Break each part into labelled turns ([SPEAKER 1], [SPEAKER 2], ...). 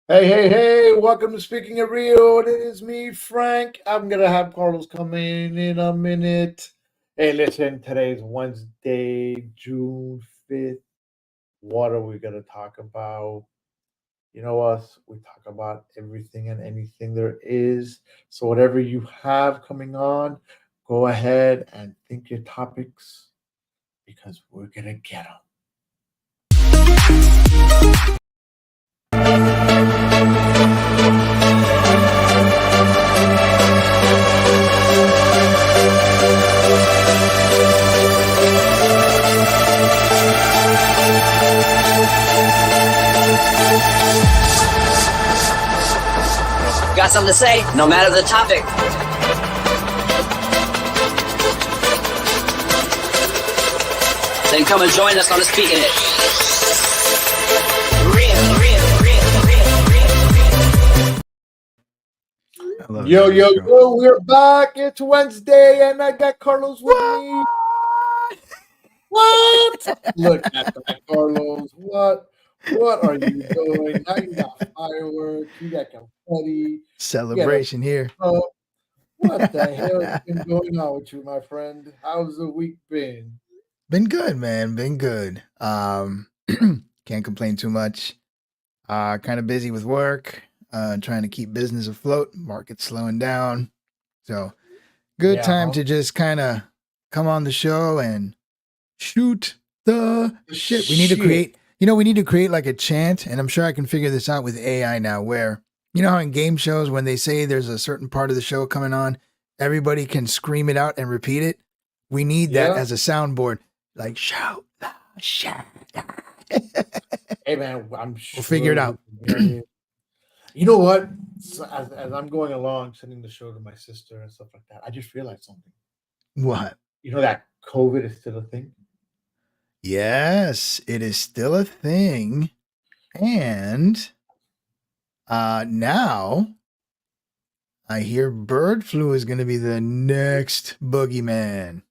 [SPEAKER 1] Hey, welcome to Speaking of Rio. It is me, Frank. I'm going to have Carlos come in a minute. Hey, listen, today's Wednesday, June 5th. What are we going to talk about? You know us, we talk about everything and anything there is. So, whatever you have coming on, go ahead and think your topics because we're going to get them.
[SPEAKER 2] Got something to say? No matter the topic. Then come and join us on the Speaking It.
[SPEAKER 1] Yo, we're back. It's Wednesday, and I got Carlos with me. What? Look at that, Carlos. What are you doing? Now you got fireworks, you got confetti.
[SPEAKER 3] Celebration here.
[SPEAKER 1] What the hell has been going on with you, my friend? How's the week been?
[SPEAKER 3] Been good, man. Been good. Can't complain too much. Kind of busy with work, trying to keep business afloat. Market's slowing down. So good time to just kind of come on the show and shoot the shit. We need to create like a chant, and I'm sure I can figure this out with AI now, where you know how in game shows when they say there's a certain part of the show coming on, everybody can scream it out and repeat it. We need that as a soundboard. Like shout the shit.
[SPEAKER 1] Hey man, I'm sure
[SPEAKER 3] We'll figure it out.
[SPEAKER 1] You know what? So as I'm going along, sending the show to my sister and stuff like that, I just realized something.
[SPEAKER 3] What?
[SPEAKER 1] You know that COVID is still a thing?
[SPEAKER 3] Yes, it is still a thing. And now I hear bird flu is going to be the next boogeyman.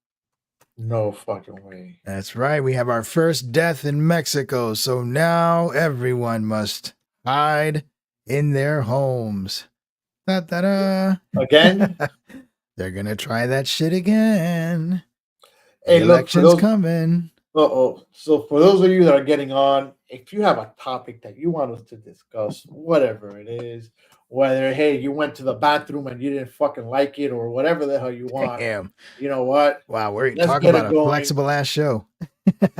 [SPEAKER 1] No fucking way.
[SPEAKER 3] That's right. We have our first death in Mexico. So now everyone must hide in their homes. Da-da-da.
[SPEAKER 1] Again?
[SPEAKER 3] They're going to try that shit again.
[SPEAKER 1] Hey,
[SPEAKER 3] election's coming.
[SPEAKER 1] So for those of you that are getting on, if you have a topic that you want us to discuss, whatever it is, whether, hey, you went to the bathroom and you didn't fucking like it or whatever the hell you want.
[SPEAKER 3] Damn.
[SPEAKER 1] You know what?
[SPEAKER 3] Wow, we're talking about a flexible ass show.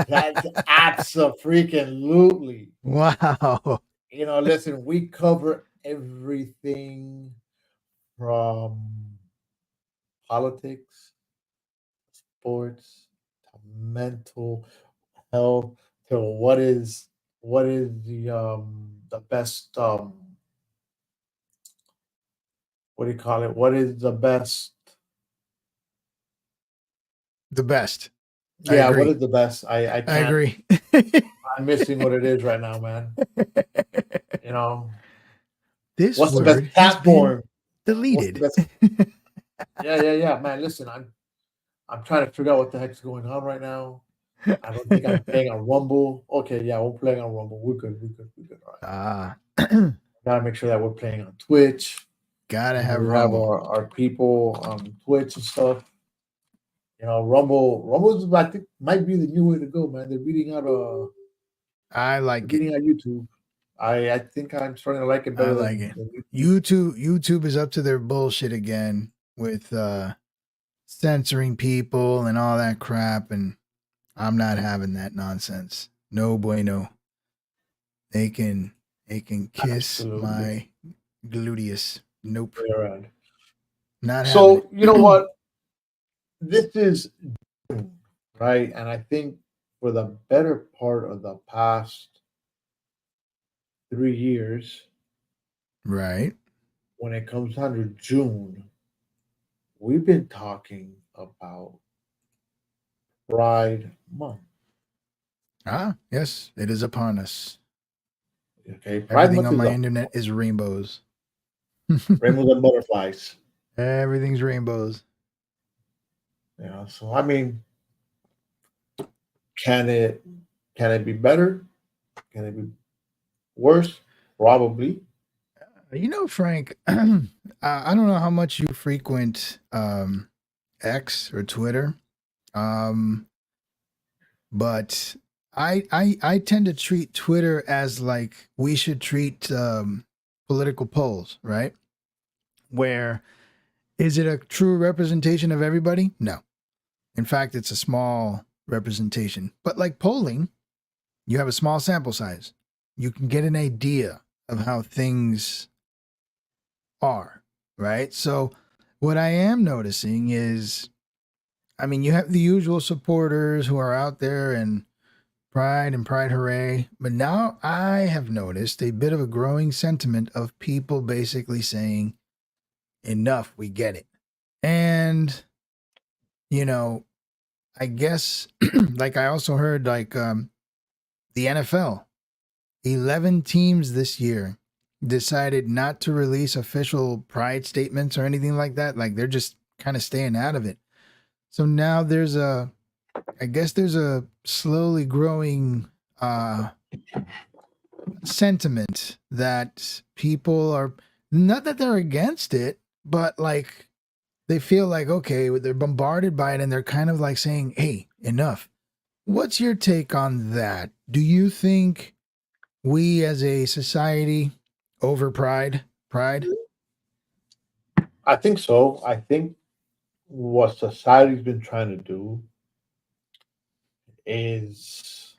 [SPEAKER 1] That's absolutely.
[SPEAKER 3] Wow.
[SPEAKER 1] You know, listen, we cover everything from politics, sports, to mental health, to what is the best what do you call it? What is the best?
[SPEAKER 3] The best.
[SPEAKER 1] Yeah, what is the best? I
[SPEAKER 3] agree.
[SPEAKER 1] I'm missing what it is right now, man. You know,
[SPEAKER 3] what's
[SPEAKER 1] the best platform?
[SPEAKER 3] Deleted.
[SPEAKER 1] Yeah, man. Listen, I'm trying to figure out what the heck's going on right now. I don't think I'm playing on Rumble. Okay, yeah, we're playing on Rumble. We're good. All right. Gotta make sure that we're playing on Twitch.
[SPEAKER 3] Gotta have
[SPEAKER 1] Rumble. Our people on Twitch and stuff. You know, Rumble's I think might be the new way to go, man. They're beating out YouTube. I think I'm starting to like it better.
[SPEAKER 3] I like it. YouTube is up to their bullshit again with censoring people and all that crap, and I'm not having that nonsense. No bueno. They can kiss my gluteus. Nope. Not
[SPEAKER 1] so having it. You know what? This is right, and I think for the better part of the past 3 years,
[SPEAKER 3] Right.
[SPEAKER 1] when it comes down to June, we've been talking about Pride Month.
[SPEAKER 3] Ah, yes, it is upon us.
[SPEAKER 1] Okay, Pride
[SPEAKER 3] Everything
[SPEAKER 1] Month
[SPEAKER 3] on
[SPEAKER 1] is
[SPEAKER 3] my
[SPEAKER 1] up.
[SPEAKER 3] internet is rainbows.
[SPEAKER 1] Rainbows and butterflies.
[SPEAKER 3] Everything's rainbows.
[SPEAKER 1] So I mean, can it be better? Can it be worse? Probably.
[SPEAKER 3] Frank, I don't know how much you frequent X or Twitter, um, but I tend to treat Twitter as like we should treat political polls, right? Where is it a true representation of everybody? No. In fact, it's a small representation. But like polling, you have a small sample size. You can get an idea of how things are, right? So, what I am noticing is, I mean, you have the usual supporters who are out there and Pride Hooray. But now I have noticed a bit of a growing sentiment of people basically saying, enough, we get it. And, you know, I guess, like I also heard, like the NFL, 11 teams this year decided not to release official pride statements or anything like that. Like they're just kind of staying out of it. So now I guess there's a slowly growing sentiment that people are, not that they're against it, but like they feel like, okay, they're bombarded by it and they're kind of like saying, hey, enough. What's your take on that? Do you think we as a society over pride?
[SPEAKER 1] I think so. I think what society's been trying to do is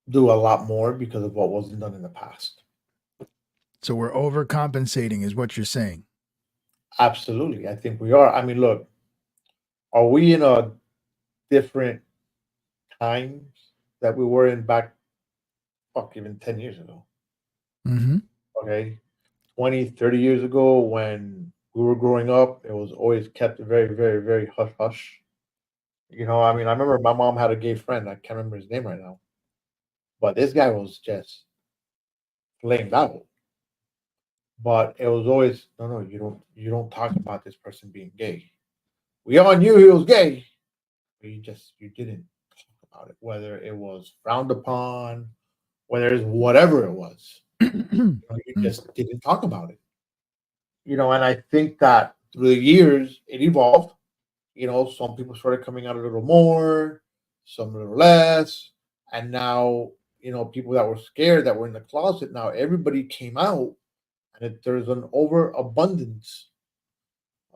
[SPEAKER 1] do a lot more because of what wasn't done in the past.
[SPEAKER 3] So we're overcompensating, is what you're saying.
[SPEAKER 1] Absolutely. I think we are. I mean, look, are we in a different times that we were in back, fuck, even 10 years ago?
[SPEAKER 3] Mm-hmm.
[SPEAKER 1] Okay. 20, 30 years ago when we were growing up, it was always kept very, very, very hush hush. I mean, I remember my mom had a gay friend. I can't remember his name right now, but this guy was just flamed out. But it was always, no, no, you don't talk about this person being gay. We all knew he was gay, but you didn't talk about it, whether it was frowned upon, whether it's whatever it was. You just didn't talk about it. And I think that through the years it evolved. Some people started coming out a little more, some a little less, and now people that were scared that were in the closet, now everybody came out, and there's an overabundance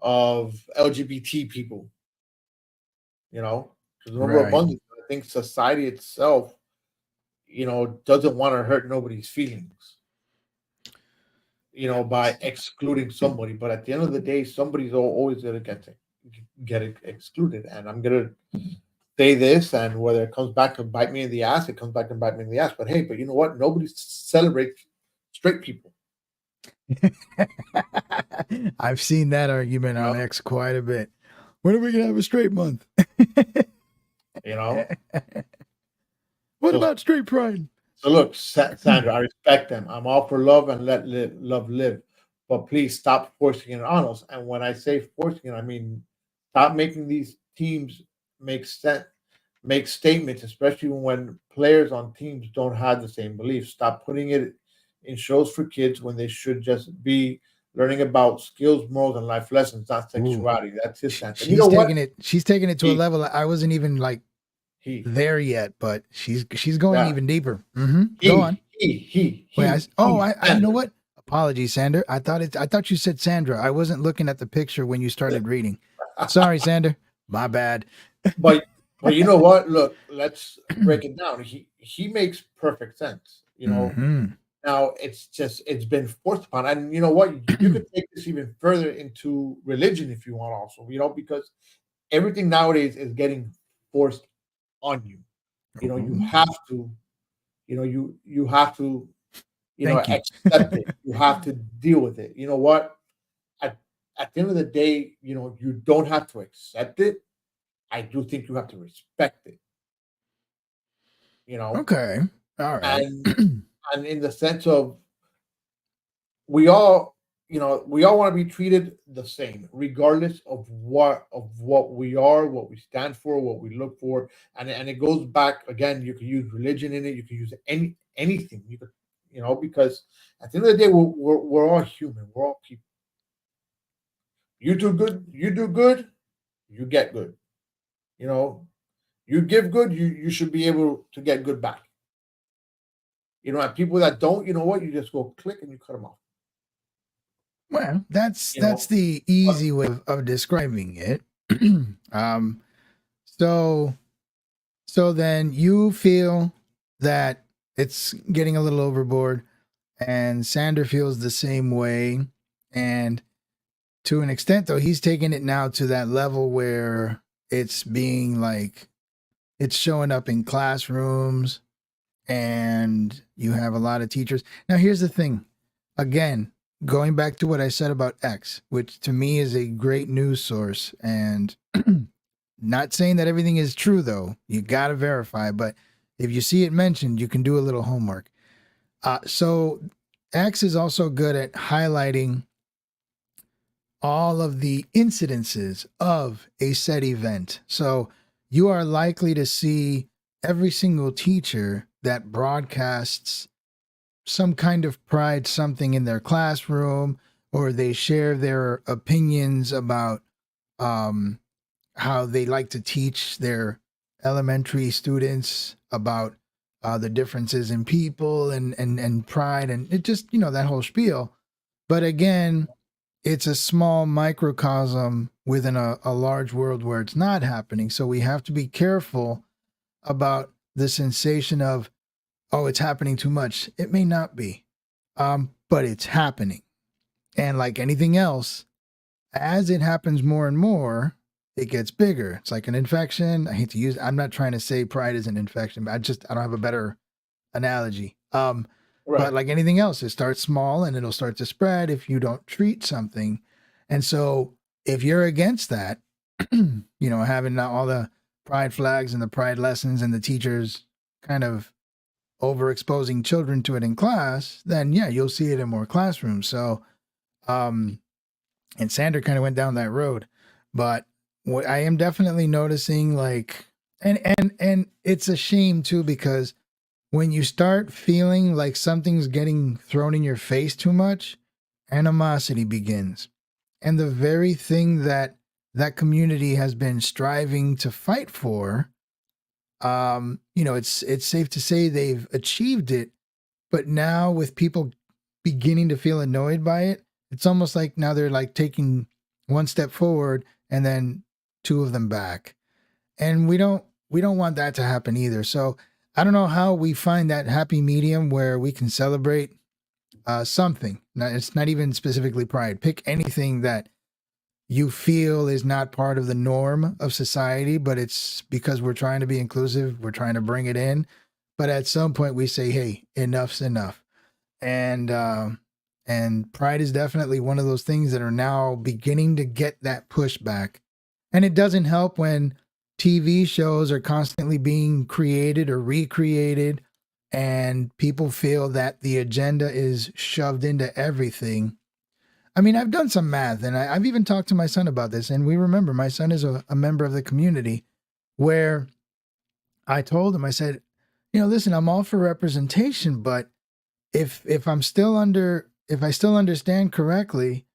[SPEAKER 1] of LGBT people. There's an
[SPEAKER 3] Right.
[SPEAKER 1] overabundance. I think society itself, doesn't want to hurt nobody's feelings, by excluding somebody. But at the end of the day, somebody's always going to get excluded. And I'm going to say this, and whether it comes back to bite me in the ass, it comes back and bite me in the ass. But hey, you know what? Nobody celebrates straight people.
[SPEAKER 3] I've seen that argument
[SPEAKER 1] You
[SPEAKER 3] on
[SPEAKER 1] know,
[SPEAKER 3] X quite a bit. When are we gonna have a straight month?
[SPEAKER 1] you know.
[SPEAKER 3] What
[SPEAKER 1] So
[SPEAKER 3] about straight pride?
[SPEAKER 1] so look, Sandra, I respect them. I'm all for love and let love live. But please stop forcing it on us. And when I say forcing it, I mean stop making these teams make sense, make statements, especially when players on teams don't have the same beliefs. Stop putting it in shows for kids when they should just be learning about skills, morals, and life lessons, not
[SPEAKER 3] Ooh,
[SPEAKER 1] sexuality. That's his stance. And you
[SPEAKER 3] she's
[SPEAKER 1] know what?
[SPEAKER 3] taking it. She's taking it to a
[SPEAKER 1] He,
[SPEAKER 3] level I wasn't even like
[SPEAKER 1] he,
[SPEAKER 3] there yet, but she's going
[SPEAKER 1] yeah,
[SPEAKER 3] even deeper. Mm-hmm. Go on. Wait, you know
[SPEAKER 1] Sandra.
[SPEAKER 3] what? Apologies, Sander. I thought you said Sandra. I wasn't looking at the picture when you started reading. Sorry, Sander. My bad.
[SPEAKER 1] But you know what? Look, let's break it down. He makes perfect sense.
[SPEAKER 3] Mm-hmm.
[SPEAKER 1] Now it's been forced upon, and you know what? You could take this even further into religion if you want, also. Because everything nowadays is getting forced on you. You
[SPEAKER 3] Ooh.
[SPEAKER 1] have to you have to,
[SPEAKER 3] Thank you.
[SPEAKER 1] accept it. You have to deal with it. You know what? At at the end of the day, you don't have to accept it. I do think you have to respect it. You know,
[SPEAKER 3] Okay. All right.
[SPEAKER 1] and and in the sense of we all we all want to be treated the same regardless of what we are, what we stand for, what we look for. And it goes back again. You can use religion in it, you can use anything, you could, because at the end of the day, we're all human, we're all people. You do good, you get good. you know you give good, you should be able to get good back. And people that don't, you know what, you just go click and you cut them off.
[SPEAKER 3] Well, that's
[SPEAKER 1] you know
[SPEAKER 3] the
[SPEAKER 1] but
[SPEAKER 3] easy way of describing it. um, so so then you feel that it's getting a little overboard, and Sander feels the same way, and to an extent, though, he's taking it now to that level where it's being like it's showing up in classrooms, and you have a lot of teachers. Now, here's the thing. Again, going back to what I said about X, which to me is a great news source, and not saying that everything is true, though. You got to verify, but if you see it mentioned, you can do a little homework. So X is also good at highlighting all of the incidences of a said event. So you are likely to see every single teacher that broadcasts some kind of pride something in their classroom, or they share their opinions about how they like to teach their elementary students about the differences in people and pride, and it just, that whole spiel. But again, it's a small microcosm within a large world where it's not happening. So we have to be careful about the sensation of, oh, it's happening too much. It may not be, but it's happening. And like anything else, as it happens more and more, it gets bigger. It's like an infection. I'm not trying to say pride is an infection, but I don't have a better analogy. But
[SPEAKER 1] right.
[SPEAKER 3] like anything else, it starts small and it'll start to spread if you don't treat something. And so if you're against that, having all the pride flags and the pride lessons and the teachers kind of overexposing children to it in class, then yeah, you'll see it in more classrooms. So, and Sander kind of went down that road, but what I am definitely noticing, like, and it's a shame too, because when you start feeling like something's getting thrown in your face too much, animosity begins. And the very thing that that community has been striving to fight for, it's safe to say they've achieved it. But now with people beginning to feel annoyed by it, it's almost like now they're like taking one step forward and then two of them back. And we don't want that to happen either. So I don't know how we find that happy medium where we can celebrate something. Now, it's not even specifically pride. Pick anything that you feel is not part of the norm of society, but it's because we're trying to be inclusive. We're trying to bring it in. But at some point we say, hey, enough's enough. And pride is definitely one of those things that are now beginning to get that pushback. And it doesn't help when TV shows are constantly being created or recreated, and people feel that the agenda is shoved into everything. I mean, I've done some math, and I've even talked to my son about this, and we remember my son is a member of the community, where I told him, I said, listen, I'm all for representation, but if I still understand correctly,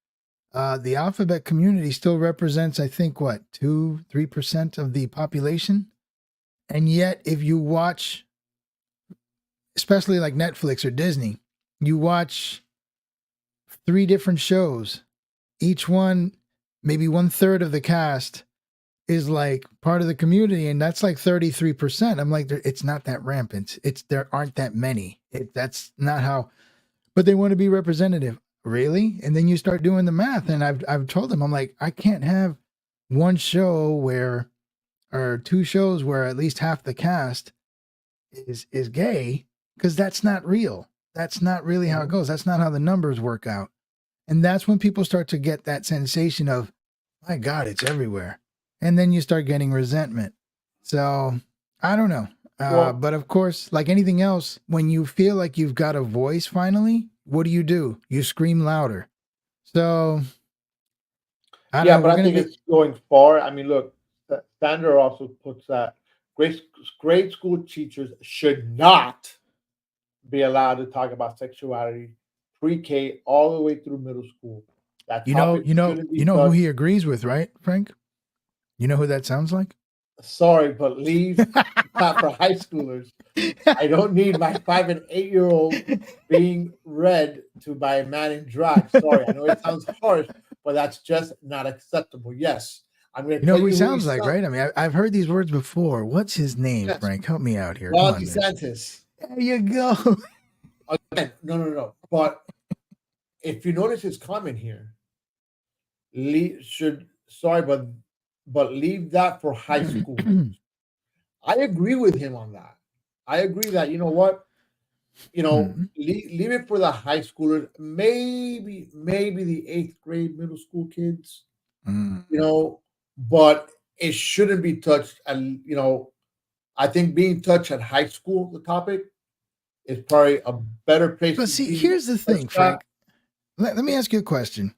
[SPEAKER 3] the alphabet community still represents, I think, 2-3% of the population. And yet, if you watch, especially like Netflix or Disney, you watch 3 different shows, each one, maybe 1/3 of the cast is like part of the community, and that's like 33%. I'm like, it's not that rampant. There aren't that many. That's not how, but they want to be representative. Really? And then you start doing the math, and I've told them, I'm like, I can't have one show or 2 shows where at least half the cast is gay, because that's not real. That's not really how it goes. That's not how the numbers work out. And that's when people start to get that sensation of, my God, it's everywhere. And then you start getting resentment. So I don't know.
[SPEAKER 1] Well,
[SPEAKER 3] But of course, like anything else, when you feel like you've got a voice finally, what do? You scream louder. So I don't
[SPEAKER 1] yeah,
[SPEAKER 3] know.
[SPEAKER 1] but
[SPEAKER 3] We're
[SPEAKER 1] I
[SPEAKER 3] going
[SPEAKER 1] think
[SPEAKER 3] to be,
[SPEAKER 1] it's going far. I mean, look, Sandra also puts that grade school teachers should not be allowed to talk about sexuality pre-K all the way through middle school. That topic shouldn't be
[SPEAKER 3] who he
[SPEAKER 1] touched.
[SPEAKER 3] agrees with, right, Frank? You know who that sounds like?
[SPEAKER 1] Sorry, but leave that for high schoolers. I don't need my 5 and 8-year-old being read to by a man in drag. Sorry, I know it sounds harsh, but that's just not acceptable. Yes, I'm going to
[SPEAKER 3] You know
[SPEAKER 1] tell
[SPEAKER 3] who he
[SPEAKER 1] you who he
[SPEAKER 3] sounds like,
[SPEAKER 1] sounds.
[SPEAKER 3] right? I mean, I've heard these words before. What's his name,
[SPEAKER 1] Yes,
[SPEAKER 3] Frank? Help me out here. Come
[SPEAKER 1] Ron
[SPEAKER 3] on, man.
[SPEAKER 1] DeSantis.
[SPEAKER 3] There you go.
[SPEAKER 1] Again, no. But if you notice his comment here, sorry, but leave that for high school. I agree with him on that. I agree that you know what, leave it for the high schoolers, maybe the 8th grade middle school kids, but it shouldn't be touched. And I think being touched at high school, the topic is probably a better place
[SPEAKER 3] But
[SPEAKER 1] to
[SPEAKER 3] see,
[SPEAKER 1] be.
[SPEAKER 3] here's the thing, Frank. Let me ask you a question.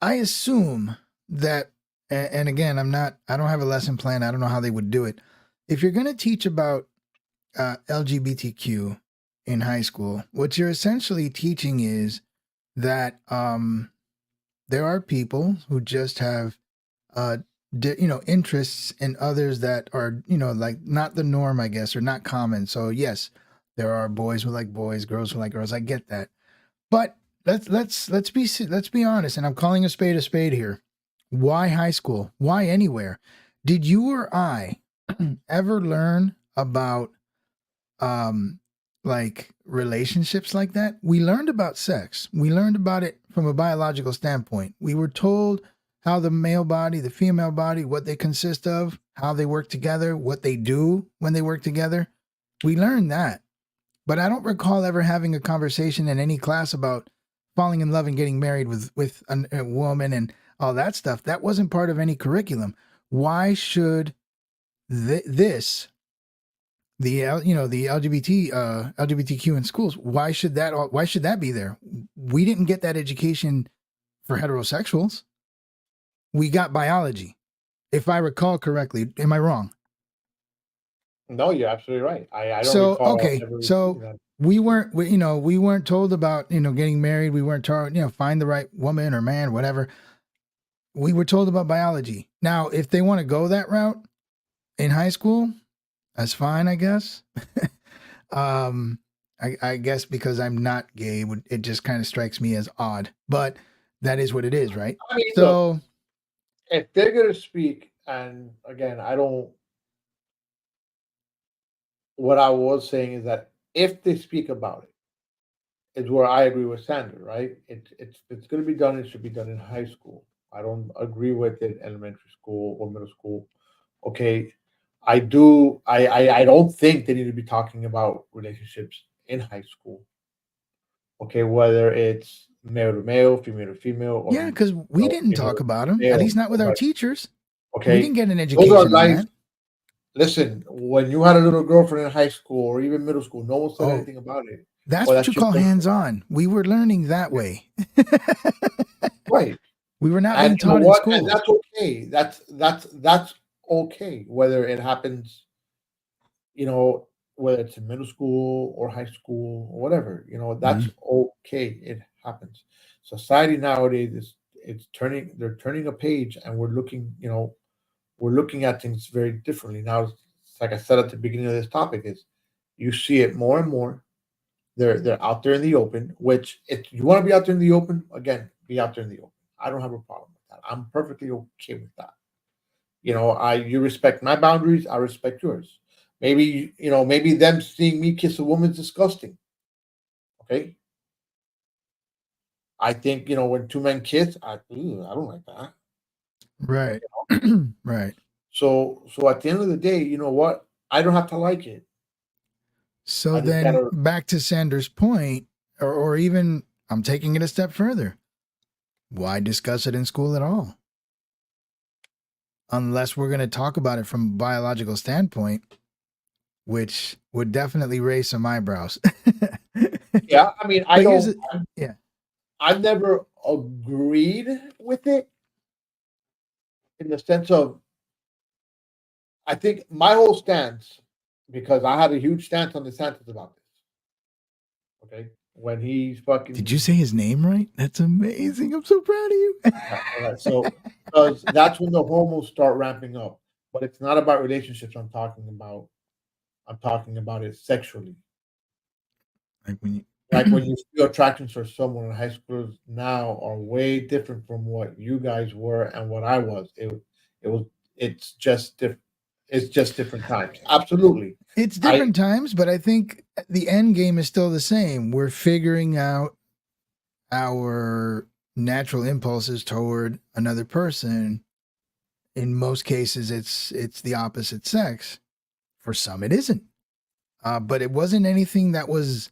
[SPEAKER 3] I assume that, and again, I don't have a lesson plan. I don't know how they would do it. If you're going to teach about LGBTQ in high school, what you're essentially teaching is that there are people who just have, interests in others that are, like not the norm, I guess, or not common. So yes, there are boys who like boys, girls who like girls. I get that. But let's be honest, and I'm calling a spade here. Why high school? Why anywhere? Did you or I ever learn about like relationships like that? We learned about sex. We learned about it from a biological standpoint. We were told how the male body, the female body, what they consist of, how they work together, what they do when they work together. We learned that. But I don't recall ever having a conversation in any class about falling in love and getting married with a woman and all that stuff. That wasn't part of any curriculum. Why should this the LGBTQ in schools? Why should that be there? We didn't get that education for heterosexuals. We got biology, if I recall correctly. Am I wrong?
[SPEAKER 1] No, you're absolutely right. I don't
[SPEAKER 3] So
[SPEAKER 1] recall
[SPEAKER 3] okay,
[SPEAKER 1] ever
[SPEAKER 3] so
[SPEAKER 1] receiving that.
[SPEAKER 3] we weren't told about getting married. We weren't told find the right woman or man, whatever. We were told about biology. Now, if they want to go that route in high school, that's fine, I guess. I guess because I'm not gay, it just kind of strikes me as odd. But that is what it is, right?
[SPEAKER 1] I mean, look,
[SPEAKER 3] So
[SPEAKER 1] if they're going to speak, and again, I don't. What I was saying is that if they speak about it, is where I agree with Sandra, right? It's going to be done. It should be done in high school. I don't agree with it elementary school or middle school. Okay, I do. I don't think they need to be talking about relationships in high school. Okay, whether it's male to male, female to female, or
[SPEAKER 3] yeah, because we didn't
[SPEAKER 1] female
[SPEAKER 3] talk
[SPEAKER 1] to
[SPEAKER 3] about them, at
[SPEAKER 1] male.
[SPEAKER 3] least not with our
[SPEAKER 1] Right.
[SPEAKER 3] teachers. We
[SPEAKER 1] Okay,
[SPEAKER 3] didn't get an
[SPEAKER 1] those are
[SPEAKER 3] education on
[SPEAKER 1] life.
[SPEAKER 3] that.
[SPEAKER 1] Listen, when you had a little girlfriend in high school or even middle school, no one said
[SPEAKER 3] Oh,
[SPEAKER 1] anything about it.
[SPEAKER 3] that's
[SPEAKER 1] Well,
[SPEAKER 3] what you
[SPEAKER 1] that's your
[SPEAKER 3] call
[SPEAKER 1] personal.
[SPEAKER 3] hands-on. We were learning that way.
[SPEAKER 1] Right.
[SPEAKER 3] We were not
[SPEAKER 1] And
[SPEAKER 3] being
[SPEAKER 1] you know
[SPEAKER 3] taught in
[SPEAKER 1] what? And
[SPEAKER 3] school.
[SPEAKER 1] that's okay. That's okay. Whether it happens, you know, whether it's in middle school or high school or whatever, that's
[SPEAKER 3] Mhm.
[SPEAKER 1] okay. It happens. Society nowadays is it's turning they're turning a page and we're looking at things very differently. Now, it's like I said at the beginning of this topic, is you see it more and more. They're out there in the open, which if you want to be out there in the open, again, be out there in the open. I don't have a problem with that. I'm perfectly okay with that. You respect my boundaries, I respect yours. Maybe them seeing me kiss a woman is disgusting. Okay. I think, when two men kiss, I don't like that.
[SPEAKER 3] Right. Right.
[SPEAKER 1] So at the end of the day, you know what? I don't have to like it.
[SPEAKER 3] So
[SPEAKER 1] I just
[SPEAKER 3] then
[SPEAKER 1] gotta.
[SPEAKER 3] back to Sanders' point, or even I'm taking it a step further. Why discuss it in school at all? Unless we're going to talk about it from a biological standpoint, which would definitely raise some eyebrows.
[SPEAKER 1] Yeah, I mean, I
[SPEAKER 3] But here's
[SPEAKER 1] don't.
[SPEAKER 3] the, yeah.
[SPEAKER 1] I've never agreed with it in the sense of I think my whole stance, because I had a huge stance on DeSantis about this. Okay, when he's
[SPEAKER 3] Did you
[SPEAKER 1] fucking
[SPEAKER 3] say his name right? That's amazing. I'm so proud of you.
[SPEAKER 1] all right, so because that's when the hormones start ramping up. But it's not about relationships. I'm talking about. I'm talking about it sexually.
[SPEAKER 3] Like when
[SPEAKER 1] Like when
[SPEAKER 3] you
[SPEAKER 1] you feel attraction for someone in high schoolers now are way different from what you guys were and what I was. It was it's just different. It's just different times. Absolutely.
[SPEAKER 3] It's
[SPEAKER 1] I
[SPEAKER 3] different times, but I think the end game is still the same. We're figuring out our natural impulses toward another person. In most cases, it's the opposite sex. For some, it isn't. But it wasn't anything that was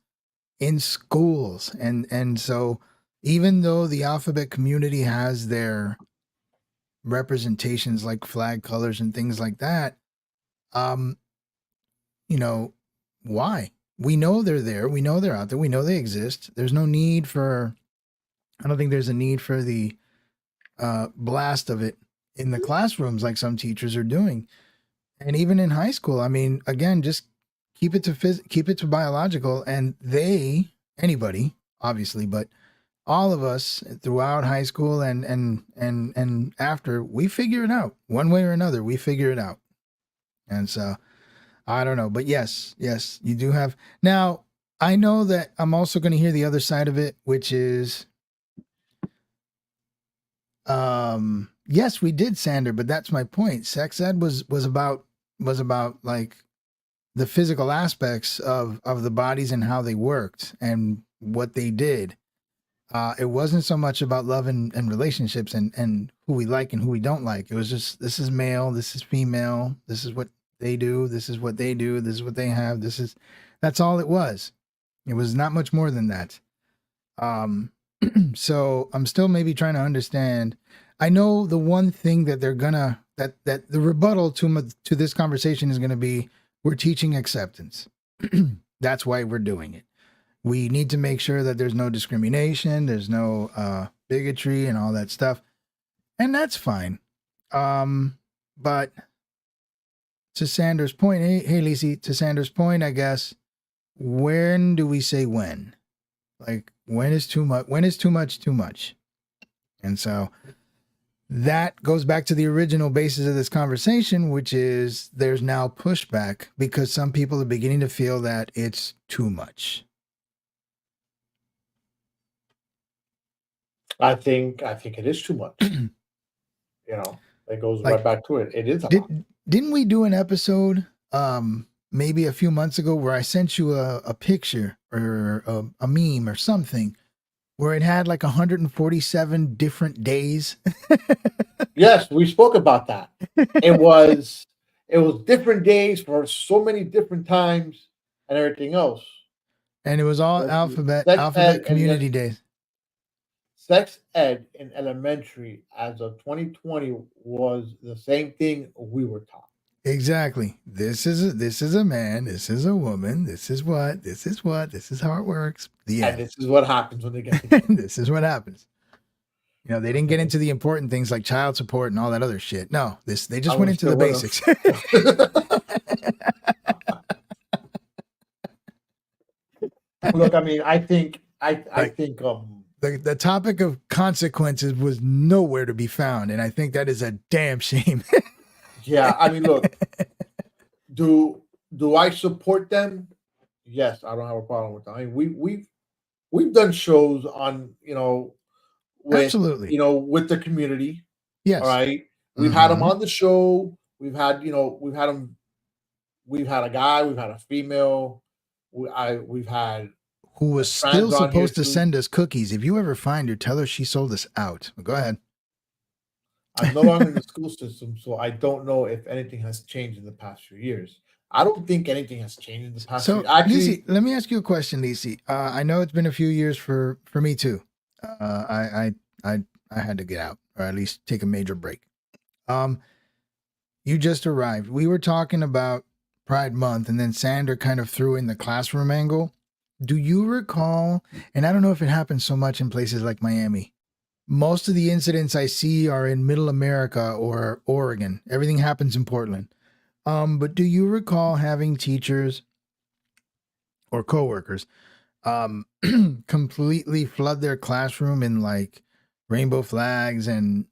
[SPEAKER 3] in schools, and so even though the alphabet community has their representations like flag colors and things like that, um, you know, why? We know they're there. We know they're out there. We know they exist. There's no need for. I don't think there's a need for the blast of it in the classrooms like some teachers are doing, and even in high school. I mean, again, just keep it to keep it to biological, and anybody obviously, but all of us throughout high school and after, we figure it out one way or another. We figure it out, and so I don't know, but yes, you do have. Now, I know that I'm also going to hear the other side of it, which is, yes, we did Sander, but that's my point. Sex ed was about like the physical aspects of the bodies and how they worked and what they did. It wasn't so much about love and relationships and who we like and who we don't like. It was just, this is male, this is female, this is what they do, this is what they do, this is what they have, that's all it was. It was not much more than that. So I'm still maybe trying to understand. I know the one thing that they're gonna, that the rebuttal to this conversation is gonna be, we're teaching acceptance. That's why we're doing it. We need to make sure that there's no discrimination, there's no bigotry and all that stuff. And that's fine. But to Sanders' point, hey Lisi, to Sanders' point, I guess, when do we say when? Like, when is too much? When is too much too much? And so that goes back to the original basis of this conversation, which is there's now pushback because some people are beginning to feel that it's too much.
[SPEAKER 1] I think it is too much. It goes
[SPEAKER 3] Like,
[SPEAKER 1] right back to it. It is a lot.
[SPEAKER 3] Didn't we do an episode maybe a few months ago where I sent you a picture or a meme or something where it had like 147 different days?
[SPEAKER 1] Yes, we spoke about that. It was different days for so many different times and everything else.
[SPEAKER 3] And it was all
[SPEAKER 1] Sex
[SPEAKER 3] alphabet
[SPEAKER 1] ed
[SPEAKER 3] community days.
[SPEAKER 1] Sex ed in elementary as of 2020 was the same thing we were taught.
[SPEAKER 3] Exactly. This is a man. This is a woman. This is what. This is how it works. The
[SPEAKER 1] And
[SPEAKER 3] end.
[SPEAKER 1] this is what happens when they get together.
[SPEAKER 3] This is what happens. You know, they didn't get into the important things like child support and all that other shit. No, they just went into the basics.
[SPEAKER 1] Look, I mean, I think
[SPEAKER 3] the topic of consequences was nowhere to be found, and I think that is a damn shame.
[SPEAKER 1] yeah, I mean, look, do I support them? Yes, I don't have a problem with that. I mean, we've done shows on with
[SPEAKER 3] Absolutely.
[SPEAKER 1] with the community.
[SPEAKER 3] Yes.
[SPEAKER 1] All right. We've had them on the show. We've had we've had them. We've had a guy. We've had a female. We've had
[SPEAKER 3] who was still supposed to send us cookies. If you ever find her, tell her she sold us out. Go ahead.
[SPEAKER 1] I'm no longer in the school system, so I don't know if anything has changed in the past few years. I don't think anything has changed in the past
[SPEAKER 3] So,
[SPEAKER 1] few. Actually,
[SPEAKER 3] Lisi, let me ask you a question, Lisi. I know it's been a few years for me too. I had to get out, or at least take a major break. Um, you just arrived. We were talking about Pride Month, and then Sander kind of threw in the classroom angle. Do you recall? And I don't know if it happens so much in places like Miami. Most of the incidents I see are in Middle America or Oregon. Everything happens in Portland. But do you recall having teachers or coworkers completely flood their classroom in like rainbow flags and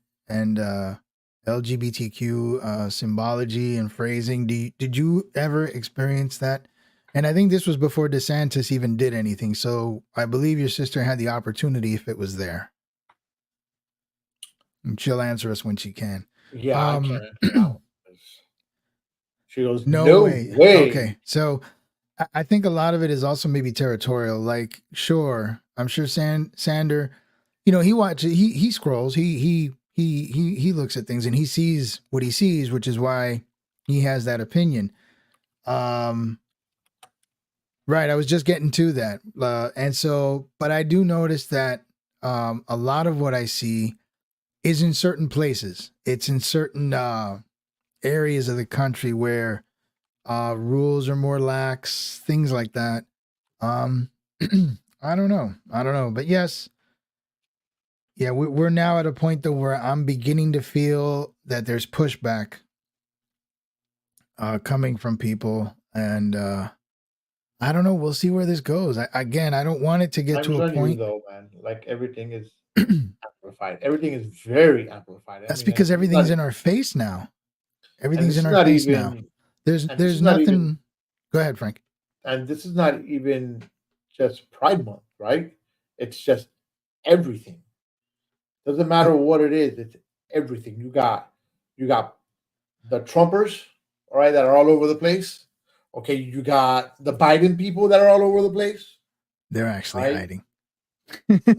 [SPEAKER 3] LGBTQ symbology and phrasing? Did you ever experience that? And I think this was before DeSantis even did anything. So I believe your sister had the opportunity if it was there. And she'll answer us when she can.
[SPEAKER 1] yeah, I can't
[SPEAKER 3] Um,
[SPEAKER 1] answer that one. 'Cause she goes,
[SPEAKER 3] no
[SPEAKER 1] no
[SPEAKER 3] way.
[SPEAKER 1] way.
[SPEAKER 3] Okay. So I think a lot of it is also maybe territorial. Like, sure, I'm sure Sander, he watches, he scrolls, he looks at things and he sees what he sees, which is why he has that opinion. Right. I was just getting to that, and so, but I do notice that a lot of what I see is in certain places. It's in certain areas of the country where rules are more lax, things like that. Um, I don't know. But yes, yeah, we're now at a point though where I'm beginning to feel that there's pushback coming from people, and I don't know. We'll see where this goes. I don't want it to get
[SPEAKER 1] I'm
[SPEAKER 3] to a
[SPEAKER 1] telling you
[SPEAKER 3] point.
[SPEAKER 1] though, man. Like everything is amplified. Everything is very amplified. I
[SPEAKER 3] That's
[SPEAKER 1] mean, and
[SPEAKER 3] because
[SPEAKER 1] this is not,
[SPEAKER 3] everything's in our face now.
[SPEAKER 1] and
[SPEAKER 3] Everything's
[SPEAKER 1] this
[SPEAKER 3] in
[SPEAKER 1] is
[SPEAKER 3] our
[SPEAKER 1] not
[SPEAKER 3] face now.
[SPEAKER 1] even, and this is
[SPEAKER 3] There's
[SPEAKER 1] not even,
[SPEAKER 3] nothing. Go ahead, Frank.
[SPEAKER 1] and this is not even just Pride Month, right? It's just everything. Doesn't matter what it is. It's everything. You got the Trumpers, all right, that are all over the place. Okay, you got the Biden people that are all over the place,
[SPEAKER 3] They're actually
[SPEAKER 1] right?
[SPEAKER 3] hiding.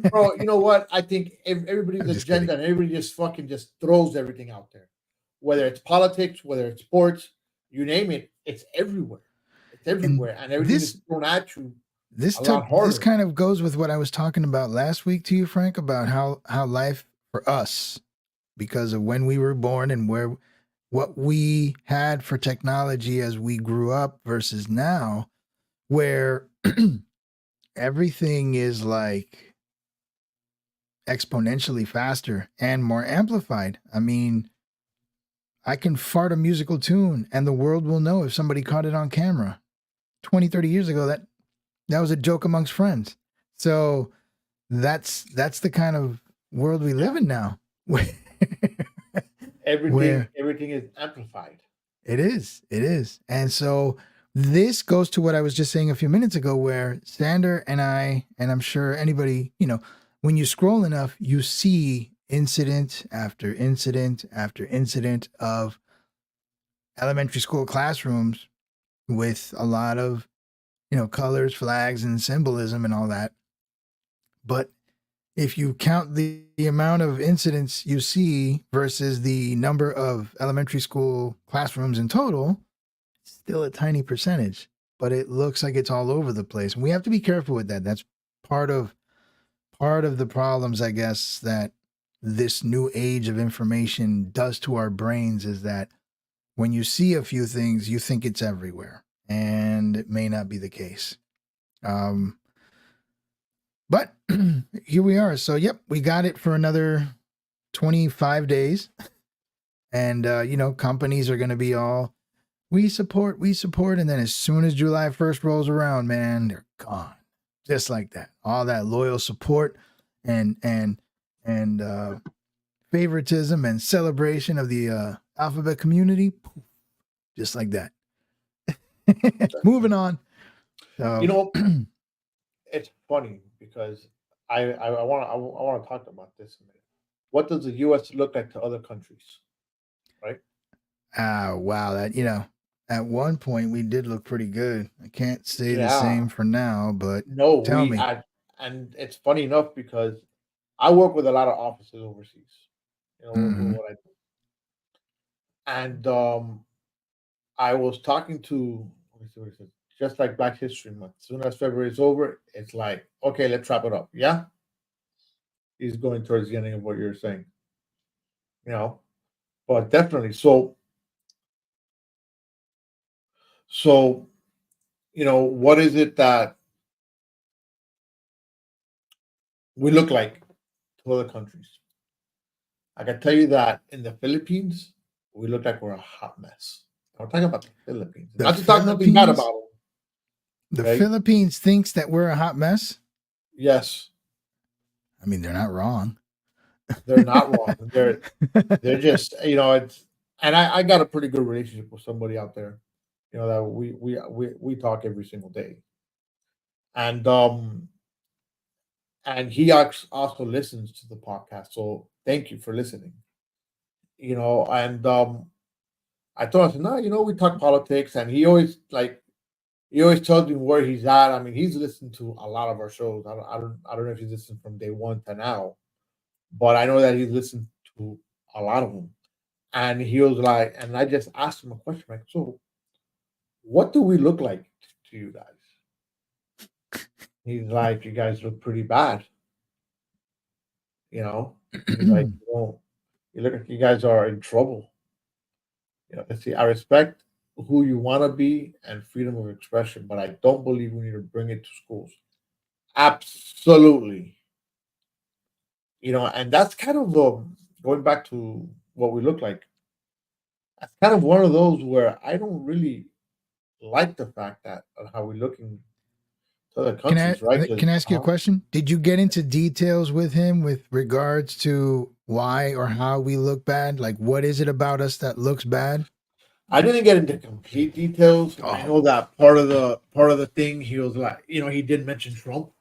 [SPEAKER 1] Bro, you know what? I think everybody's
[SPEAKER 3] I'm just kidding.
[SPEAKER 1] agenda and everybody just fucking just throws everything out there. Whether it's politics, whether it's sports, you name it, it's everywhere. It's
[SPEAKER 3] And
[SPEAKER 1] everywhere, and everything is
[SPEAKER 3] this
[SPEAKER 1] thrown at you
[SPEAKER 3] this
[SPEAKER 1] a lot
[SPEAKER 3] this
[SPEAKER 1] harder.
[SPEAKER 3] kind of goes with what I was talking about last week to you, Frank, about how life for us, because of when we were born and what we had for technology as we grew up versus now, where everything is like exponentially faster and more amplified. I mean, I can fart a musical tune and the world will know if somebody caught it on camera. 20, 30 years ago, that was a joke amongst friends. So that's the kind of world we live in now.
[SPEAKER 1] Everything,
[SPEAKER 3] Where
[SPEAKER 1] everything is amplified.
[SPEAKER 3] it is. And so this goes to what I was just saying a few minutes ago, where Sander and I, and I'm sure anybody, when you scroll enough, you see incident after incident after incident of elementary school classrooms with a lot of, colors, flags, and symbolism and all that. But if you count the amount of incidents you see versus the number of elementary school classrooms in total, it's still a tiny percentage, but it looks like it's all over the place. And we have to be careful with that. That's part of the problems, I guess, that this new age of information does to our brains, is that when you see a few things, you think it's everywhere, and it may not be the case. But here we are. So, yep, we got it for another 25 days. And, companies are going to be all, we support. And then as soon as July 1st rolls around, man, they're gone. Just like that. All that loyal support and favoritism and celebration of the alphabet community. Just like that. Moving on.
[SPEAKER 1] You know, it's funny because I want to talk about this a minute. What does the U.S. look like to other countries, right?
[SPEAKER 3] Wow. That, at one point we did look pretty good. I can't say the
[SPEAKER 1] Yeah,
[SPEAKER 3] same for now, but
[SPEAKER 1] no,
[SPEAKER 3] tell me.
[SPEAKER 1] and it's funny enough because I work with a lot of offices overseas. With
[SPEAKER 3] Hmm.
[SPEAKER 1] what I do, and I was talking to, let me see what he said. Just like Black History Month. As soon as February is over, it's like, okay, let's wrap it up. Yeah, he's going towards the ending of what you're saying. You know, but definitely. So what is it that we look like to other countries? I can tell you that in the Philippines, we look like we're a hot mess. I'm talking about the Philippines.
[SPEAKER 3] The
[SPEAKER 1] Not to talk nothing bad
[SPEAKER 3] Philippines?
[SPEAKER 1] about them.
[SPEAKER 3] The
[SPEAKER 1] Okay?
[SPEAKER 3] Philippines thinks that we're a hot mess.
[SPEAKER 1] Yes,
[SPEAKER 3] I mean, they're not wrong.
[SPEAKER 1] they're not wrong. They're just it's, and I got a pretty good relationship with somebody out there. That we talk every single day, and he also listens to the podcast. So thank you for listening. And I told him, I said, no, we talk politics, and he always tells me where he's at. I mean, he's listened to a lot of our shows. I don't know if he's listened from day one to now, but I know that he's listened to a lot of them. And he was like, and I just asked him a question, like, so what do we look like to you guys? He's like, you guys look pretty bad. He's like, you look like you guys are in trouble. Let's see, I respect who you want to be and freedom of expression, but I don't believe we need to bring it to schools. Absolutely. And that's kind of going back to what we look like. That's kind of one of those where I don't really like the fact that how we're looking to other
[SPEAKER 3] Can
[SPEAKER 1] countries, right?
[SPEAKER 3] can I ask you a question? Did you get into details with him with regards to why or how we look bad? Like, what is it about us that looks bad?
[SPEAKER 1] I didn't get into complete details. I know that part of the thing he was like, he did mention Trump,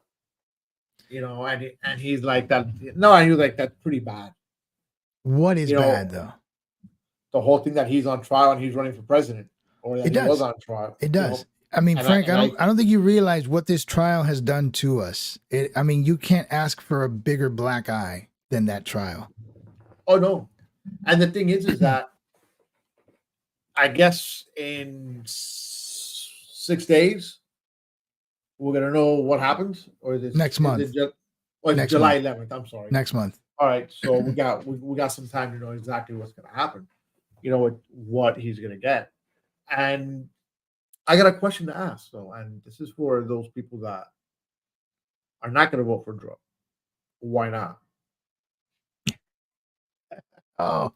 [SPEAKER 1] and he's like that. No, and he was like, that's pretty bad.
[SPEAKER 3] What is bad though?
[SPEAKER 1] The whole thing that he's on trial and he's running for president, or that he was on trial.
[SPEAKER 3] It does. I mean, Frank, I don't think you realize what this trial has done to us. I mean, you can't ask for a bigger black eye than that trial.
[SPEAKER 1] Oh no. And the thing is that I guess in 6 days we're gonna know what happens, or is it
[SPEAKER 3] next month?
[SPEAKER 1] Next July 11th. I'm sorry.
[SPEAKER 3] Next month.
[SPEAKER 1] All right, so we got some time to know exactly what's gonna happen. What he's gonna get, and I got a question to ask though, and this is for those people that are not gonna vote for Trump. Why not?
[SPEAKER 3] Oh,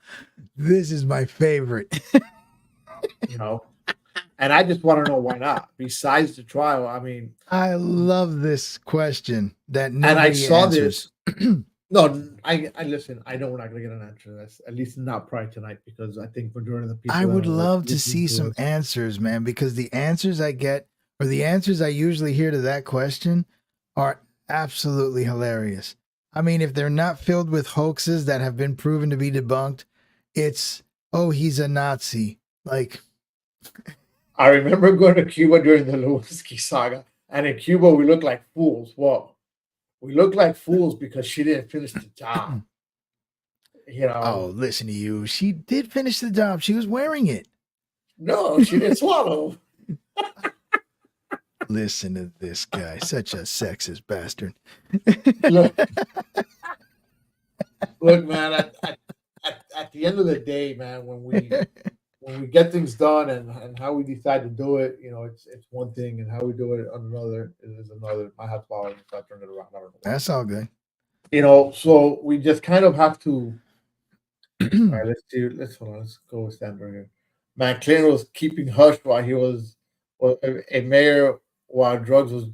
[SPEAKER 3] this is my favorite.
[SPEAKER 1] And I just want to know why not. Besides the trial, I mean,
[SPEAKER 3] I love this question that nobody
[SPEAKER 1] and I saw
[SPEAKER 3] answers.
[SPEAKER 1] this. No, I listen. I know we're not going to get an answer to this, at least not probably tonight, because I think majority of the people.
[SPEAKER 3] I would love to see some answers, man, because the answers I get, or the answers I usually hear to that question, are absolutely hilarious. I mean, if they're not filled with hoaxes that have been proven to be debunked, it's, oh, he's a Nazi. Like,
[SPEAKER 1] I remember going to Cuba during the Lewinsky saga, and in Cuba we looked like fools. Well, we looked like fools because she didn't finish the job.
[SPEAKER 3] Oh, listen to you. She did finish the job. She was wearing it.
[SPEAKER 1] No, she didn't swallow.
[SPEAKER 3] Listen to this guy, such a sexist bastard.
[SPEAKER 1] Look, man. At the end of the day, man, when we get things done and how we decide to do it, it's one thing, and how we do it on another is another. My hat's falling if I turn it around. I don't know.
[SPEAKER 3] That's all good.
[SPEAKER 1] So we just kind of have to. All right, let's hold on. Let's go with Sandra here. Man, Clinton was keeping hush while he was a mayor while drugs was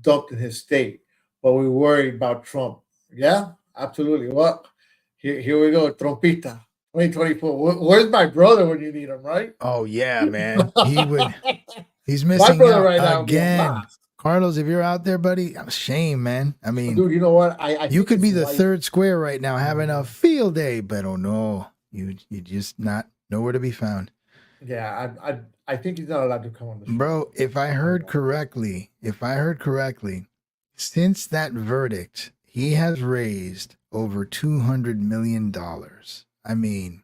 [SPEAKER 1] dumped in his state, but we worried about Trump. Yeah, absolutely. What? Here we go, Trumpita. 2024. Where's my brother when you need him, right?
[SPEAKER 3] Oh yeah, man. He's missing out right again. Carlos, if you're out there, buddy, shame, man. I mean,
[SPEAKER 1] dude, you know what?
[SPEAKER 3] You could be the third square right now having a field day, but oh no, you just not nowhere to be found.
[SPEAKER 1] Yeah, I think he's not allowed to come on the show.
[SPEAKER 3] Bro, if I heard correctly, since that verdict, he has raised over $200 million. I mean,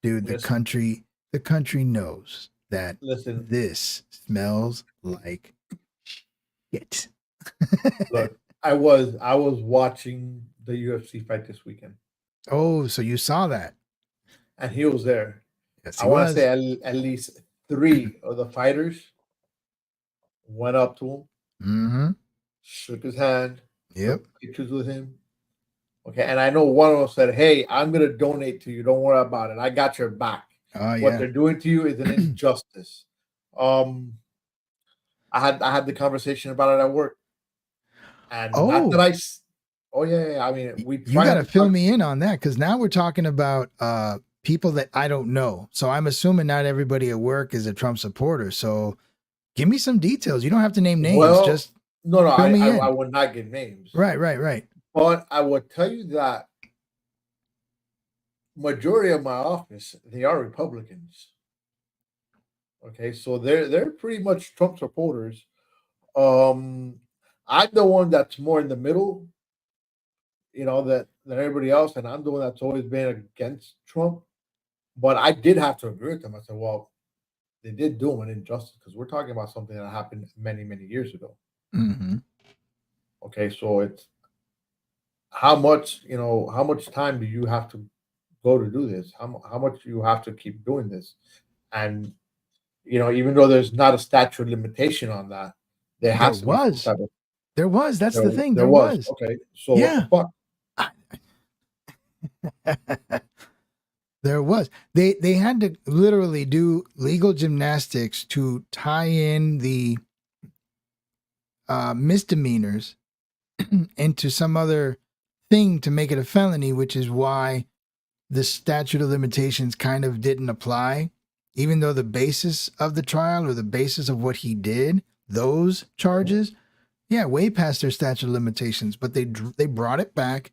[SPEAKER 3] dude, the the country knows that
[SPEAKER 1] Listen,
[SPEAKER 3] this smells like shit.
[SPEAKER 1] look, I was watching the UFC fight this weekend,
[SPEAKER 3] Oh, so you saw that?
[SPEAKER 1] and he was there.
[SPEAKER 3] Yes,
[SPEAKER 1] I
[SPEAKER 3] he
[SPEAKER 1] want to say
[SPEAKER 3] was.
[SPEAKER 1] at least 3 of the fighters went up to him,
[SPEAKER 3] Mm-hmm.
[SPEAKER 1] shook his hand,
[SPEAKER 3] Yep.
[SPEAKER 1] took pictures with him. Okay, and I know one of them said, "Hey, I'm gonna donate to you. Don't worry about it. I got your back.
[SPEAKER 3] Oh
[SPEAKER 1] What
[SPEAKER 3] yeah.
[SPEAKER 1] they're doing to you is an injustice." Um, I had the conversation about it at work, and not that
[SPEAKER 3] Oh,
[SPEAKER 1] I. Oh yeah. I mean, we
[SPEAKER 3] you
[SPEAKER 1] try
[SPEAKER 3] got
[SPEAKER 1] have
[SPEAKER 3] to
[SPEAKER 1] to
[SPEAKER 3] fill
[SPEAKER 1] talk.
[SPEAKER 3] me in on that because now we're talking about people that I don't know. So I'm assuming not everybody at work is a Trump supporter. So give me some details. You don't have to name names.
[SPEAKER 1] Well,
[SPEAKER 3] Just
[SPEAKER 1] no,
[SPEAKER 3] fill me
[SPEAKER 1] I
[SPEAKER 3] in.
[SPEAKER 1] would not give names,
[SPEAKER 3] Right, right, right.
[SPEAKER 1] but I would tell you that majority of my office they are Republicans. Okay, so they're pretty much Trump supporters. Um, I'm the one that's more in the middle, that than everybody else, and I'm the one that's always been against Trump. But I did have to agree with them. I said, well, they did do him an injustice because we're talking about something that happened many, many years ago.
[SPEAKER 3] Mm-hmm.
[SPEAKER 1] Okay, so it's how much time do you have to go to do this? How much you have to keep doing this? And even though there's not a statute of limitation on that, there
[SPEAKER 3] There
[SPEAKER 1] has to be some
[SPEAKER 3] was.
[SPEAKER 1] type of
[SPEAKER 3] There was. That's the thing.
[SPEAKER 1] there
[SPEAKER 3] There
[SPEAKER 1] was.
[SPEAKER 3] was.
[SPEAKER 1] Okay, so what the
[SPEAKER 3] Yeah.
[SPEAKER 1] fuck?
[SPEAKER 3] There was. They had to literally do legal gymnastics to tie in the misdemeanors into some other thing to make it a felony, which is why the statute of limitations kind of didn't apply, even though the basis of the trial or the basis of what he did, those charges, yeah, way past their statute of limitations. But they brought it back,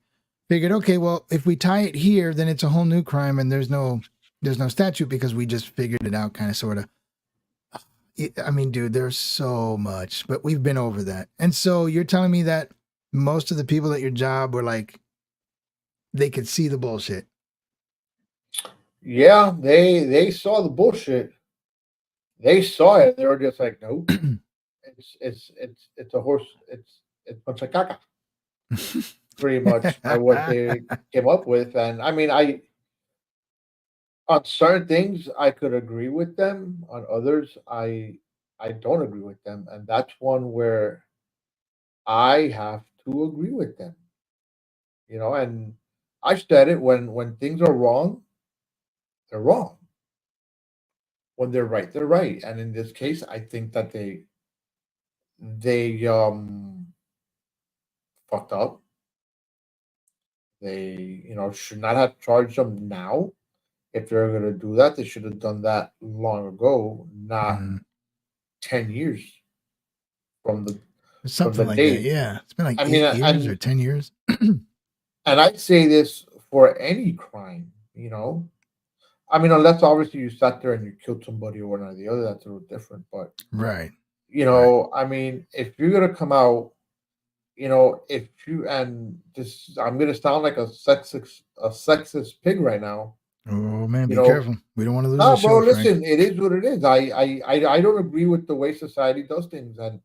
[SPEAKER 3] figured, okay, well, if we tie it here, then it's a whole new crime, and there's no statute because we just figured it out, kind of, sort of. I mean, dude, there's so much, but we've been over that. And so you're telling me that most of the people at your job were like, they could see the bullshit.
[SPEAKER 1] Yeah, they saw the bullshit. They saw it. They were just like, nope. It's a horse. It's bunch of caca. Pretty much by what they came up with. And I mean, I on certain things I could agree with them. On others, I don't agree with them, and that's one where I have to agree with them. And I said it when things are wrong, they're wrong. When they're right, they're right. And in this case, I think that they fucked up. They should not have charged them now. If they're going to do that, they should have done that long ago, not
[SPEAKER 3] Mhm.
[SPEAKER 1] 10 years from the from
[SPEAKER 3] Something
[SPEAKER 1] the
[SPEAKER 3] like that.
[SPEAKER 1] date.
[SPEAKER 3] Yeah. It's been like
[SPEAKER 1] I mean,
[SPEAKER 3] 8 years or 10 years.
[SPEAKER 1] I'd say this for any crime. I mean, unless obviously you sat there and you killed somebody or one or the other, that's a little different. But
[SPEAKER 3] Right. Right.
[SPEAKER 1] I mean, if you're gonna come out, if you and this, I'm gonna sound like a sexist pig right now.
[SPEAKER 3] Oh, man,
[SPEAKER 1] You
[SPEAKER 3] be
[SPEAKER 1] know,
[SPEAKER 3] careful. We don't want to lose
[SPEAKER 1] no,
[SPEAKER 3] the
[SPEAKER 1] bro.
[SPEAKER 3] show, Frank.
[SPEAKER 1] Listen, it is what it is. I don't agree with the way society does things, and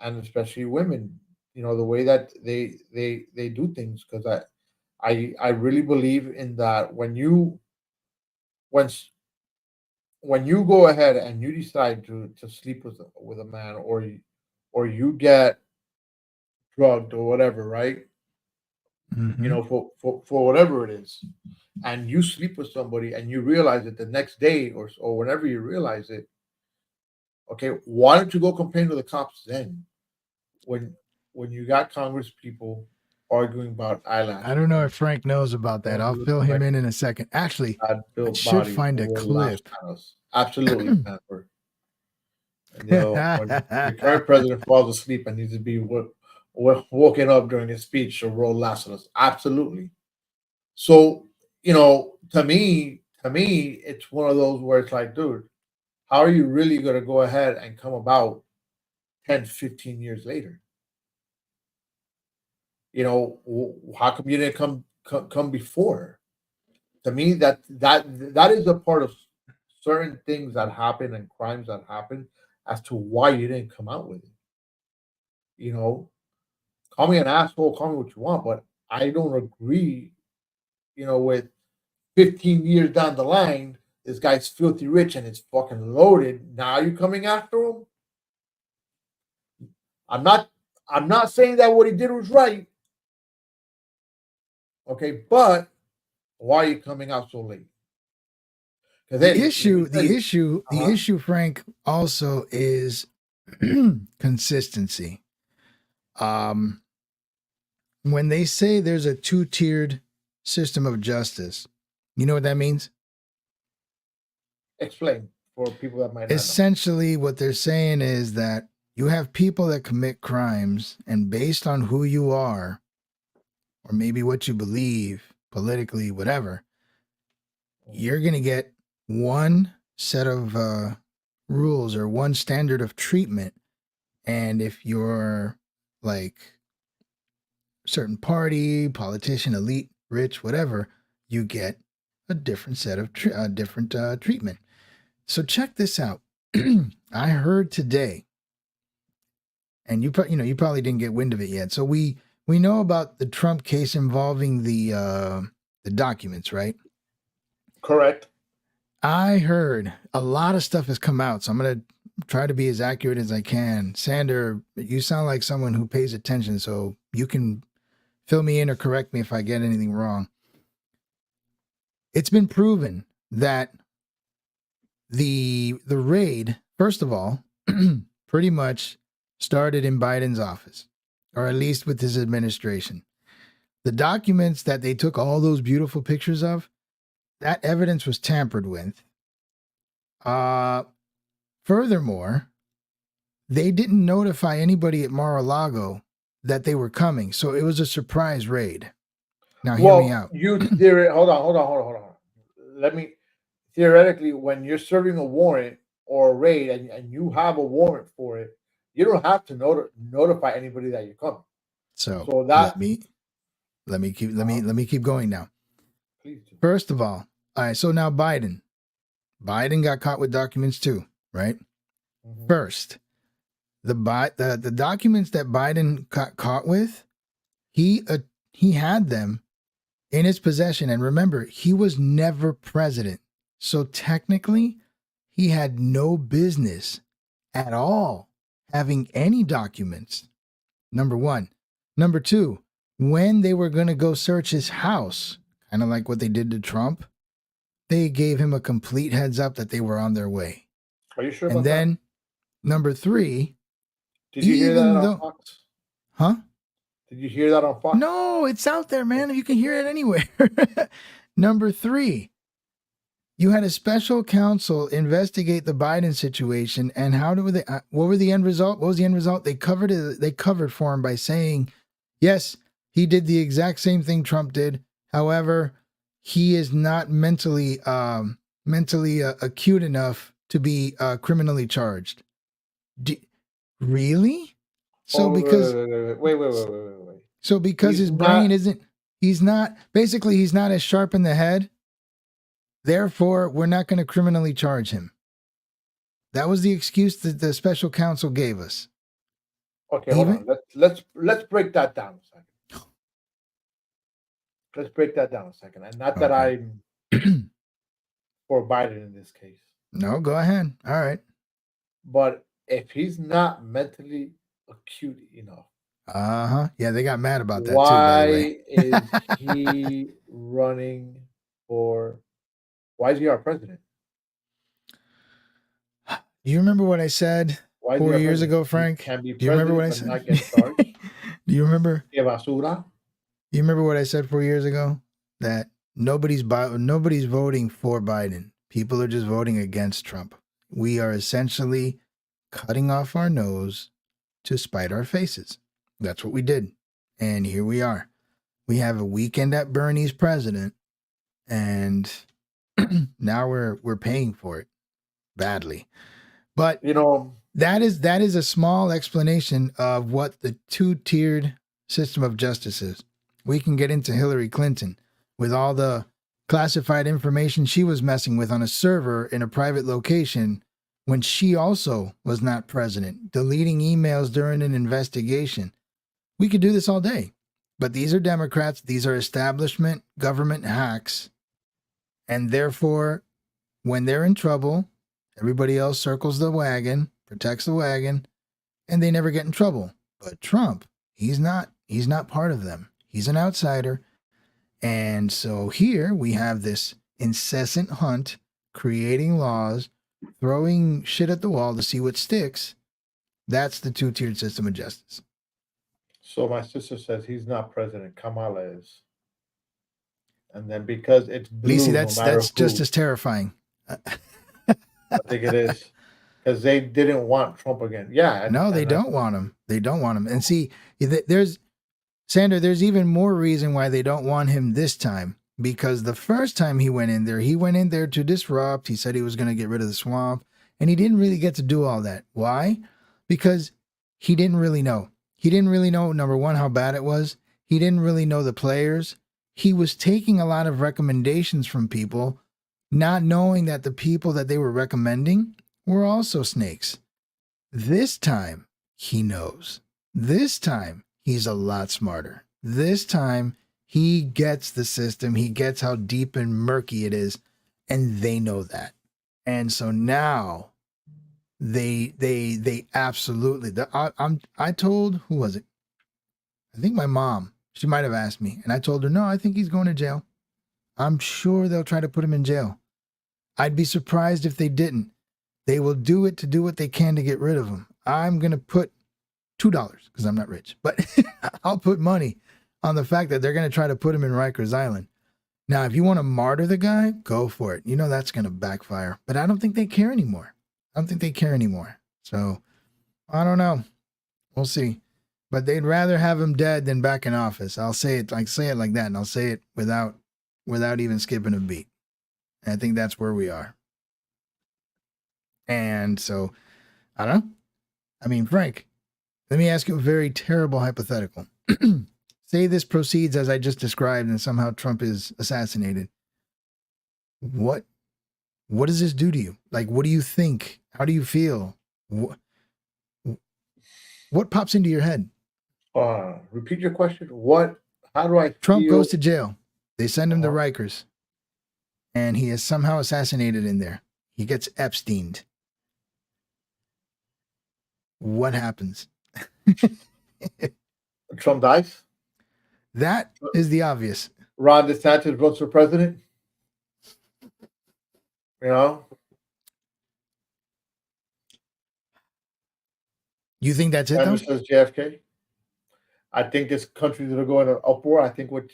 [SPEAKER 1] especially women. The way that they do things, because I really believe in that when s- when you go ahead and you decide to sleep with a man, or you get drugged or whatever, right?
[SPEAKER 3] Hmm.
[SPEAKER 1] For whatever it is, and you sleep with somebody and you realize it the next day, or whenever you realize it. Okay, why don't you go complain to the cops then, when when you got Congress people arguing about
[SPEAKER 3] I don't
[SPEAKER 1] eyelashes
[SPEAKER 3] know
[SPEAKER 1] and
[SPEAKER 3] if Frank knows about that.
[SPEAKER 1] don't
[SPEAKER 3] I'll
[SPEAKER 1] look
[SPEAKER 3] fill him
[SPEAKER 1] like
[SPEAKER 3] in a second. Actually,
[SPEAKER 1] God
[SPEAKER 3] I
[SPEAKER 1] built
[SPEAKER 3] should
[SPEAKER 1] bodies
[SPEAKER 3] find a
[SPEAKER 1] will last
[SPEAKER 3] clip.
[SPEAKER 1] on us. Absolutely, Stanford. And when the current president falls asleep and needs to be woken up during his speech, the world lasts on us. Absolutely. So, to me, it's one of those where it's like, dude, how are you really going to go ahead and come about 10, 15 years later? How come you didn't come before? To me, that is a part of certain things that happen and crimes that happen as to why you didn't come out with it. You know, call me an asshole, call me what you want, but I don't agree, with 15 years down the line, this guy's filthy rich and it's fucking loaded. Now you coming after him? I'm not saying that what he did was right. Okay, but why are you coming out so late?
[SPEAKER 3] The issue, Frank, also is consistency. When they say there's a two-tiered system of justice, you know what that means?
[SPEAKER 1] Explain for people that might not know.
[SPEAKER 3] Essentially, what they're saying is that you have people that commit crimes, and based on who you are, or maybe what you believe politically, whatever, you're going to get one set of rules or one standard of treatment. And if you're like certain party, politician, elite, rich, whatever, you get a different set of treatment. So check this out. I heard today, and you probably didn't get wind of it yet. So we know about the Trump case involving the documents, right?
[SPEAKER 1] Correct.
[SPEAKER 3] I heard a lot of stuff has come out, so I'm going to try to be as accurate as I can. Sander, you sound like someone who pays attention, so you can fill me in or correct me if I get anything wrong. It's been proven that the raid, first of all, pretty much started in Biden's office, or at least with his administration. The documents that they took all those beautiful pictures of, that evidence was tampered with. Furthermore, they didn't notify anybody at Mar-a-Lago that they were coming, so it was a surprise raid. Now, hear me out.
[SPEAKER 1] Hold on. Let me theoretically, when you're serving a warrant or a raid and you have a warrant for it, you don't have to notify anybody that you're coming.
[SPEAKER 3] So that let me keep going now.
[SPEAKER 1] Please do.
[SPEAKER 3] First of all right. So now Biden got caught with documents too, right? Mm-hmm. First, the documents that Biden got caught with, he had them in his possession, and remember, he was never president. So technically, he had no business at all having any documents. Number one. Number two, when they were going to go search his house, kind of like what they did to Trump, they gave him a complete heads up that they were on their way.
[SPEAKER 1] Are you sure
[SPEAKER 3] about that? And then, number three,
[SPEAKER 1] did you hear that on Fox?
[SPEAKER 3] Huh?
[SPEAKER 1] Did you hear that on Fox?
[SPEAKER 3] No, it's out there, man. You can hear it anywhere. Number three, you had a special counsel investigate the Biden situation, and what were the end result? What was the end result? They covered for him by saying, yes, he did the exact same thing Trump did. However, he is not mentally acute enough to be criminally charged. Really? So wait. So because his brain he's not as sharp in the head. Therefore, we're not going to criminally charge him. That was the excuse that the special counsel gave us.
[SPEAKER 1] Okay, hold on. Let's break that down a second. Let's break that down a second. And not that I'm for Biden in this case.
[SPEAKER 3] No, go ahead. All right.
[SPEAKER 1] But if he's not mentally acute enough.
[SPEAKER 3] Yeah, they got mad about that
[SPEAKER 1] too, by
[SPEAKER 3] the way.
[SPEAKER 1] is he running for... Why is he our president?
[SPEAKER 3] Do you remember what I said 4 years ago, Frank?
[SPEAKER 1] Can be
[SPEAKER 3] Do you remember what I said?
[SPEAKER 1] Not get charged?
[SPEAKER 3] Do you remember?
[SPEAKER 1] Que basura.
[SPEAKER 3] You remember what I said 4 years ago? That nobody's voting for Biden. People are just voting against Trump. We are essentially cutting off our nose to spite our faces. That's what we did. And here we are. We have a weekend at Bernie's president, and now we're paying for it badly. But that is a small explanation of what the two-tiered system of justice is. We can get into Hillary Clinton with all the classified information she was messing with on a server in a private location when she also was not president, deleting emails during an investigation. We could do this all day. But these are Democrats. These are establishment government hacks. And therefore, when they're in trouble, everybody else circles the wagon, protects the wagon, and they never get in trouble. But Trump, he's not part of them. He's an outsider. And so here we have this incessant hunt, creating laws, throwing shit at the wall to see what sticks. That's the two-tiered system of justice.
[SPEAKER 1] So my sister says he's not president. Kamala is. And then because it's blue,
[SPEAKER 3] Lacey,
[SPEAKER 1] no
[SPEAKER 3] that's
[SPEAKER 1] matter
[SPEAKER 3] just
[SPEAKER 1] who,
[SPEAKER 3] as terrifying.
[SPEAKER 1] I think it is. Because they didn't want Trump again. Yeah.
[SPEAKER 3] No, they don't want him. They don't want him. And see, there's Sandra, there's even more reason why they don't want him this time. Because the first time he went in there to disrupt. He said he was going to get rid of the swamp. And he didn't really get to do all that. Why? Because he didn't really know. He didn't really know, number one, how bad it was. He didn't really know the players. He was taking a lot of recommendations from people, not knowing that the people that they were recommending were also snakes. This time, he knows. This time, he's a lot smarter. This time, he gets the system. He gets how deep and murky it is, and they know that. And so now, they absolutely. I told, who was it? I think my mom. She might have asked me, and I told her, no, I think he's going to jail. I'm sure they'll try to put him in jail. I'd be surprised if they didn't. They will do it to do what they can to get rid of him. I'm going to put $2 because I'm not rich, but I'll put money on the fact that they're going to try to put him in Rikers Island. Now, if you want to martyr the guy, go for it. You know that's going to backfire, but I don't think they care anymore. So I don't know. We'll see. But they'd rather have him dead than back in office. I'll say it like that, and I'll say it without even skipping a beat. And I think that's where we are. And so, I don't know. I mean, Frank, let me ask you a very terrible hypothetical. Say this proceeds as I just described, and somehow Trump is assassinated. What does this do to you? Like, what do you think? How do you feel? What pops into your head?
[SPEAKER 1] Repeat your question. How do I
[SPEAKER 3] Trump
[SPEAKER 1] feel?
[SPEAKER 3] goes to jail. They send him to Rikers. And he is somehow assassinated in there. He gets Epsteined. What happens?
[SPEAKER 1] Trump dies?
[SPEAKER 3] That is the obvious.
[SPEAKER 1] Ron DeSantis runs for president? You know?
[SPEAKER 3] You think that's it, though?
[SPEAKER 1] Says JFK. I think this country's going to go in an uproar. I think what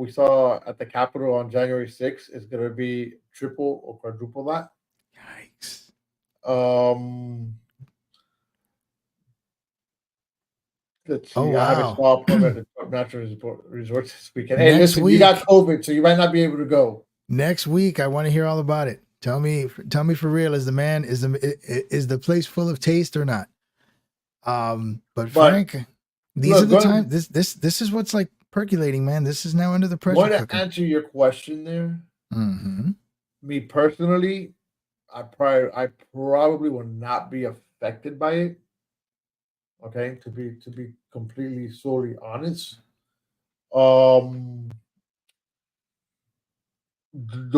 [SPEAKER 1] we saw at the Capitol on January 6th is going to be triple or quadruple that.
[SPEAKER 3] Yikes.
[SPEAKER 1] Let's see.
[SPEAKER 3] Oh,
[SPEAKER 1] I have a
[SPEAKER 3] wow.
[SPEAKER 1] small appointment at the Natural Resorts this weekend. Hey, listen, you got COVID, so you might not be able to go.
[SPEAKER 3] Next week, I want to hear all about it. Tell me for real, is the place full of taste or not? But Frank, these are the times. This is what's like percolating, man. This is now under the pressure.
[SPEAKER 1] Want to answer your question there?
[SPEAKER 3] Mm-hmm.
[SPEAKER 1] Me personally, I probably will not be affected by it. Okay, to be completely solely honest. Do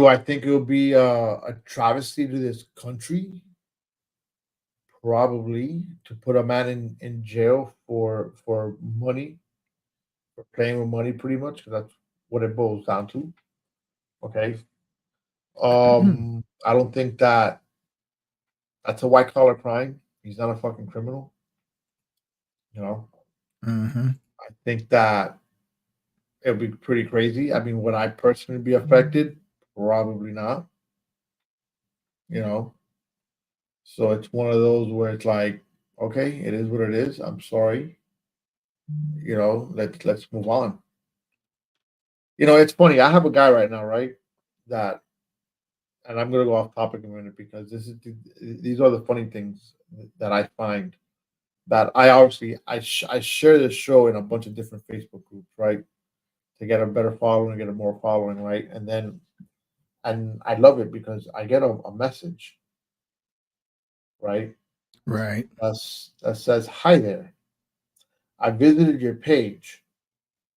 [SPEAKER 1] I think it will be a travesty to this country? Probably, to put a man in jail for money, for playing with money, pretty much, because that's what it boils down to. Okay. I don't think that's a white collar crime. He's not a fucking criminal. You know.
[SPEAKER 3] Mm-hmm.
[SPEAKER 1] I think that it would be pretty crazy. I mean, would I personally be affected? Probably not. You know. So it's one of those where it's like, okay, it is what it is. I'm sorry. You know, let's move on. You know, it's funny. I have a guy right now, right? That, and I'm gonna go off topic in a minute because these are the funny things that I find. That I share this show in a bunch of different Facebook groups, right? To get a better following, get a more following, right? And then and I love it because I get a message, right?
[SPEAKER 3] Right.
[SPEAKER 1] That says, "Hi there. I visited your page.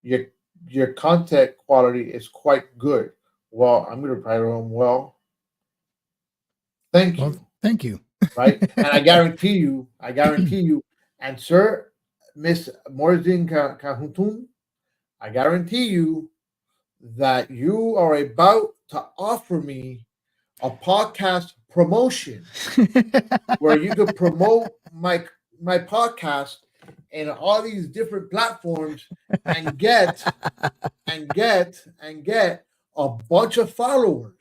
[SPEAKER 1] Your your content quality is quite good." Well, I'm gonna reply to them. Well, thank
[SPEAKER 3] Well,
[SPEAKER 1] you,
[SPEAKER 3] thank you.
[SPEAKER 1] right? And I guarantee you, and sir, Miss Morzin Kahuntun, I guarantee you that you are about to offer me a podcast promotion where you could promote my podcast in all these different platforms and get a bunch of followers.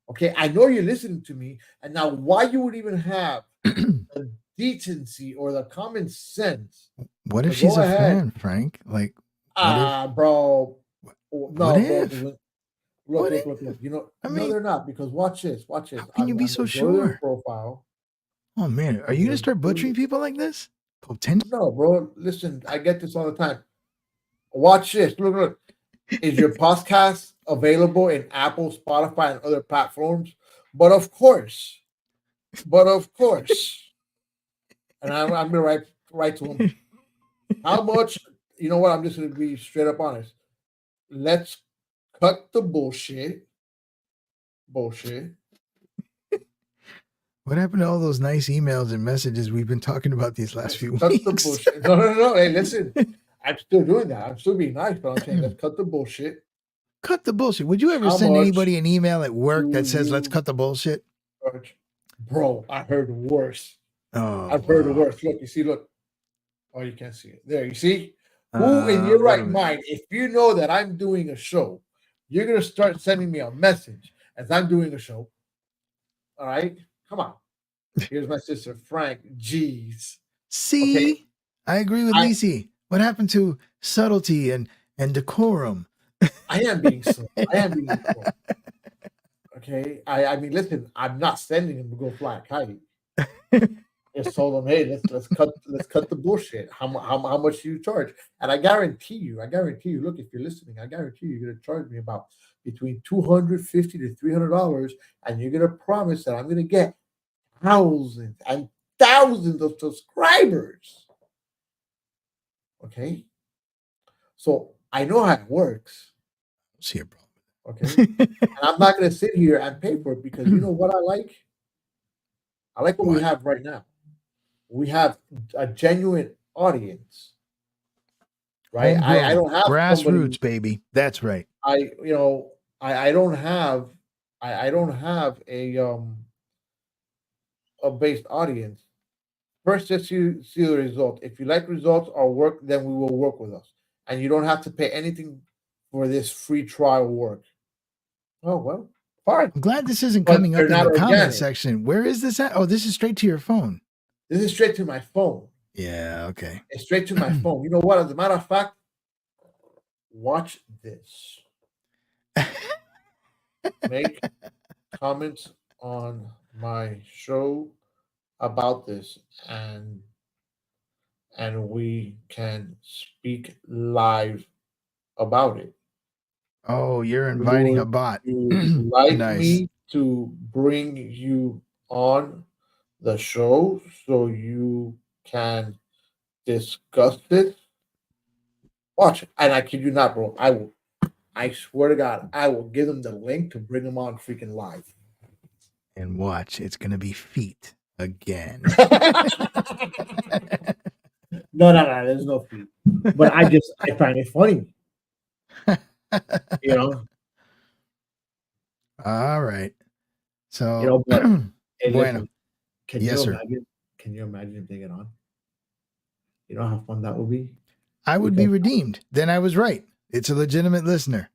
[SPEAKER 1] Okay, I know you're listening to me, and now why you would even have the decency or the common sense
[SPEAKER 3] What
[SPEAKER 1] to
[SPEAKER 3] if she's
[SPEAKER 1] go
[SPEAKER 3] a
[SPEAKER 1] ahead?
[SPEAKER 3] fan, Frank? Like, what if?
[SPEAKER 1] Bro,
[SPEAKER 3] What
[SPEAKER 1] no, bro.
[SPEAKER 3] if?
[SPEAKER 1] Look,
[SPEAKER 3] What
[SPEAKER 1] look,
[SPEAKER 3] if?
[SPEAKER 1] look, look. You know,
[SPEAKER 3] I
[SPEAKER 1] no,
[SPEAKER 3] mean,
[SPEAKER 1] they're not because watch this, watch
[SPEAKER 3] how
[SPEAKER 1] this.
[SPEAKER 3] can you be
[SPEAKER 1] I'm
[SPEAKER 3] so
[SPEAKER 1] gonna go to their
[SPEAKER 3] sure?
[SPEAKER 1] profile.
[SPEAKER 3] Oh man, are
[SPEAKER 1] I'm
[SPEAKER 3] you gonna
[SPEAKER 1] gonna
[SPEAKER 3] start
[SPEAKER 1] go to,
[SPEAKER 3] butchering people like this? Potential.
[SPEAKER 1] no, bro. Listen, I get this all the time. Watch this. Look, look. Is your podcast available in Apple, Spotify, and other platforms? But of course, but of course, and I'm gonna write to him. How much? You know what? I'm just gonna be straight up honest. Let's cut the bullshit. Bullshit.
[SPEAKER 3] What happened to all those nice emails and messages we've been talking about these last
[SPEAKER 1] Let's
[SPEAKER 3] few
[SPEAKER 1] cut the
[SPEAKER 3] weeks?
[SPEAKER 1] bullshit. No, no, no. Hey, listen. I'm still doing that. I'm still being nice, but I'm saying let's cut the bullshit.
[SPEAKER 3] Cut the bullshit. Would you ever
[SPEAKER 1] How
[SPEAKER 3] send
[SPEAKER 1] much
[SPEAKER 3] anybody an email at work
[SPEAKER 1] do
[SPEAKER 3] that says, let's
[SPEAKER 1] you
[SPEAKER 3] cut the bullshit?
[SPEAKER 1] charge? Bro, I heard worse.
[SPEAKER 3] Oh,
[SPEAKER 1] I've heard
[SPEAKER 3] wow.
[SPEAKER 1] worse. Look, you see, look. Oh, you can't see it. There, you see? Who in
[SPEAKER 3] A
[SPEAKER 1] your right
[SPEAKER 3] little bit.
[SPEAKER 1] mind, if you know that I'm doing a show, you're gonna start sending me a message as I'm doing a show. All right? Come on. Here's my sister, Frank. Jeez. Okay.
[SPEAKER 3] See, I agree with
[SPEAKER 1] I
[SPEAKER 3] Lisi. What happened to subtlety and decorum?
[SPEAKER 1] I am being slow. I am being slow. Okay. I mean, listen, I'm not sending him to go fly a kite. Just told him, hey, let's cut the bullshit. How much do you charge? And I guarantee you, look, if you're listening, I guarantee you're gonna charge me about between $250 to $300, and you're gonna promise that I'm gonna get thousands and thousands of subscribers. Okay. So I know how it works.
[SPEAKER 3] See a problem.
[SPEAKER 1] Okay. And I'm not gonna sit here and pay for it because you know what I like? I like what we
[SPEAKER 3] What?
[SPEAKER 1] have right now. We have a genuine audience, right? I
[SPEAKER 3] Homegrown,
[SPEAKER 1] don't have somebody.
[SPEAKER 3] grassroots, baby. That's right.
[SPEAKER 1] I don't have I don't have a based audience. First, just see the result. If you like results or work, then we will work with us, and you don't have to pay anything for this free trial work. Oh well, fine,
[SPEAKER 3] I'm glad this isn't
[SPEAKER 1] but
[SPEAKER 3] coming
[SPEAKER 1] they're
[SPEAKER 3] up in
[SPEAKER 1] not
[SPEAKER 3] the comment
[SPEAKER 1] organic.
[SPEAKER 3] section. Where is this at? Oh, this is straight to your phone.
[SPEAKER 1] This is straight to my phone.
[SPEAKER 3] Yeah, okay.
[SPEAKER 1] It's straight to my phone. You know what? As a matter of fact, watch this. Make comments on my show about this, and we can speak live about it.
[SPEAKER 3] Oh, you're inviting a
[SPEAKER 1] Would
[SPEAKER 3] bot.
[SPEAKER 1] you like
[SPEAKER 3] Nice.
[SPEAKER 1] me to bring you on the show so you can discuss it? Watch, and I kid you not, bro. I swear to God, I will give them the link to bring them on freaking live.
[SPEAKER 3] And watch, it's going to be feet again.
[SPEAKER 1] No, there's no fee. But I find it funny. You know?
[SPEAKER 3] All right. So,
[SPEAKER 1] But hey,
[SPEAKER 3] bueno.
[SPEAKER 1] listen, can
[SPEAKER 3] Yes,
[SPEAKER 1] you
[SPEAKER 3] sir.
[SPEAKER 1] imagine? Can you imagine if they get on? You know how fun that would be?
[SPEAKER 3] I would be redeemed. Then I was right. It's a legitimate listener.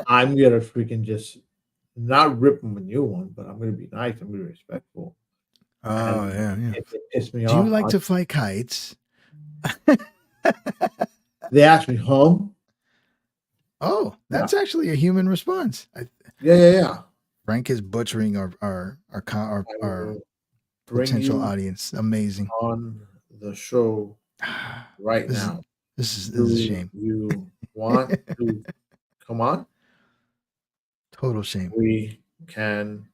[SPEAKER 1] I'm gonna freaking just not rip them a new one, but I'm gonna be nice. I'm gonna be respectful.
[SPEAKER 3] Oh,
[SPEAKER 1] And
[SPEAKER 3] yeah.
[SPEAKER 1] if they piss me
[SPEAKER 3] Do
[SPEAKER 1] off,
[SPEAKER 3] you like to fly kites?
[SPEAKER 1] they ask me, home.
[SPEAKER 3] Oh, that's actually a human response.
[SPEAKER 1] Yeah.
[SPEAKER 3] Frank is butchering our
[SPEAKER 1] I will bring
[SPEAKER 3] potential
[SPEAKER 1] you
[SPEAKER 3] audience. Amazing.
[SPEAKER 1] on the show right now.
[SPEAKER 3] This is a shame.
[SPEAKER 1] You want to come on?
[SPEAKER 3] Total shame.
[SPEAKER 1] we can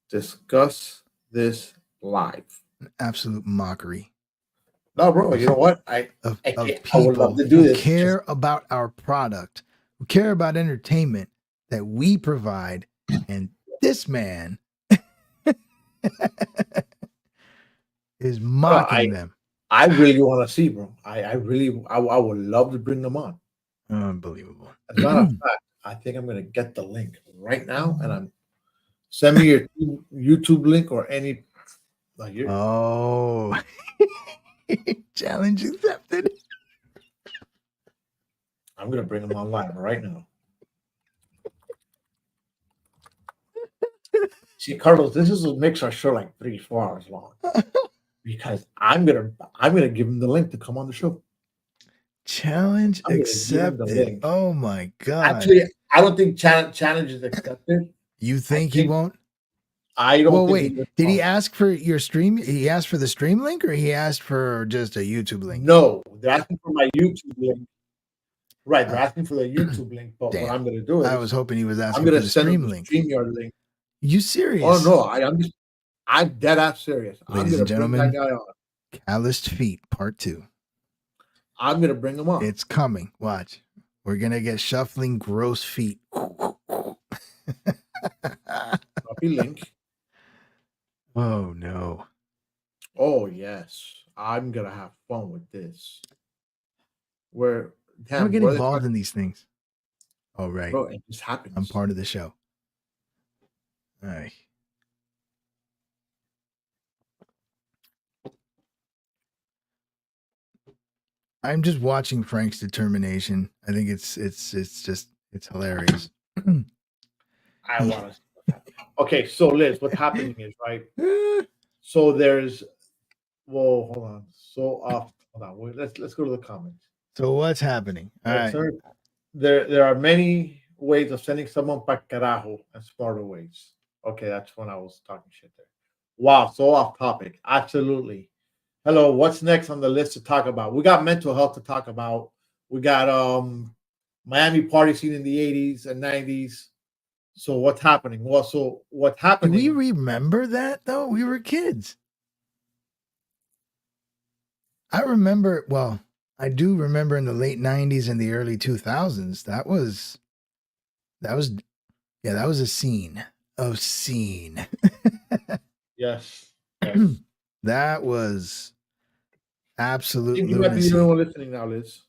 [SPEAKER 1] discuss this live.
[SPEAKER 3] Absolute mockery
[SPEAKER 1] No, bro, you know what? I
[SPEAKER 3] of
[SPEAKER 1] would love
[SPEAKER 3] people
[SPEAKER 1] to do
[SPEAKER 3] who
[SPEAKER 1] this.
[SPEAKER 3] care about our product, who care about entertainment that we provide, and this man is mocking them.
[SPEAKER 1] I really want to see, bro. I would love to bring them on.
[SPEAKER 3] Unbelievable.
[SPEAKER 1] As a matter of fact, I think I'm gonna get the link right now, and I'm send me your YouTube link or any like your
[SPEAKER 3] Oh, challenge accepted.
[SPEAKER 1] I'm gonna bring them on live right now. See, Carlos, this is what makes our show like 3-4 hours long because I'm gonna give him the link to come on the show.
[SPEAKER 3] Challenge
[SPEAKER 1] I'm gonna give him the
[SPEAKER 3] accepted.
[SPEAKER 1] link.
[SPEAKER 3] Oh my god.
[SPEAKER 1] Actually, I don't think challenge is accepted.
[SPEAKER 3] You think he won't?
[SPEAKER 1] I don't.
[SPEAKER 3] Well,
[SPEAKER 1] think
[SPEAKER 3] wait. Did he ask for your stream? He asked for the stream link, or he asked for just a YouTube link?
[SPEAKER 1] No, they're asking for my YouTube link. Right, they're asking for the YouTube link. But what I'm going to do is
[SPEAKER 3] I was hoping he was asking
[SPEAKER 1] I'm going
[SPEAKER 3] for
[SPEAKER 1] to
[SPEAKER 3] the
[SPEAKER 1] send him
[SPEAKER 3] stream
[SPEAKER 1] the
[SPEAKER 3] link.
[SPEAKER 1] StreamYard link.
[SPEAKER 3] You serious?
[SPEAKER 1] Oh no, I'm dead ass serious.
[SPEAKER 3] Ladies and gentlemen,
[SPEAKER 1] bring that guy on.
[SPEAKER 3] Calloused Feet Part 2.
[SPEAKER 1] I'm gonna bring him on.
[SPEAKER 3] It's coming. Watch. We're gonna get shuffling gross feet.
[SPEAKER 1] Copy link.
[SPEAKER 3] Oh no.
[SPEAKER 1] Oh yes, I'm gonna have fun with this. We're
[SPEAKER 3] get involved in these things. Oh right.
[SPEAKER 1] Bro, it just happens.
[SPEAKER 3] I'm part of the show. All right. I'm just watching Frank's determination. I think it's hilarious.
[SPEAKER 1] I want to. Okay, so Liz, what's happening is right. So there's. Whoa, hold on. So hold on. Wait, let's go to the comments.
[SPEAKER 3] So what's happening? All right.
[SPEAKER 1] Sir, there are many ways of sending someone pa carajo and smarter ways. Okay, that's when I was talking shit there. Wow, so off topic. Absolutely. Hello, what's next on the list to talk about? We got mental health to talk about. We got Miami party scene in the 80s and 90s. So what's happening? Well, so what's happening?
[SPEAKER 3] Do we remember that though? We were kids. I remember, well, I do remember in the late 90s and the early 2000s, that was a scene.
[SPEAKER 1] Yes.
[SPEAKER 3] That was absolute
[SPEAKER 1] you might be the only one listening now, Liz.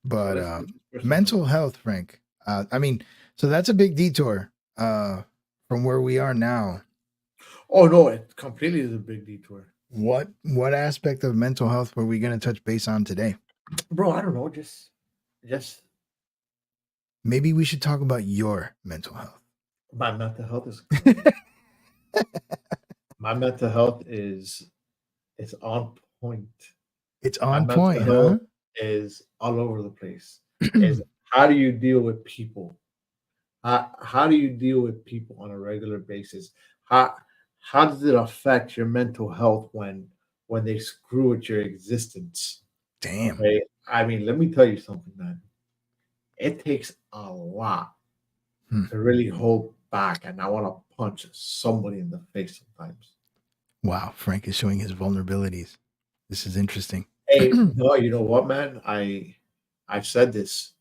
[SPEAKER 3] But mental health, Frank. I mean, so that's a big detour from where we are now.
[SPEAKER 1] Oh no, it completely is a big detour.
[SPEAKER 3] What aspect of mental health were we going to touch base on today?
[SPEAKER 1] Bro, I don't know. Just
[SPEAKER 3] maybe we should talk about your mental health.
[SPEAKER 1] My mental health is my mental health is on point.
[SPEAKER 3] It's on point, huh?
[SPEAKER 1] Is all over the place. Is how do you deal with people? How do you deal with people on a regular basis? How does it affect your mental health when they screw with your existence?
[SPEAKER 3] Damn.
[SPEAKER 1] Okay? I mean, let me tell you something, man. It takes a lot to really hold back, and I want to punch somebody in the face sometimes.
[SPEAKER 3] Wow, Frank is showing his vulnerabilities. This is interesting.
[SPEAKER 1] Hey, no, you know what, man? I've said this.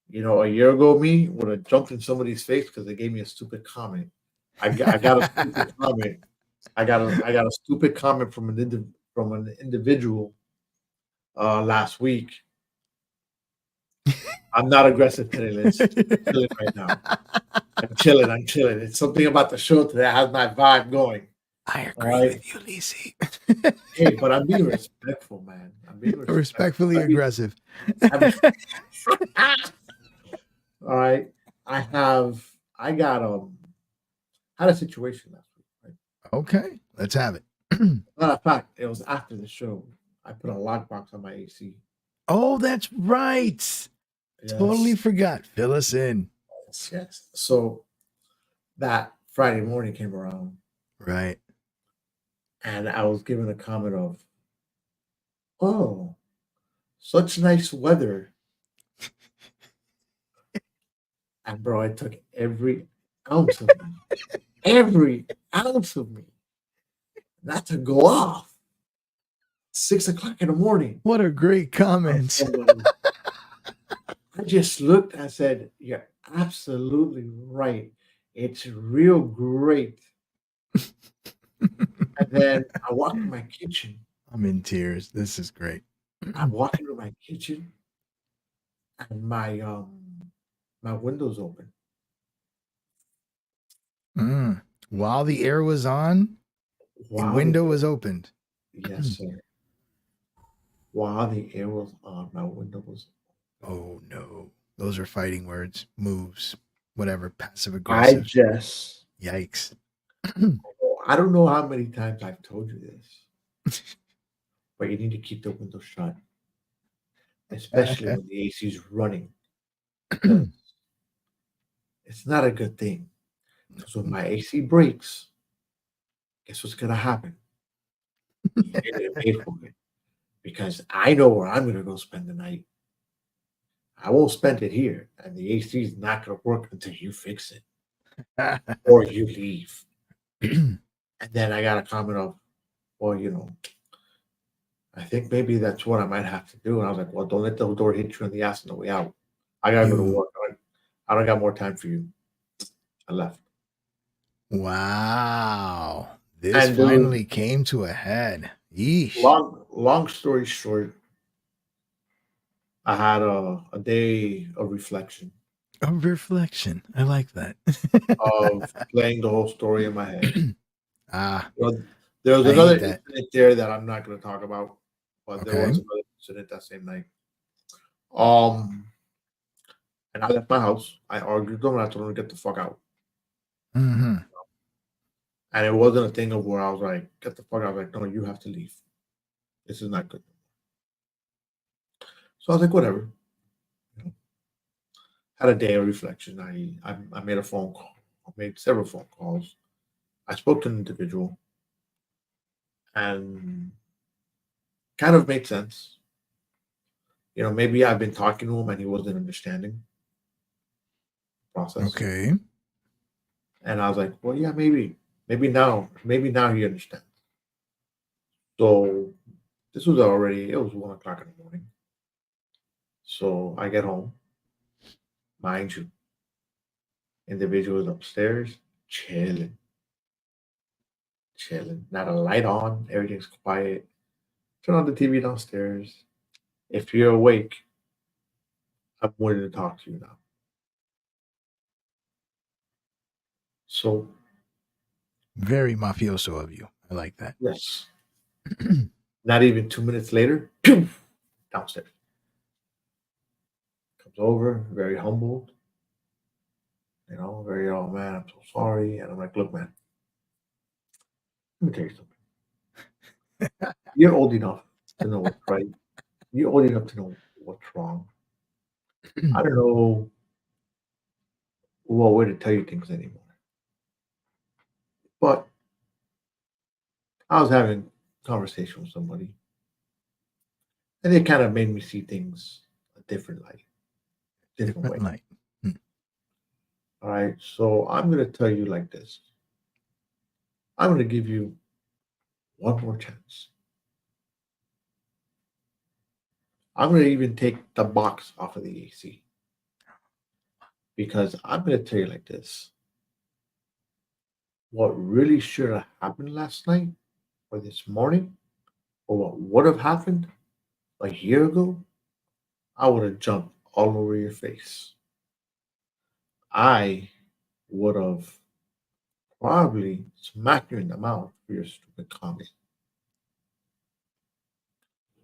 [SPEAKER 1] You know, a year ago, me would have jumped in somebody's face because they gave me a stupid comment. I got a stupid comment. I got a stupid comment from an individual last week. I'm not aggressive today, Liz. I'm chilling right now. I'm chilling. It's something about the show today that has my vibe going.
[SPEAKER 3] I agree with you, Lisi.
[SPEAKER 1] Hey, but I'm being respectful, man. I'm being
[SPEAKER 3] respectfully aggressive.
[SPEAKER 1] All right. I had a situation last week. Right?
[SPEAKER 3] Okay, let's have it.
[SPEAKER 1] Matter of fact, it was after the show. I put a lockbox on my AC.
[SPEAKER 3] Oh, that's right. Yes. Totally forgot. Fill us in.
[SPEAKER 1] Yes. So that Friday morning came around.
[SPEAKER 3] Right.
[SPEAKER 1] And I was given a comment of, "Oh, such nice weather. And bro, it took every ounce of me, every ounce of me, not to go off 6 o'clock in the morning.
[SPEAKER 3] What a great
[SPEAKER 1] on
[SPEAKER 3] comment.
[SPEAKER 1] somebody. I just looked and said, "You're absolutely right. It's real great." And then I walked to my kitchen.
[SPEAKER 3] I'm in tears. This is great.
[SPEAKER 1] I walked into my kitchen, and my window's open.
[SPEAKER 3] While the air was on, the
[SPEAKER 1] While
[SPEAKER 3] window was opened.
[SPEAKER 1] yes, sir. While the air was on, my window was.
[SPEAKER 3] Oh no. Those are fighting words, moves, whatever, passive
[SPEAKER 1] I
[SPEAKER 3] aggressive.
[SPEAKER 1] just.
[SPEAKER 3] Yikes.
[SPEAKER 1] I don't know how many times I've told you this, but you need to keep the window shut, especially when the AC is running. It's not a good thing. So when my AC breaks, guess what's gonna happen? You're gonna pay for it because I know where I'm gonna go spend the night. I won't spend it here, and the AC is not gonna work until you fix it or you leave. And then I got a comment of, well, I think maybe that's what I might have to do. And I was like, well, don't let the door hit you in the ass on the way out. I gotta go to
[SPEAKER 3] You-
[SPEAKER 1] work. I don't got more time for you. I left.
[SPEAKER 3] Wow. This
[SPEAKER 1] And
[SPEAKER 3] finally came to a head. Yeesh.
[SPEAKER 1] long story short, I had a day of reflection
[SPEAKER 3] Of reflection. I like that.
[SPEAKER 1] of playing the whole story in my head.
[SPEAKER 3] Ah,
[SPEAKER 1] There was
[SPEAKER 3] I hate
[SPEAKER 1] another
[SPEAKER 3] that.
[SPEAKER 1] incident there that I'm not going to talk about, but there was
[SPEAKER 3] Okay.
[SPEAKER 1] another incident that same night. And I left my house. I argued with them and I told them to get the fuck out.
[SPEAKER 3] hmm
[SPEAKER 1] And it wasn't a thing of where I was like, get the fuck out. I was like, no, you have to leave. This is not good. So I was like, whatever. Had a day of reflection. I made a phone call. I made several phone calls. I spoke to an individual and kind of made sense. Maybe I've been talking to him and he wasn't understanding the process.
[SPEAKER 3] Okay.
[SPEAKER 1] And I was like, well, yeah, maybe now he understands. So this was it was 1 o'clock in the morning. So I get home, mind you, individual is upstairs, chilling, not a light on, everything's quiet. Turn on the TV downstairs. If you're awake, I'm willing to talk to you now. So
[SPEAKER 3] Very mafioso of you. I like that.
[SPEAKER 1] yes, not even 2 minutes later, pew, downstairs. Comes over, very humbled. Very, oh man, I'm so sorry. And I'm like, look, man, let me tell you something. You're old enough to know what's right. You're old enough to know what's wrong. I don't know what way to tell you things anymore. But I was having a conversation with somebody, and they kind of made me see things a different light, different way.
[SPEAKER 3] Light.
[SPEAKER 1] All right. So I'm going to tell you like this. I'm going to give you one more chance. I'm going to even take the box off of the AC. Because I'm going to tell you like this. What really should have happened last night or this morning, or what would have happened a year ago, I would have jumped all over your face. I would have probably smacked you in the mouth for your stupid comment.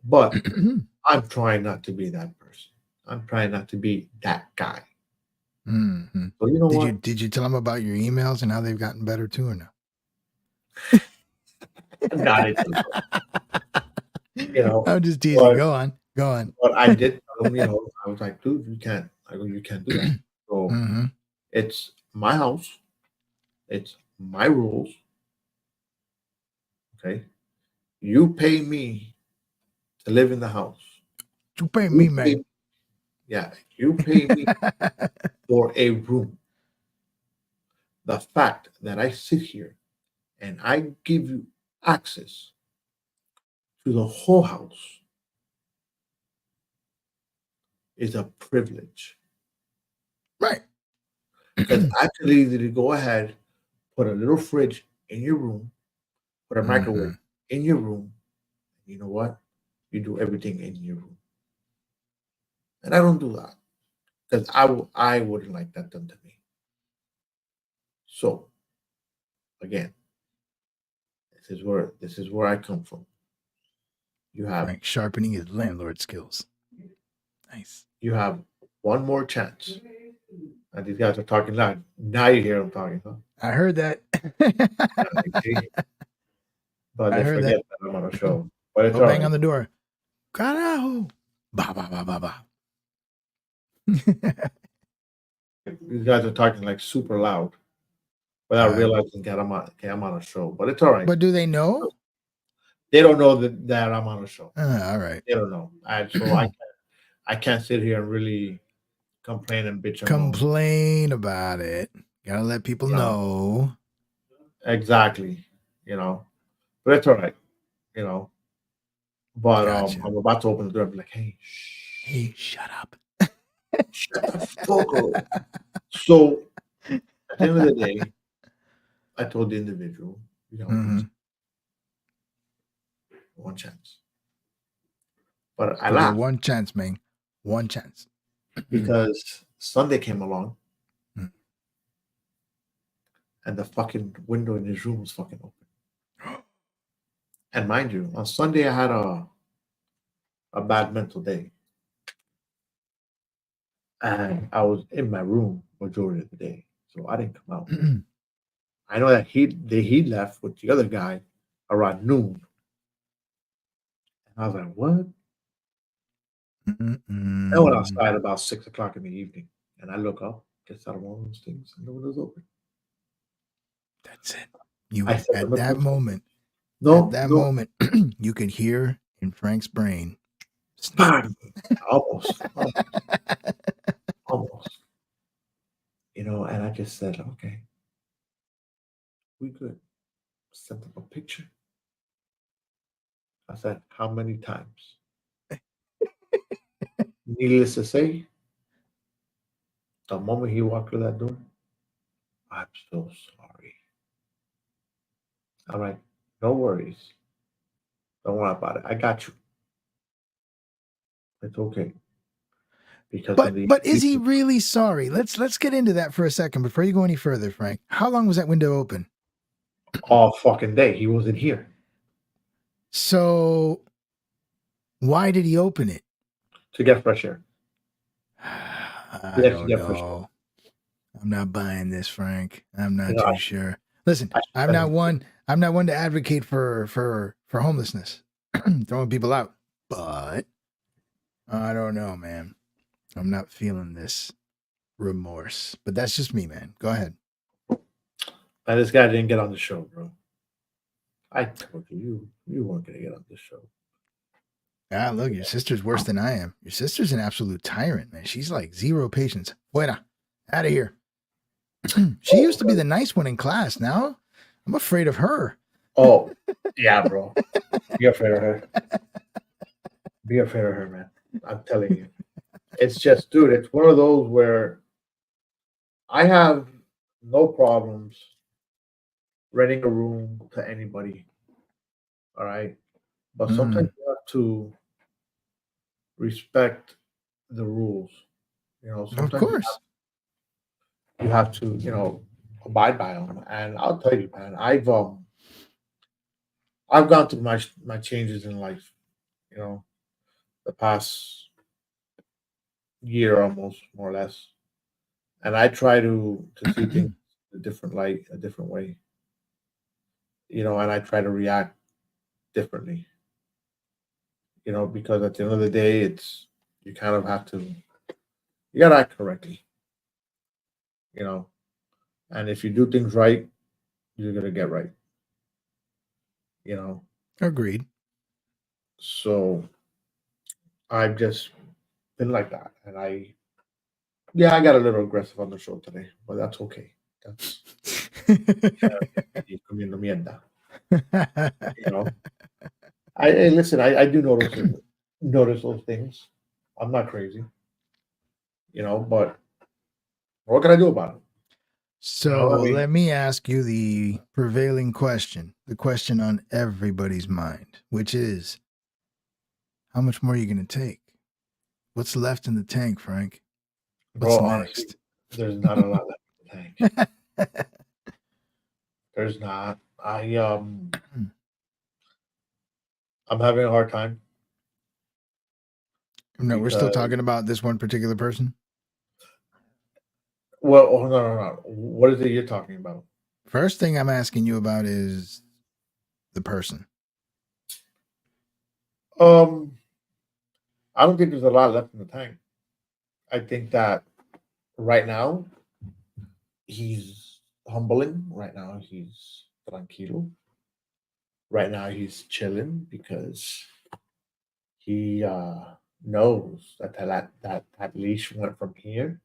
[SPEAKER 1] But I'm trying not to be that person. I'm trying not to be that guy.
[SPEAKER 3] Mm-hmm.
[SPEAKER 1] So you know what?
[SPEAKER 3] Did you tell them about your emails and how they've gotten better too, or no?
[SPEAKER 1] Not it.
[SPEAKER 3] I'm just teasing.
[SPEAKER 1] but-
[SPEAKER 3] Go on.
[SPEAKER 1] But I did tell him, I was like, dude, you can't. I go, you can't do that. So
[SPEAKER 3] Mm-hmm.
[SPEAKER 1] it's my house. It's my rules. Okay. You pay me to live in the house.
[SPEAKER 3] You pay me,
[SPEAKER 1] You
[SPEAKER 3] man.
[SPEAKER 1] Yeah. You pay me for a room. The fact that I sit here and I give you access to the whole house is a privilege.
[SPEAKER 3] Right.
[SPEAKER 1] Because I could easily go ahead, put a little fridge in your room, put a microwave
[SPEAKER 3] Mhm.
[SPEAKER 1] in your room. You know what? You do everything in your room. And I don't do that because I wouldn't like that done to me. So again, this is where I come from. You have
[SPEAKER 3] Frank sharpening his landlord skills. Nice.
[SPEAKER 1] you have one more chance. And these guys are talking loud. Now you hear them talking, huh?
[SPEAKER 3] I heard that.
[SPEAKER 1] See? But
[SPEAKER 3] I
[SPEAKER 1] they
[SPEAKER 3] heard
[SPEAKER 1] forget
[SPEAKER 3] that.
[SPEAKER 1] that I'm on a show. But it's
[SPEAKER 3] Go
[SPEAKER 1] all
[SPEAKER 3] bang
[SPEAKER 1] right.
[SPEAKER 3] on the door. Carajo. Ba ba ba ba ba.
[SPEAKER 1] These guys are talking like super loud without realizing that I'm on a show. But it's all right.
[SPEAKER 3] But do they know?
[SPEAKER 1] They don't know that I'm on a show.
[SPEAKER 3] All right.
[SPEAKER 1] They don't know. I can't sit here and really complain and bitch and moan.
[SPEAKER 3] Complain about it. Gotta let people
[SPEAKER 1] No.
[SPEAKER 3] know.
[SPEAKER 1] Exactly. But it's all right. You know. But
[SPEAKER 3] Gotcha.
[SPEAKER 1] I'm about to open the door and be like, hey, shh,
[SPEAKER 3] Hey, shut up.
[SPEAKER 1] shut the fuck up. So at the end of the day, I told the individual,
[SPEAKER 3] Mhm.
[SPEAKER 1] one chance. But I
[SPEAKER 3] Give her
[SPEAKER 1] laughed
[SPEAKER 3] one chance, man. One chance.
[SPEAKER 1] because Sunday came along
[SPEAKER 3] Mm.
[SPEAKER 1] and the fucking window in his room was fucking open. And mind you, on Sunday I had a bad mental day. And I was in my room majority of the day. So I didn't come out. I know that he left with the other guy around noon. And I was like, what? I went outside about 6 o'clock in the evening, and I look up, gets out of one of those things, and the window's open.
[SPEAKER 3] That's it. You
[SPEAKER 1] I said,
[SPEAKER 3] at that moment,
[SPEAKER 1] no, no,
[SPEAKER 3] you could hear in Frank's brain.
[SPEAKER 1] bang, almost, almost. And I just said, okay, we good. Sent him a picture. I said, how many times? Needless to say, the moment he walked through that door, I'm so sorry. All right, no worries. Don't worry about it. I got you. It's okay. Because when
[SPEAKER 3] But is he really sorry? Let's get into that for a second before you go any further, Frank. How long was that window open?
[SPEAKER 1] all fucking day he wasn't here
[SPEAKER 3] So why did he open it?
[SPEAKER 1] to get fresh air.
[SPEAKER 3] I
[SPEAKER 1] Yes, to
[SPEAKER 3] don't
[SPEAKER 1] get fresh air.
[SPEAKER 3] know. I'm not buying this, Frank. I'm not
[SPEAKER 1] You know,
[SPEAKER 3] too sure. Listen,
[SPEAKER 1] I
[SPEAKER 3] I'm not one to advocate for homelessness, throwing people out. But I don't know, man. I'm not feeling this remorse. But that's just me, man. Go ahead.
[SPEAKER 1] And this guy didn't get on the show, bro. I told you weren't gonna get on this show.
[SPEAKER 3] Ah, look, your sister's worse than I am. Your sister's an absolute tyrant, man. She's like zero patience. Fuera. Out of here. She used to be the nice one in class. Now I'm afraid of her.
[SPEAKER 1] Oh, yeah, bro. Be afraid of her. Be afraid of her, man. I'm telling you. It's just, dude, it's one of those where I have no problems renting a room to anybody. All right. But sometimes
[SPEAKER 3] Mm,
[SPEAKER 1] you have to respect the rules.
[SPEAKER 3] of
[SPEAKER 1] Sometimes
[SPEAKER 3] course.
[SPEAKER 1] you have to, abide by them. And I'll tell you, man, I've gone through my changes in life, the past year almost, more or less. And I try to see things a different light, a different way, and I try to react differently, because at the end of the day, you kind of have to you gotta act correctly, you know. And if you do things right, you're gonna get right, you know.
[SPEAKER 3] Agreed.
[SPEAKER 1] So I've just been like that, and I Yeah, I got a little aggressive on the show today, but that's okay. That's comiendo mierda. You know, I listen. I do notice those things. I'm not crazy, but what can I do about it?
[SPEAKER 3] So
[SPEAKER 1] I mean,
[SPEAKER 3] let me ask you the prevailing question, the question on everybody's mind, which is how much more are you going to take? What's left in the tank, Frank?
[SPEAKER 1] bro,
[SPEAKER 3] What's
[SPEAKER 1] honestly,
[SPEAKER 3] next?
[SPEAKER 1] there's not a lot left in the tank. There's not. I'm having a hard time
[SPEAKER 3] No, we're still
[SPEAKER 1] because
[SPEAKER 3] talking about this one particular person.
[SPEAKER 1] well, oh, no. What is it you're talking about?
[SPEAKER 3] First thing I'm asking you about is the person.
[SPEAKER 1] Um, I don't think there's a lot left in the tank. I think that right now he's humbling. Right now he's tranquilo. Right now he's chilling because he knows that leash went from here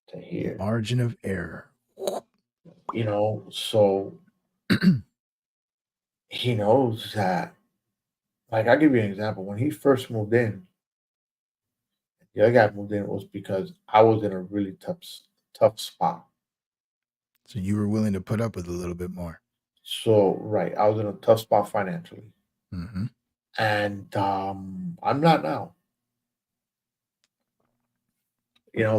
[SPEAKER 1] to here.
[SPEAKER 3] Margin of error.
[SPEAKER 1] So he knows that. Like, I'll give you an example. When he first moved in, the other guy moved in was because I was in a really tough spot.
[SPEAKER 3] So you were willing to put up with a little bit more.
[SPEAKER 1] So right, I was in a tough spot financially,
[SPEAKER 3] Mm-hmm.
[SPEAKER 1] and I'm not now.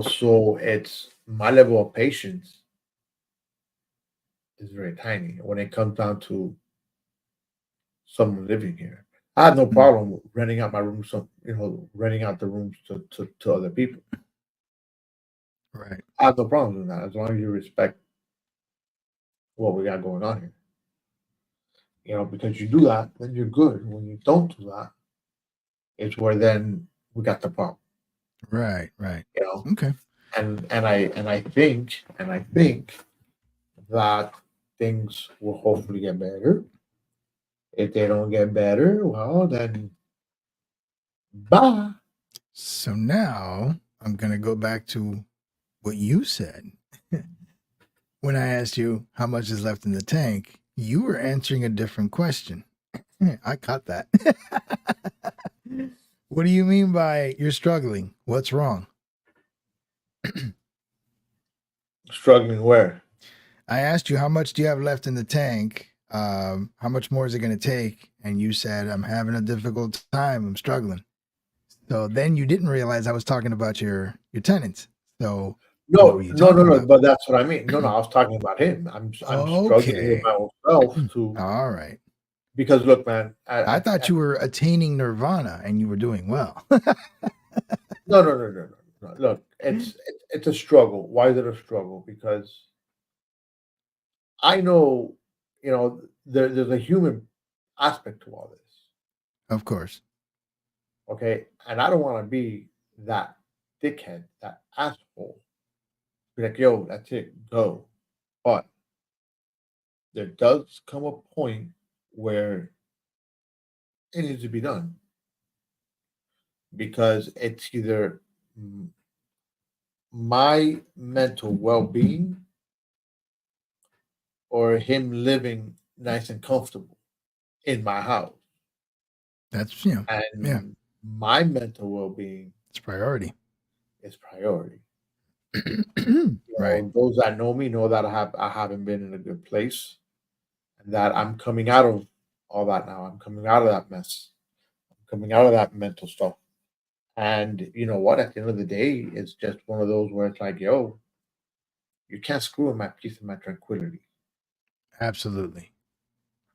[SPEAKER 1] So it's my level of patience is very tiny when it comes down to someone living here. I have no
[SPEAKER 3] Mm.
[SPEAKER 1] problem renting out my rooms, renting out the rooms to other people.
[SPEAKER 3] Right.
[SPEAKER 1] I have no problem with that as long as you respect what we got going on here. Because you do that, then you're good. When you don't do that, it's where then we got the problem.
[SPEAKER 3] Right. Right.
[SPEAKER 1] You know,
[SPEAKER 3] Okay.
[SPEAKER 1] and I think that things will hopefully get better. If they don't get better, well then bye.
[SPEAKER 3] So now I'm going to go back to what you said. When I asked you how much is left in the tank, you were answering a different question. I caught that. What do you mean by you're struggling? What's wrong?
[SPEAKER 1] Struggling where?
[SPEAKER 3] I asked you how much do you have left in the tank? How much more is it going to take? And you said I'm having a difficult time. I'm struggling. So then you didn't realize I was talking about your tenants. So what were
[SPEAKER 1] No,
[SPEAKER 3] you
[SPEAKER 1] no, no,
[SPEAKER 3] talking
[SPEAKER 1] no.
[SPEAKER 3] about?
[SPEAKER 1] But that's what I mean. No, I was talking about him. I'm struggling with
[SPEAKER 3] Okay.
[SPEAKER 1] my own self to
[SPEAKER 3] All right.
[SPEAKER 1] because look, man.
[SPEAKER 3] I thought you were attaining nirvana and you were doing well.
[SPEAKER 1] No. Look, it's a struggle. Why is it a struggle? Because I know, there's a human aspect to all this.
[SPEAKER 3] Of course.
[SPEAKER 1] Okay, and I don't want to be that dickhead, that asshole. Be like, yo, that's it, go. But there does come a point where it needs to be done because it's either my mental well-being or him living nice and comfortable in my house.
[SPEAKER 3] That's, yeah,
[SPEAKER 1] And my mental well-being
[SPEAKER 3] it's priority.
[SPEAKER 1] is priority.
[SPEAKER 3] Right.
[SPEAKER 1] Those that know me know that I haven't been in a good place, and that I'm coming out of all that now. I'm coming out of that mess. I'm coming out of that mental stuff. And you know what? At the end of the day, it's just one of those where it's like, yo, you can't screw with my peace and my tranquility.
[SPEAKER 3] Absolutely.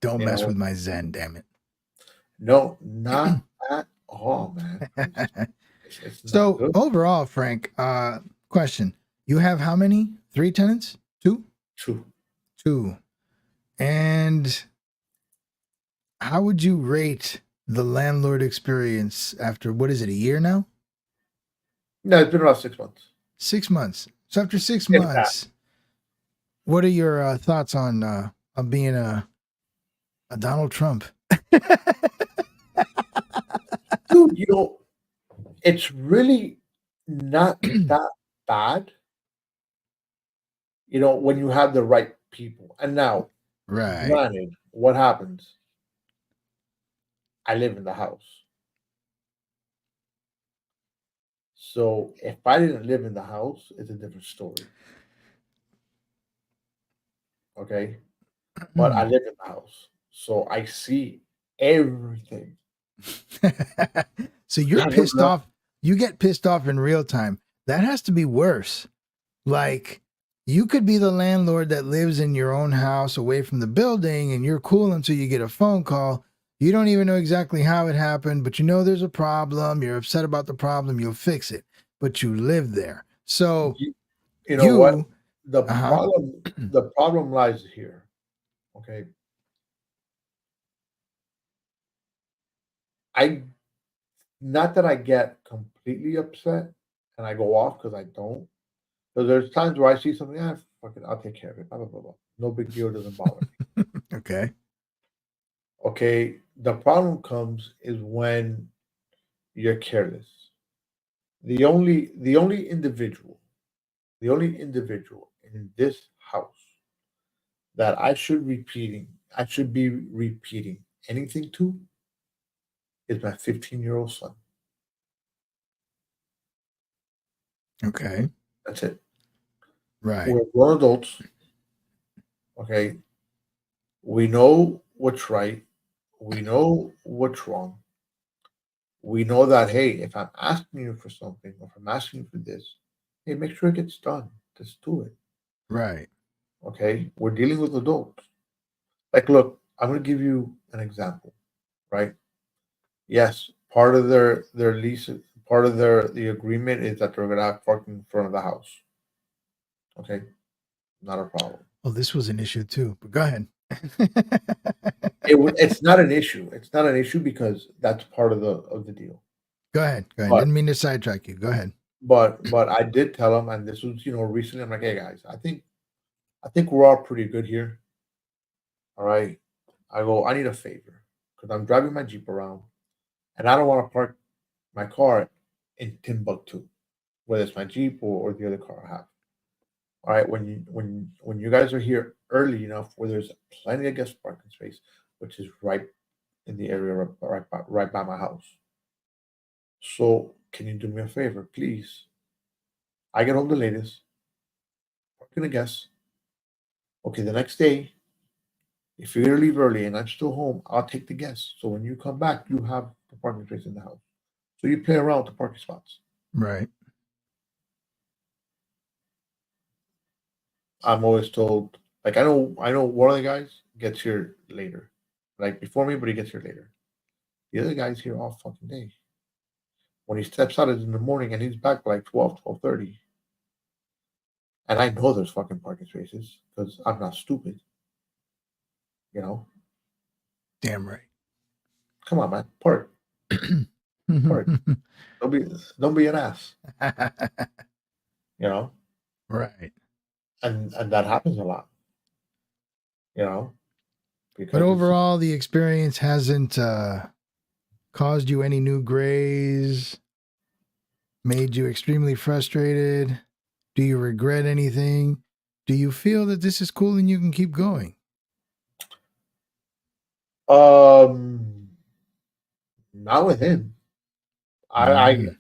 [SPEAKER 3] Don't
[SPEAKER 1] You
[SPEAKER 3] mess
[SPEAKER 1] know,
[SPEAKER 3] with my Zen, damn
[SPEAKER 1] no, not at all, man. It's,
[SPEAKER 3] it.
[SPEAKER 1] it's not
[SPEAKER 3] So
[SPEAKER 1] good.
[SPEAKER 3] overall, Frank, question. You have how many? 3 tenants? 2?
[SPEAKER 1] True.
[SPEAKER 3] 2. And how would you rate the landlord experience after, what is it, a year now?
[SPEAKER 1] No, it's been about 6 months.
[SPEAKER 3] 6 months. So after 6
[SPEAKER 1] If that.
[SPEAKER 3] months, what are your thoughts on being a Donald Trump?
[SPEAKER 1] Dude, it's really not that bad, when you have the right people. And now,
[SPEAKER 3] Right.
[SPEAKER 1] granted, what happens? I live in the house. So if I didn't live in the house, it's a different story. Okay. But I live in the house. So I see everything.
[SPEAKER 3] So you're
[SPEAKER 1] I don't
[SPEAKER 3] pissed
[SPEAKER 1] know.
[SPEAKER 3] off. You get pissed off in real time. That has to be worse. Like, you could be the landlord that lives in your own house away from the building and you're cool until you get a phone call. You don't even know exactly how it happened, but you know there's a problem. You're upset about the problem. You'll fix it, but you live there. So
[SPEAKER 1] You, you know what?
[SPEAKER 3] you,
[SPEAKER 1] The
[SPEAKER 3] uh huh.
[SPEAKER 1] problem the problem lies here. Okay. I Not that I get completely upset and I go off because I don't. So there's times where I see something, fuck it, I'll take care of it. Blah blah blah blah. No big deal, doesn't bother me.
[SPEAKER 3] Okay.
[SPEAKER 1] Okay. The problem comes is when you're careless. The only individual in this house that I should be repeating anything to is my 15-year-old son.
[SPEAKER 3] Okay.
[SPEAKER 1] That's it.
[SPEAKER 3] Right.
[SPEAKER 1] We're grown adults. Okay. We know what's right. We know what's wrong. We know that, hey, if I'm asking you for something, or if I'm asking you for this, hey, make sure it gets done. Just do it.
[SPEAKER 3] Right.
[SPEAKER 1] Okay. We're dealing with adults. Like, look, I'm going to give you an example, right? Yes, part of their lease, part of the agreement is that they're going to have parking in front of the house. Okay. Not a problem.
[SPEAKER 3] Oh, this was an issue too, but go ahead.
[SPEAKER 1] It's not an issue. It's not an issue because that's part of the deal.
[SPEAKER 3] Go ahead. Go ahead.
[SPEAKER 1] But
[SPEAKER 3] Didn't mean to sidetrack you. Go ahead.
[SPEAKER 1] but I did tell them, and this was recently. I'm like, hey guys, I think we're all pretty good here. All right. I go, I need a favor because I'm driving my Jeep around, and I don't want to park my car in Timbuktu, whether it's my Jeep or the other car I have. All right, when you guys are here early enough, where there's plenty of guest parking space, which is right in the area right by my house. So can you do me a favor, please? I get home the latest, parking the guests. Okay, the next day, if you're gonna leave early and I'm still home, I'll take the guests. So when you come back, you have the parking space in the house. So you play around with the parking spots.
[SPEAKER 3] Right.
[SPEAKER 1] I'm always told, like I know one of the guys gets here later, like before me, but he gets here later. The other guy's here all fucking day. When he steps out, it's in the morning and he's back by like 12:30. And I know there's fucking parking spaces because I'm not stupid. You know,
[SPEAKER 3] Damn right.
[SPEAKER 1] come on, man, park, park. Don't be don't be an ass. You know,
[SPEAKER 3] Right.
[SPEAKER 1] and that happens a lot. You know,
[SPEAKER 3] But
[SPEAKER 1] because it's
[SPEAKER 3] overall, the experience hasn't caused you any new grays, made you extremely frustrated. Do you regret anything? Do you feel that this is cool and you can keep going?
[SPEAKER 1] um not with him. I, I
[SPEAKER 3] Mm.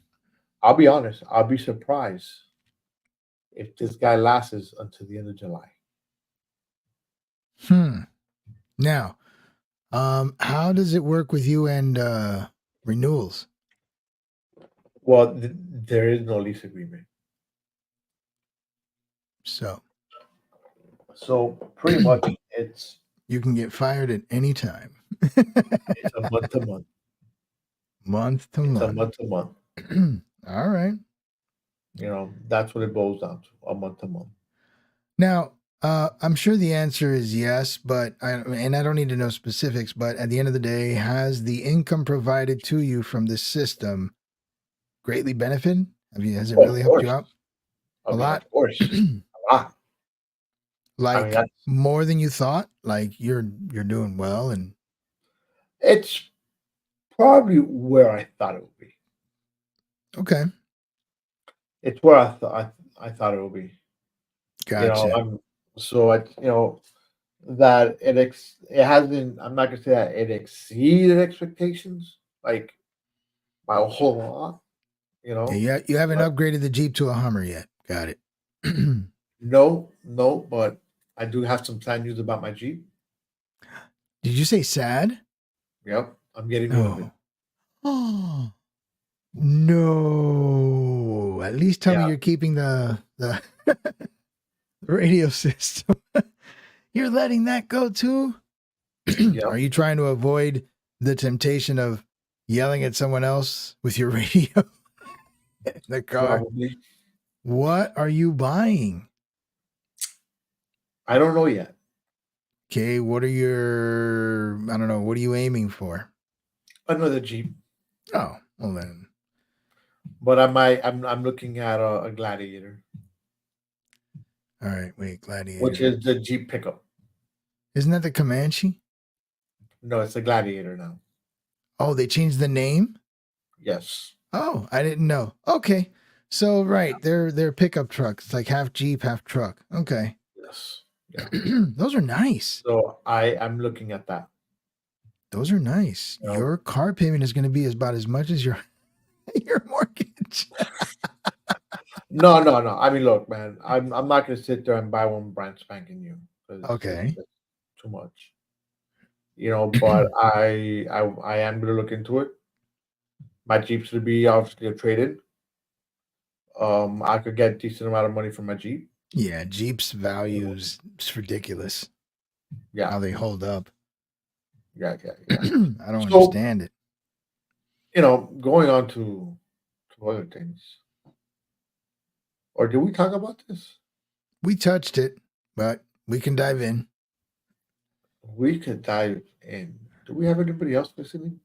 [SPEAKER 1] I'll be honest. I'll be surprised if this guy lasts until the end of July.
[SPEAKER 3] Hmm. Now, how does it work with you and renewals?
[SPEAKER 1] Well, there is no lease agreement,
[SPEAKER 3] So
[SPEAKER 1] so pretty much it's
[SPEAKER 3] you can get fired at any time.
[SPEAKER 1] it's a month to month.
[SPEAKER 3] Month to
[SPEAKER 1] It's a
[SPEAKER 3] month.
[SPEAKER 1] month to month.
[SPEAKER 3] All right.
[SPEAKER 1] That's what it boils down to, a month to month.
[SPEAKER 3] Now, I'm sure the answer is yes, but I don't need to know specifics. But at the end of the day, has the income provided to you from this system greatly benefited? Has it
[SPEAKER 1] Oh, of
[SPEAKER 3] really helped you
[SPEAKER 1] course.
[SPEAKER 3] out
[SPEAKER 1] I
[SPEAKER 3] a
[SPEAKER 1] mean,
[SPEAKER 3] lot?
[SPEAKER 1] of course, a lot. I mean,
[SPEAKER 3] Like more than you thought? Like you're doing well and
[SPEAKER 1] it's probably where I thought it would be.
[SPEAKER 3] okay.
[SPEAKER 1] it's where I thought it would be.
[SPEAKER 3] Gotcha.
[SPEAKER 1] I'm so I that it hasn't. I'm not gonna say that it exceeded expectations like by a whole lot.
[SPEAKER 3] Yeah, you haven't
[SPEAKER 1] But
[SPEAKER 3] upgraded the Jeep to a Hummer yet. Got it.
[SPEAKER 1] no, no, but I do have some sad news about my Jeep.
[SPEAKER 3] Did you say sad?
[SPEAKER 1] Yep, I'm getting rid of it.
[SPEAKER 3] No. Oh no. At least tell me
[SPEAKER 1] Yeah,
[SPEAKER 3] you're keeping the radio system. You're letting that go too?
[SPEAKER 1] yep,
[SPEAKER 3] Are you trying to avoid the temptation of yelling at someone else with your radio in the car?
[SPEAKER 1] probably.
[SPEAKER 3] What are you buying?
[SPEAKER 1] I don't know yet.
[SPEAKER 3] Okay, what are your, I don't know, what are you aiming for?
[SPEAKER 1] Another Jeep,
[SPEAKER 3] Oh, well then.
[SPEAKER 1] but I might. I'm looking at a Gladiator,
[SPEAKER 3] All right, wait,
[SPEAKER 1] which
[SPEAKER 3] Gladiator.
[SPEAKER 1] is the Jeep pickup.
[SPEAKER 3] Isn't that the Comanche?
[SPEAKER 1] No, it's a Gladiator now.
[SPEAKER 3] Oh, they changed the name?
[SPEAKER 1] Yes,
[SPEAKER 3] Oh, I didn't know. Okay. So right, they're pickup trucks, like half Jeep, half truck. Okay.
[SPEAKER 1] yes, yeah.
[SPEAKER 3] Those are nice.
[SPEAKER 1] So I'm looking at that.
[SPEAKER 3] Those are nice.
[SPEAKER 1] You know,
[SPEAKER 3] Your car payment is going to be about as much as your your mortgage.
[SPEAKER 1] no, no, no. I mean, look, man. I'm not gonna sit there and buy one brand spanking new because it's
[SPEAKER 3] Okay.
[SPEAKER 1] just too much. But I am gonna look into it. My Jeep's to be obviously a trade-in. I could get a decent amount of money for my Jeep.
[SPEAKER 3] Yeah, Jeep's
[SPEAKER 1] You know,
[SPEAKER 3] values it's ridiculous
[SPEAKER 1] yeah,
[SPEAKER 3] how they hold up.
[SPEAKER 1] yeah, yeah, yeah.
[SPEAKER 3] I don't
[SPEAKER 1] So
[SPEAKER 3] understand it.
[SPEAKER 1] going on to other things, or did we talk about this?
[SPEAKER 3] We touched it, but we can dive in.
[SPEAKER 1] We could dive in. Do we have anybody else listening?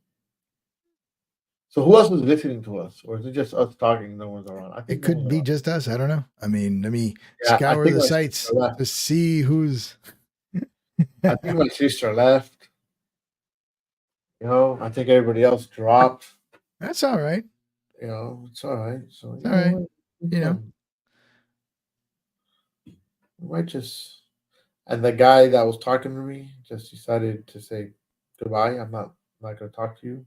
[SPEAKER 1] So who else is listening to us, or is it just us talking? No one's around. I
[SPEAKER 3] It
[SPEAKER 1] think no
[SPEAKER 3] could
[SPEAKER 1] one's
[SPEAKER 3] be
[SPEAKER 1] around.
[SPEAKER 3] just us. I don't know. I mean, let me
[SPEAKER 1] Yeah, I
[SPEAKER 3] scour
[SPEAKER 1] think
[SPEAKER 3] the
[SPEAKER 1] my sister
[SPEAKER 3] sites
[SPEAKER 1] left.
[SPEAKER 3] to see who's.
[SPEAKER 1] I think my sister left. I think everybody else dropped.
[SPEAKER 3] That's all right.
[SPEAKER 1] It's all right. So
[SPEAKER 3] It's all right.
[SPEAKER 1] what?
[SPEAKER 3] You know,
[SPEAKER 1] We might just. And the guy that was talking to me just decided to say goodbye. I'm not going to talk to you.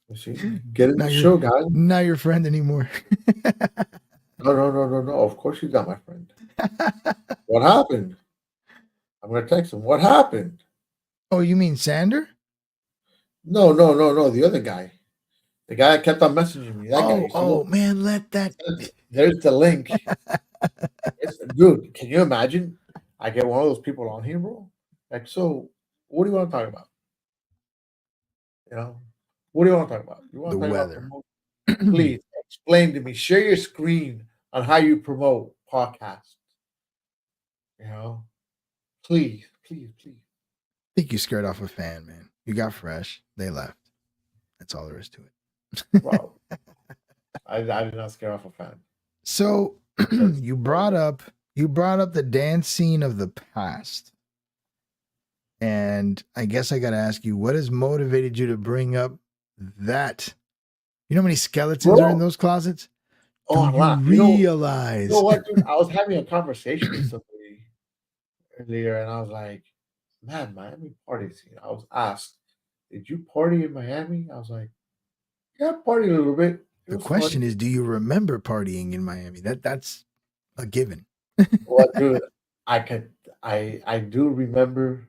[SPEAKER 1] You see, get in
[SPEAKER 3] not
[SPEAKER 1] the
[SPEAKER 3] your
[SPEAKER 1] show, guy.
[SPEAKER 3] not your friend anymore.
[SPEAKER 1] No, no, no, no, no. Of course he's not my friend. What happened? I'm going to text him. What happened?
[SPEAKER 3] Oh, you mean Sander?
[SPEAKER 1] No, no, no, no. The other guy. The guy that kept on messaging me. That guy.
[SPEAKER 3] Oh man, let that.
[SPEAKER 1] There's the link. Dude, can you imagine? I get one of those people on here, bro. Like, so what do you want to talk about? You know, what do you want to talk about? You want
[SPEAKER 3] The
[SPEAKER 1] to talk about
[SPEAKER 3] weather.
[SPEAKER 1] promote? Please explain to me. Share your screen on how you promote podcasts. You know, please, please, please.
[SPEAKER 3] I think you scared off a fan, man. You got fresh. They left. That's all there is to it.
[SPEAKER 1] Wow, I did not scare off a fan.
[SPEAKER 3] So you brought up the dance scene of the past. And I guess I got to ask you, what has motivated you to bring up that? You know how many skeletons are in
[SPEAKER 1] Bro.
[SPEAKER 3] those closets?
[SPEAKER 1] Oh,
[SPEAKER 3] Do
[SPEAKER 1] wow.
[SPEAKER 3] you realize?
[SPEAKER 1] You know what, dude? I was having a conversation with somebody earlier, and I was like, "Man, Miami party scene." I was asked, "Did you party in Miami?" I was like, "Yeah, I partied a little bit. It
[SPEAKER 3] The
[SPEAKER 1] was fun."
[SPEAKER 3] question is, do you remember partying in Miami? That's a given.
[SPEAKER 1] Well, dude, I do remember.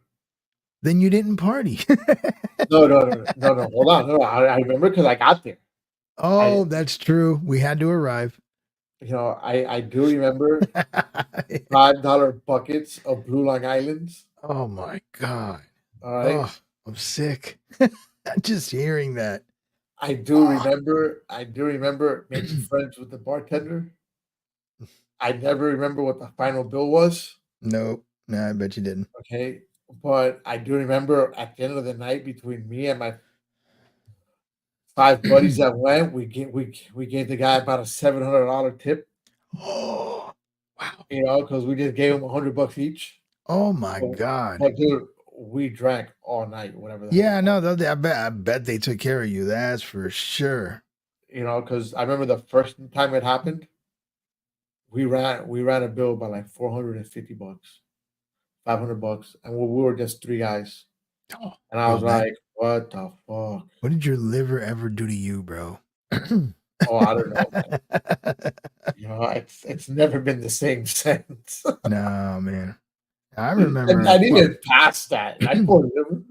[SPEAKER 3] Then you didn't party.
[SPEAKER 1] No, no, no, no, no. Hold on, no. I remember because I got there.
[SPEAKER 3] Oh, that's true. We had to arrive.
[SPEAKER 1] I do remember $5 buckets of Blue Long Islands.
[SPEAKER 3] Oh my God.
[SPEAKER 1] All right.
[SPEAKER 3] Oh, I'm sick. Just hearing that.
[SPEAKER 1] I do remember making friends with the bartender. I never remember what the final bill was.
[SPEAKER 3] Nope. No, I bet you didn't.
[SPEAKER 1] Okay. But I do remember at the end of the night between me and my 5 buddies that went, we gave the guy about a $700 tip,
[SPEAKER 3] Oh, wow.
[SPEAKER 1] because we just gave him $100 each.
[SPEAKER 3] Oh my
[SPEAKER 1] But
[SPEAKER 3] God.
[SPEAKER 1] but dude, we drank all night, whatever the hell
[SPEAKER 3] Yeah,
[SPEAKER 1] it
[SPEAKER 3] no,
[SPEAKER 1] was.
[SPEAKER 3] I bet they took care of you. That's for sure.
[SPEAKER 1] because I remember the first time it happened, we ran a bill by like $450, $500, and we were just three guys.
[SPEAKER 3] Oh,
[SPEAKER 1] And I
[SPEAKER 3] bro,
[SPEAKER 1] was like, "What the fuck?"
[SPEAKER 3] what did your liver ever do to you, bro?
[SPEAKER 1] Oh, I don't know, man. It's never been the same since.
[SPEAKER 3] No, man. I
[SPEAKER 1] And
[SPEAKER 3] remember.
[SPEAKER 1] I didn't
[SPEAKER 3] Well,
[SPEAKER 1] even pass that. I couldn't live,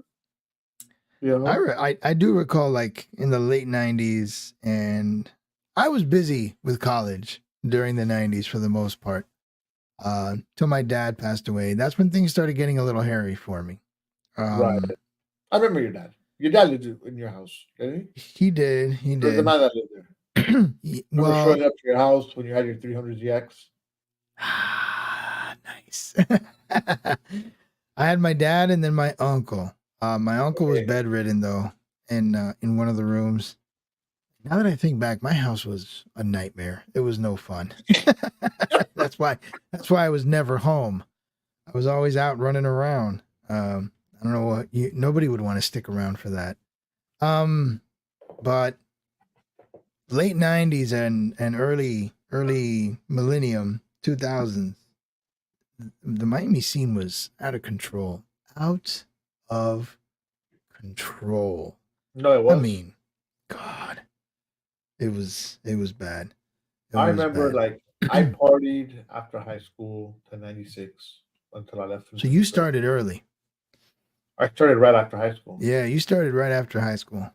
[SPEAKER 1] you know.
[SPEAKER 3] I do recall like in the late '90s, and I was busy with college during the '90s for the most part. Till my dad passed away. That's when things started getting a little hairy for me.
[SPEAKER 1] Right. I remember your dad. Your dad lived in your house, didn't he?
[SPEAKER 3] He did. He
[SPEAKER 1] There was a
[SPEAKER 3] did.
[SPEAKER 1] man that lived there. Remember
[SPEAKER 3] Well,
[SPEAKER 1] showing up to your house when you had your 300ZX?
[SPEAKER 3] nice. I had my dad and then my uncle. My uncle was
[SPEAKER 1] Okay.
[SPEAKER 3] bedridden though, in one of the rooms. Now that I think back, my house was a nightmare. It was no fun. That's why I was never home. I was always out running around. I don't know what nobody would want to stick around for that. But late '90s and early millennium 2000s, the Miami scene was out of control. Out of control.
[SPEAKER 1] No, it was.
[SPEAKER 3] I mean, God, it was bad. It
[SPEAKER 1] I
[SPEAKER 3] was
[SPEAKER 1] remember,
[SPEAKER 3] bad.
[SPEAKER 1] like, I partied after high school to 96 until I left.
[SPEAKER 3] So you started early.
[SPEAKER 1] I started right after high school.
[SPEAKER 3] Yeah, you started right after high school.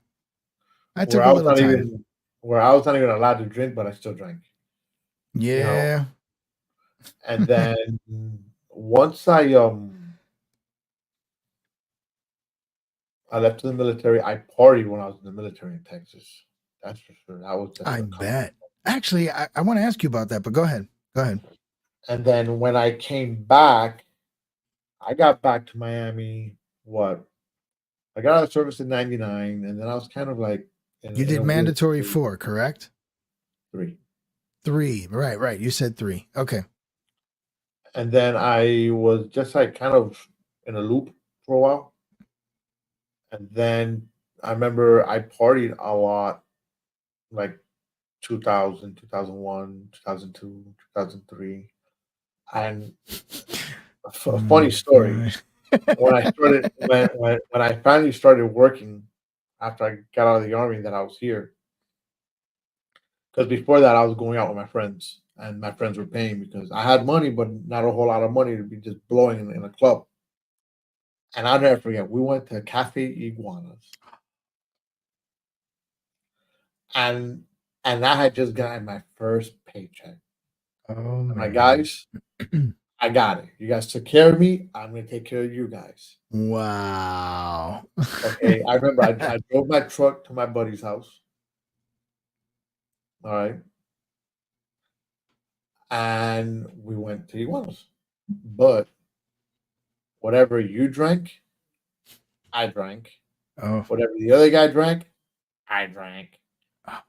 [SPEAKER 3] I
[SPEAKER 1] Where
[SPEAKER 3] took
[SPEAKER 1] I
[SPEAKER 3] a
[SPEAKER 1] was
[SPEAKER 3] little
[SPEAKER 1] not
[SPEAKER 3] time.
[SPEAKER 1] even where I was not even allowed to drink, but I still drank.
[SPEAKER 3] Yeah.
[SPEAKER 1] And then once I left the military, I partied when I was in the military in Texas. That's for sure. That was just
[SPEAKER 3] I
[SPEAKER 1] a
[SPEAKER 3] bet. Actually, I want to ask you about that, but go ahead. Go ahead.
[SPEAKER 1] And then when I came back, I got back to Miami. What? I got out of service in '99, and then I was kind of like
[SPEAKER 3] You
[SPEAKER 1] in a
[SPEAKER 3] did
[SPEAKER 1] weird
[SPEAKER 3] mandatory
[SPEAKER 1] state.
[SPEAKER 3] 4, correct?
[SPEAKER 1] 3.
[SPEAKER 3] 3. Right. You said 3. Okay.
[SPEAKER 1] And then I was just like kind of in a loop for a while. And then I remember I partied a lot, like 2000, 2001, 2002, 2003. And a funny story. When I started, when I finally started working after I got out of the army, that I was here. Because before that, I was going out with my friends, and my friends were paying because I had money, but not a whole lot of money to be just blowing in a club. And I'll never forget, we went to Cafe Iguanas, and I had just gotten my first paycheck.
[SPEAKER 3] Oh
[SPEAKER 1] I'm like,
[SPEAKER 3] man.
[SPEAKER 1] guys, I got it. You guys took care of me. I'm gonna take care of you guys.
[SPEAKER 3] Wow.
[SPEAKER 1] Okay. I remember I drove my truck to my buddy's house. All right. And we went to Iguanas. But whatever you drank, I drank.
[SPEAKER 3] Oh.
[SPEAKER 1] Whatever the other guy drank, I drank.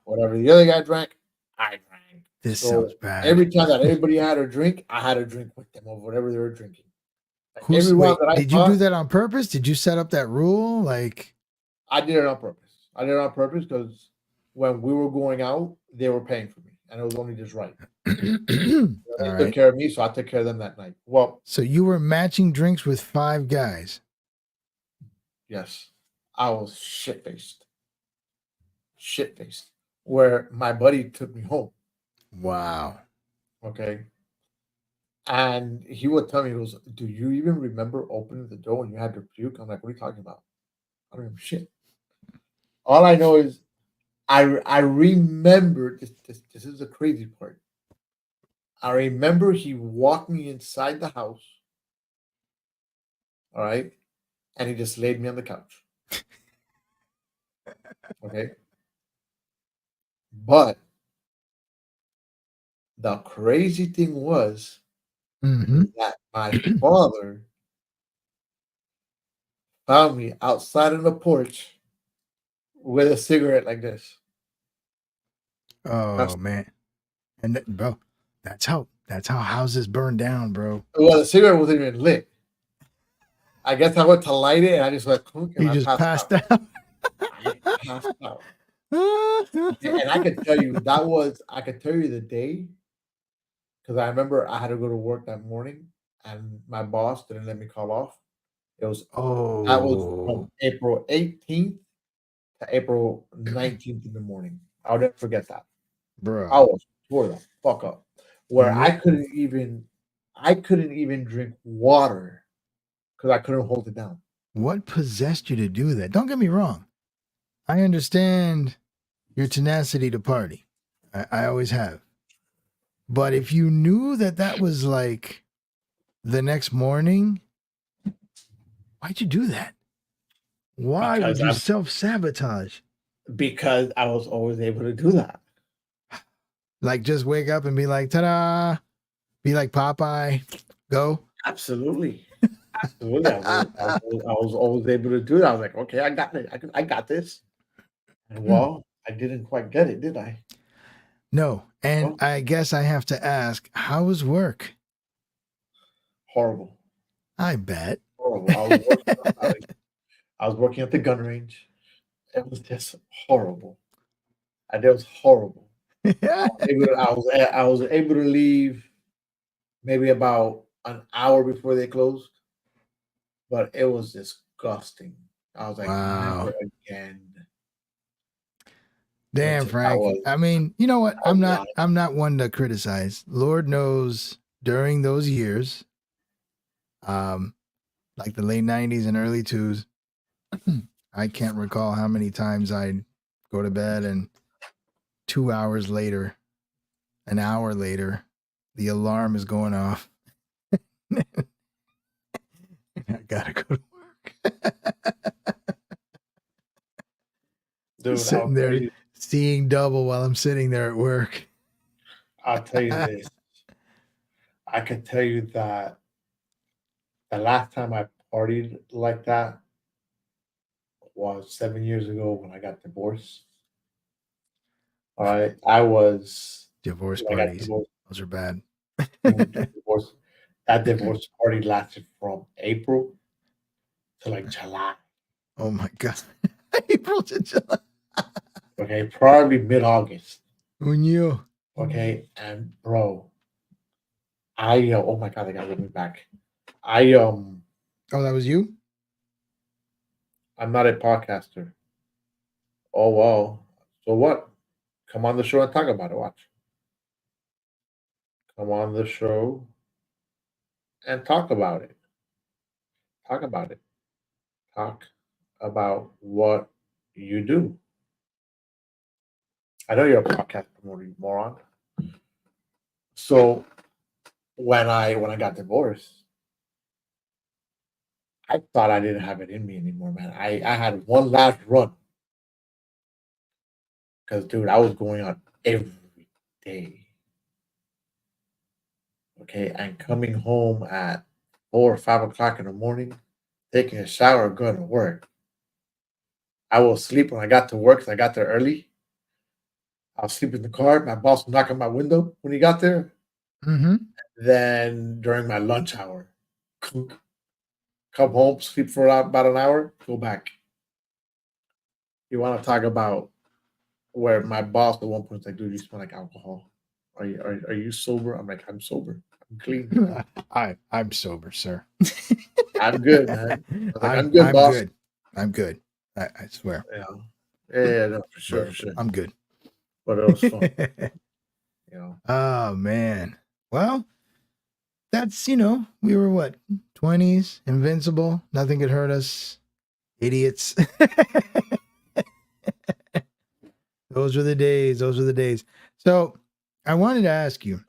[SPEAKER 1] Whatever the other guy drank, I drank.
[SPEAKER 3] This
[SPEAKER 1] So
[SPEAKER 3] sounds bad.
[SPEAKER 1] every time that everybody had a drink, I had a drink with them of whatever they were drinking. Like
[SPEAKER 3] Who's,
[SPEAKER 1] every
[SPEAKER 3] wait,
[SPEAKER 1] round that I
[SPEAKER 3] did you do
[SPEAKER 1] fought,
[SPEAKER 3] that on purpose? Did you set up that rule? Like,
[SPEAKER 1] I did it on purpose. I did it on purpose because when we were going out, they were paying for me, and it was only just right. They
[SPEAKER 3] all
[SPEAKER 1] took
[SPEAKER 3] right.
[SPEAKER 1] care of me, so I took care of them that night. Well,
[SPEAKER 3] So you were matching drinks with 5 guys.
[SPEAKER 1] yes, I was shit faced. Where my buddy took me home.
[SPEAKER 3] Wow.
[SPEAKER 1] Okay. And he would tell me, he goes, "Do you even remember opening the door when you had to puke?" I'm like, "What are you talking about? I don't remember shit." All I know is I remember this is the crazy part. I remember he walked me inside the house, all right, and he just laid me on the couch. Okay. But the crazy thing was
[SPEAKER 3] Mhm.
[SPEAKER 1] that my father found me outside on the porch with a cigarette like this.
[SPEAKER 3] Oh man. And bro, that's how houses burn down, bro.
[SPEAKER 1] Well, the cigarette wasn't even lit. I guess I went to light it, and I just went clunk, and
[SPEAKER 3] You
[SPEAKER 1] I
[SPEAKER 3] just
[SPEAKER 1] passed
[SPEAKER 3] passed
[SPEAKER 1] out.
[SPEAKER 3] out.
[SPEAKER 1] I passed out. And I could tell you I could tell you the day because I remember I had to go to work that morning and my boss didn't let me call off. It was That was
[SPEAKER 3] Oh,
[SPEAKER 1] from April 18th to April 19th in the morning. I'll never forget that. I
[SPEAKER 3] bro.
[SPEAKER 1] was tore the fuck up. Where
[SPEAKER 3] What
[SPEAKER 1] I couldn't even drink water because I couldn't hold it down.
[SPEAKER 3] what possessed you to do that? Don't get me wrong. I understand your tenacity to party. I always have. But if you knew that that was like the next morning, why'd you do that? Why would
[SPEAKER 1] Because
[SPEAKER 3] you
[SPEAKER 1] I'm
[SPEAKER 3] self sabotage?
[SPEAKER 1] because I was always able to do that.
[SPEAKER 3] Like just wake up and be like, ta da, be like Popeye, go.
[SPEAKER 1] Absolutely. Absolutely. I was always able to do that. I was like, okay, I got it. I got this. And
[SPEAKER 3] Hmm.
[SPEAKER 1] well, I didn't quite get it, did I?
[SPEAKER 3] No. And
[SPEAKER 1] Well,
[SPEAKER 3] I guess I have to ask, how was work?
[SPEAKER 1] horrible.
[SPEAKER 3] I bet.
[SPEAKER 1] Horrible. I was working at the gun range. It was just horrible. And it was horrible. I was able to leave maybe about an hour before they closed, but it was disgusting. I was like,
[SPEAKER 3] Wow.
[SPEAKER 1] never again.
[SPEAKER 3] Damn,
[SPEAKER 1] That
[SPEAKER 3] Frank. I mean, you know what?
[SPEAKER 1] was not
[SPEAKER 3] I'm not one to criticize. Lord knows during those years, um, like the late 90s and early 2s, I can't recall how many times I'd go to bed and 2 hours later, an hour later, the alarm is going off. I gotta go to work.
[SPEAKER 1] dude.
[SPEAKER 3] Sitting there seeing double while I'm sitting there at work.
[SPEAKER 1] I'll tell you this. I can tell you that the last time I partied like that was 7 years ago when I got divorced. All right.
[SPEAKER 3] Divorce
[SPEAKER 1] When I got
[SPEAKER 3] parties.
[SPEAKER 1] divorced,
[SPEAKER 3] Those are bad.
[SPEAKER 1] divorce, that divorce party lasted from April to like July.
[SPEAKER 3] Oh my God. April to July.
[SPEAKER 1] Okay. Probably mid August.
[SPEAKER 3] When you.
[SPEAKER 1] Okay. And bro, oh my God, they got me back.
[SPEAKER 3] Oh, that was you?
[SPEAKER 1] I'm not a podcaster. Oh, well. So what? Come on the show and talk about it. Watch. Come on the show and talk about it. Talk about it. Talk about what you do. I know you're a podcast promoter, you moron. So when I got divorced, I thought I didn't have it in me anymore, man. I had one last run because, dude, I was going on every day. Okay, and coming home at 4 or 5 o'clock in the morning, taking a shower, going to work. I will sleep when I got to work 'cause I got there early. I'll sleep in the car. My boss would knock on my window when he got there.
[SPEAKER 3] Mm-hmm.
[SPEAKER 1] Then during my lunch hour, come home, sleep for about an hour, go back. You want to talk about where my boss at one point was like, dude, you smell like alcohol. Are you sober? I'm like, I'm sober. I'm clean.
[SPEAKER 3] I'm sober, sir.
[SPEAKER 1] I'm good, man. I was like, I'm good,
[SPEAKER 3] I'm
[SPEAKER 1] boss.
[SPEAKER 3] good. I'm good. I swear.
[SPEAKER 1] Yeah. Yeah, no, for sure,
[SPEAKER 3] Bro,
[SPEAKER 1] for sure.
[SPEAKER 3] I'm good.
[SPEAKER 1] But it was fun, you know.
[SPEAKER 3] Oh man. Well, that's we were what, 20s, invincible, nothing could hurt us, idiots. Those were the days. Those were the days. So I wanted to ask you,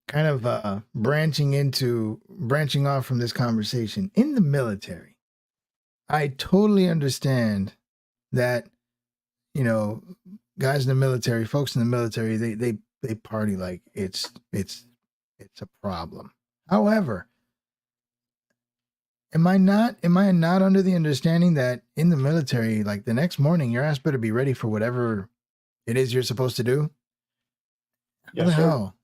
[SPEAKER 3] kind of branching off from this conversation, in the military. I totally understand that, you know, guys in the military, folks in the military, they party like it's a problem. However, am I not under the understanding that in the military, like the next morning, your ass better be ready for whatever it is you're supposed to do? How
[SPEAKER 1] Yes,
[SPEAKER 3] the
[SPEAKER 1] sir.
[SPEAKER 3] hell?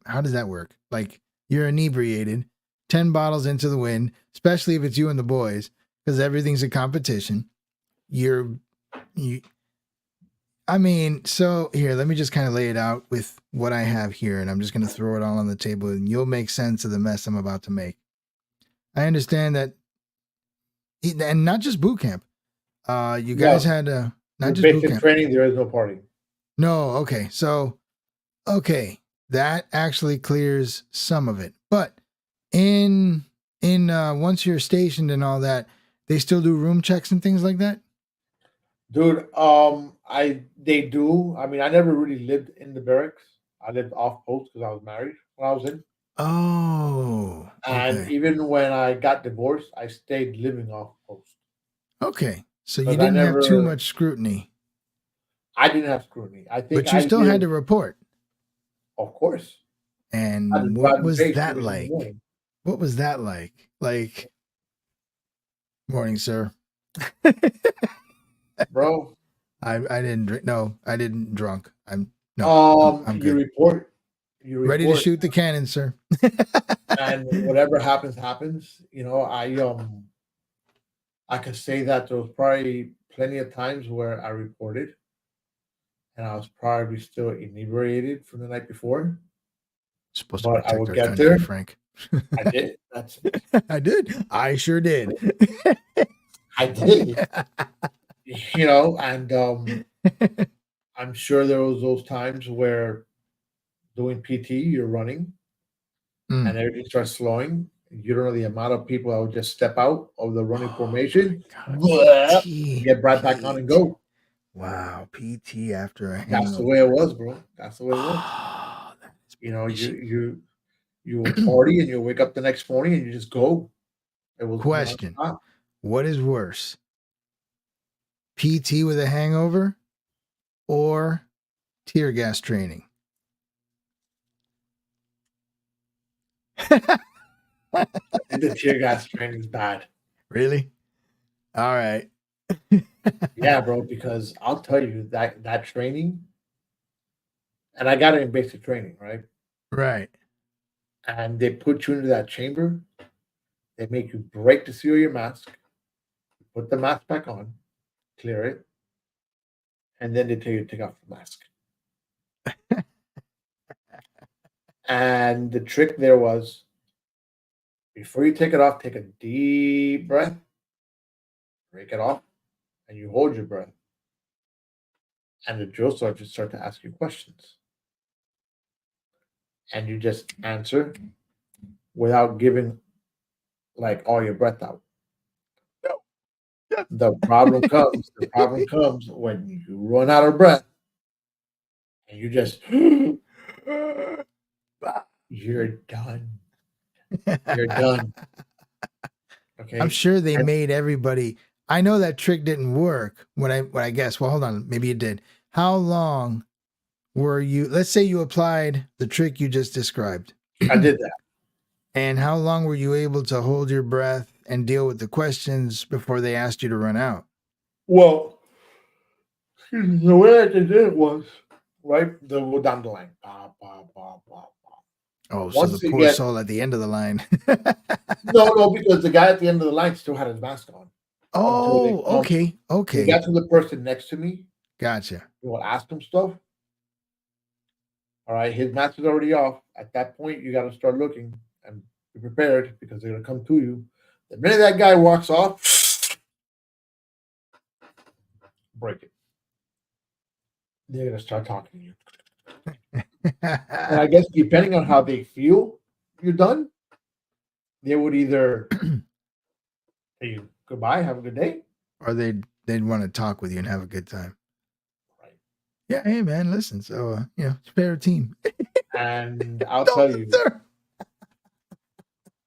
[SPEAKER 3] How does that work? Like you're inebriated, 10 bottles into the wind, especially if it's you and the boys, because everything's a competition. You're I mean, so here, let me just kind of lay it out with what I have here, and I'm just going to throw it all on the table, and you'll make sense of the mess I'm about to make. I understand that, and not just boot camp. You guys
[SPEAKER 1] No.
[SPEAKER 3] had not
[SPEAKER 1] With
[SPEAKER 3] just boot
[SPEAKER 1] basic
[SPEAKER 3] camp.
[SPEAKER 1] training, there is no party.
[SPEAKER 3] No, okay, so that actually clears some of it, but in once you're stationed and all that, they still do room checks and things like that.
[SPEAKER 1] Dude, they do. I mean, I never really lived in the barracks. I lived off post because I was married when I was in.
[SPEAKER 3] Oh,
[SPEAKER 1] And
[SPEAKER 3] okay.
[SPEAKER 1] even when I got divorced, I stayed living off post.
[SPEAKER 3] Okay. So you
[SPEAKER 1] Because I
[SPEAKER 3] didn't have too
[SPEAKER 1] never,
[SPEAKER 3] much scrutiny,
[SPEAKER 1] I didn't have scrutiny. I think
[SPEAKER 3] but you
[SPEAKER 1] I
[SPEAKER 3] still had
[SPEAKER 1] lived,
[SPEAKER 3] to report.
[SPEAKER 1] of course. I had to
[SPEAKER 3] And what
[SPEAKER 1] drive the
[SPEAKER 3] was
[SPEAKER 1] base
[SPEAKER 3] that
[SPEAKER 1] every single
[SPEAKER 3] like?
[SPEAKER 1] morning.
[SPEAKER 3] What was that like? Like, morning, sir.
[SPEAKER 1] Bro,
[SPEAKER 3] I didn't drink. No, I didn't drunk. I'm I'm
[SPEAKER 1] you
[SPEAKER 3] good.
[SPEAKER 1] report,
[SPEAKER 3] Ready to shoot the cannon, sir.
[SPEAKER 1] and whatever happens, happens. I could say that there was probably plenty of times where I reported and I was probably still inebriated from the night before,
[SPEAKER 3] Supposed to
[SPEAKER 1] but I
[SPEAKER 3] protect
[SPEAKER 1] would
[SPEAKER 3] our
[SPEAKER 1] get
[SPEAKER 3] country,
[SPEAKER 1] there.
[SPEAKER 3] Frank.
[SPEAKER 1] I did.
[SPEAKER 3] I did. I sure did.
[SPEAKER 1] I did. And I'm sure there was those times where doing PT, you're running and
[SPEAKER 3] Mm.
[SPEAKER 1] everything starts slowing. You don't know the amount of people that would just step out of the running
[SPEAKER 3] Oh
[SPEAKER 1] formation,
[SPEAKER 3] my God. PT.
[SPEAKER 1] get right back on and go.
[SPEAKER 3] Wow. PT after a
[SPEAKER 1] That's the way it
[SPEAKER 3] hangover.
[SPEAKER 1] was, bro. That's the way it was.
[SPEAKER 3] Oh, that is
[SPEAKER 1] You know,
[SPEAKER 3] bullshit.
[SPEAKER 1] you will party and you'll wake up the next morning and you just go. It was
[SPEAKER 3] Question.
[SPEAKER 1] nonstop.
[SPEAKER 3] What is worse? PT with a hangover or tear gas training?
[SPEAKER 1] The tear gas training is bad.
[SPEAKER 3] Really? All right.
[SPEAKER 1] Yeah, bro, because I'll tell you that training, and I got it in basic training, right?
[SPEAKER 3] Right.
[SPEAKER 1] And they put you into that chamber. They make you break the seal of your mask, put the mask back on, clear it, and then they tell you to take off the mask. And the trick there was before you take it off, take a deep breath, break it off, and you hold your breath. And the drill sergeant start to ask you questions. And you just answer without giving like all your breath out. The problem comes when you run out of breath and you just you're done. You're done. Okay.
[SPEAKER 3] I'm sure they
[SPEAKER 1] And
[SPEAKER 3] made everybody. I know that trick didn't work. When I guess. Well, hold on. Maybe it did. How long were you? Let's say you applied the trick you just described.
[SPEAKER 1] I did that.
[SPEAKER 3] And how long were you able to hold your breath and deal with the questions before they asked you to run out?
[SPEAKER 1] Well, the way I did it was right. They'll go down the line. Bah, bah, bah, bah, bah.
[SPEAKER 3] Oh, so the
[SPEAKER 1] Once they
[SPEAKER 3] poor
[SPEAKER 1] get
[SPEAKER 3] soul at the end of the line.
[SPEAKER 1] no, because the guy at the end of the line still had his mask on until they
[SPEAKER 3] Oh,
[SPEAKER 1] come.
[SPEAKER 3] okay.
[SPEAKER 1] They
[SPEAKER 3] Okay.
[SPEAKER 1] got to the person next to me.
[SPEAKER 3] Gotcha.
[SPEAKER 1] They will ask him stuff. All right, his mask is already off. At that point, you got to start looking and be prepared because they're going to come to you. The minute that guy walks off, break it. They're going to start talking to you. And I guess depending on how they feel you're done, they would either say you goodbye, have a good day.
[SPEAKER 3] Or they'd want to talk with you and have a good time.
[SPEAKER 1] Right.
[SPEAKER 3] Yeah, hey man, listen. So spare a team.
[SPEAKER 1] And I'll tell you,
[SPEAKER 3] Sir.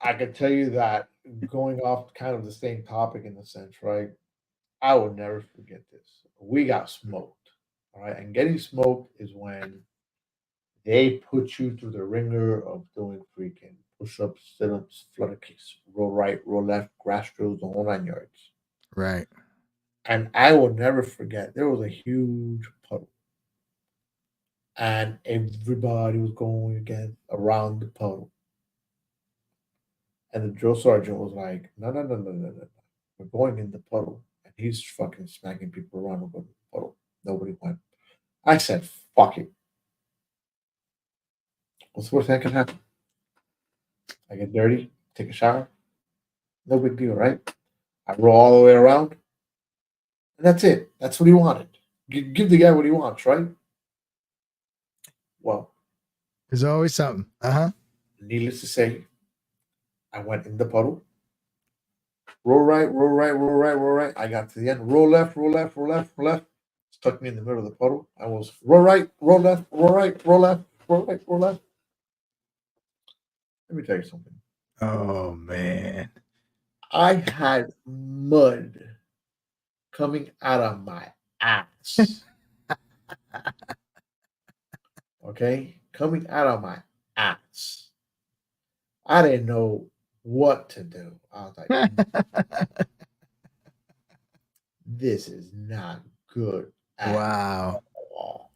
[SPEAKER 1] I can tell you that going off kind of the same topic in a sense, right? I will never forget this. We got smoked. All right. And getting smoked is when they put you through the ringer of doing freaking push ups, sit ups, flutter kicks, roll right, roll left, grass drills, the whole 9 yards.
[SPEAKER 3] Right.
[SPEAKER 1] And I will never forget, there was a huge puddle. And everybody was going again around the puddle. And the drill sergeant was like, no, no, no, no, no, no. We're going in the puddle. And he's fucking smacking people around. puddle. Nobody went. I said, fuck it. What's the worst that can happen? I get dirty, take a shower. No big deal, right? I roll all the way around. And that's it. That's what he wanted. Give the guy what he wants, right? Well,
[SPEAKER 3] There's always something.
[SPEAKER 1] needless to say, I went in the puddle. Roll right, roll right, roll right, roll right. I got to the end. Roll left, roll left, roll left, roll left. Stuck me in the middle of the puddle. I was roll right, roll left, roll right, roll left, roll right, roll left. Let me tell you something.
[SPEAKER 3] Oh man.
[SPEAKER 1] I had mud coming out of my ass. Okay? Coming out of my ass. I didn't know what to do. I was like, this is not good at
[SPEAKER 3] Wow.
[SPEAKER 1] all.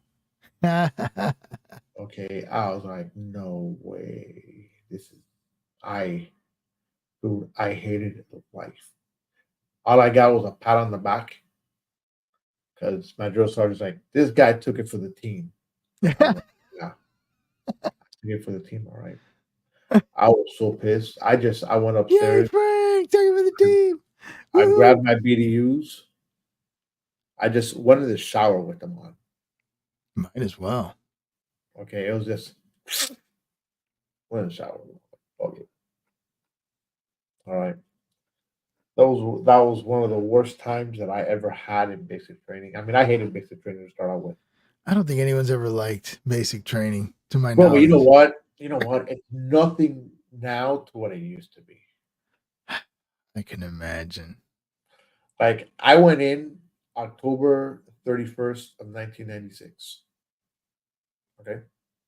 [SPEAKER 1] Okay. I was like, no way. This is dude, I hated life. All I got was a pat on the back because my drill sergeant's like, this guy took it for the team. I'm like, yeah, I took it for the team, all right. I was so pissed. I went
[SPEAKER 3] Yay,
[SPEAKER 1] upstairs.
[SPEAKER 3] Frank! Take it for the team.
[SPEAKER 1] I
[SPEAKER 3] Woo!
[SPEAKER 1] grabbed my BDUs. I just wanted to shower with them on.
[SPEAKER 3] Might as well.
[SPEAKER 1] Okay, it was just wanted to shower. Okay. All right. That was one of the worst times that I ever had in basic training. I mean, I hated basic training to start out with.
[SPEAKER 3] I don't think anyone's ever liked basic training, to my
[SPEAKER 1] Bro, but you know
[SPEAKER 3] knowledge.
[SPEAKER 1] what? You know what? It's nothing now to what it used to be.
[SPEAKER 3] I can imagine.
[SPEAKER 1] Like I went in October 31st of 1996. Okay.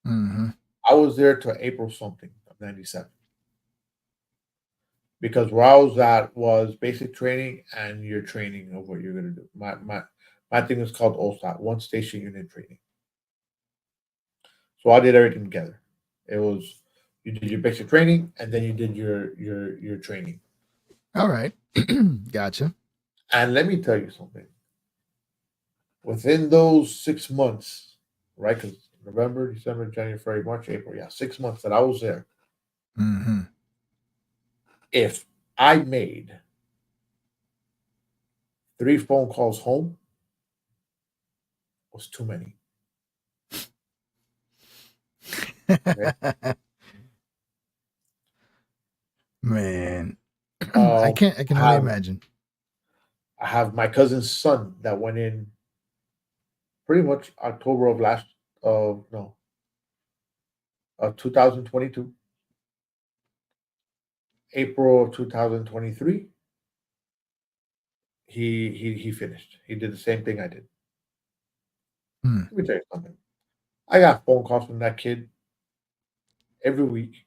[SPEAKER 3] Mm-hmm.
[SPEAKER 1] I was there till April something of 97. Because where I was at was basic training and your training of what you're gonna do. My thing was called OSAT, one station unit training. So I did everything together. It was you did your basic training and then you did your training.
[SPEAKER 3] All right. Gotcha.
[SPEAKER 1] And let me tell you something. Within those 6 months, right? Because November, December, January, February, March, April, yeah, 6 months that I was there.
[SPEAKER 3] Mm-hmm.
[SPEAKER 1] If I made 3 phone calls home, was too many. Okay?
[SPEAKER 3] Man. I can
[SPEAKER 1] I
[SPEAKER 3] only
[SPEAKER 1] have
[SPEAKER 3] imagine.
[SPEAKER 1] I have my cousin's son that went in pretty much October of last of no of 2022, April of 2023. He finished. He did the same thing I did.
[SPEAKER 3] Hmm.
[SPEAKER 1] Let me tell you something. I got phone calls from that kid every week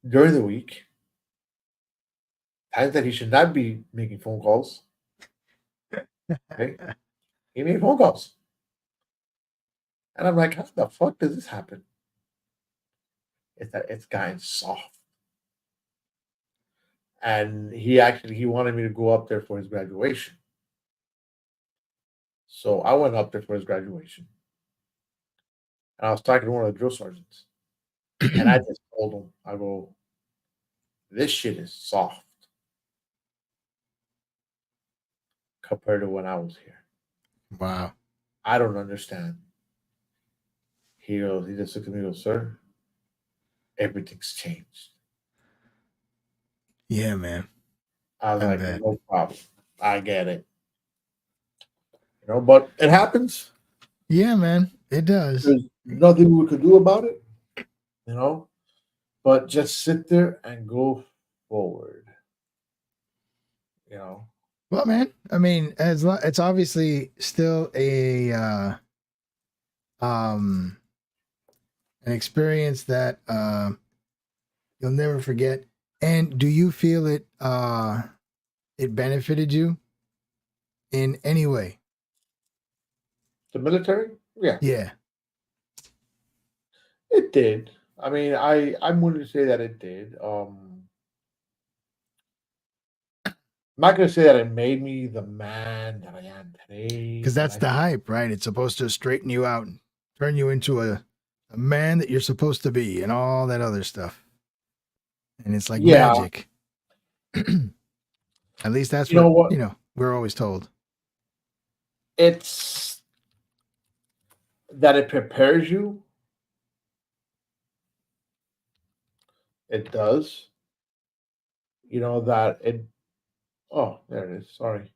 [SPEAKER 1] during the week. Times that he should not be making phone calls. Okay, he made phone calls, and I'm like, how the fuck does this happen? It's that it's gotten soft, and he wanted me to go up there for his graduation. So I went up there for his graduation, and I was talking to one of the drill sergeants, and I just told him, I go, this shit is soft compared to when I was here.
[SPEAKER 3] Wow.
[SPEAKER 1] I don't understand. He just looked at me and goes, sir, everything's changed.
[SPEAKER 3] Yeah, man.
[SPEAKER 1] I was
[SPEAKER 3] I
[SPEAKER 1] like,
[SPEAKER 3] bet.
[SPEAKER 1] no problem. I get it. But it happens.
[SPEAKER 3] Yeah, man. It does.
[SPEAKER 1] There's nothing we could do about it, you know, but just sit there and go forward, you know.
[SPEAKER 3] Well, man. I mean, it's obviously still a um an experience that you'll never forget. And do you feel it benefited you in any way?
[SPEAKER 1] The military, yeah,
[SPEAKER 3] Yeah.
[SPEAKER 1] it did. I mean, I'm willing to say that it did. not gonna say that it made me the man that I am today,
[SPEAKER 3] Because
[SPEAKER 1] but
[SPEAKER 3] that's
[SPEAKER 1] I
[SPEAKER 3] the
[SPEAKER 1] think
[SPEAKER 3] hype, right? It's supposed to straighten you out and turn you into a man that you're supposed to be and all that other stuff. And it's like
[SPEAKER 1] yeah,
[SPEAKER 3] magic. At least that's
[SPEAKER 1] you know
[SPEAKER 3] what,
[SPEAKER 1] what?
[SPEAKER 3] we're always told.
[SPEAKER 1] It's that it prepares you. It does. That it. Oh, there it is. Sorry.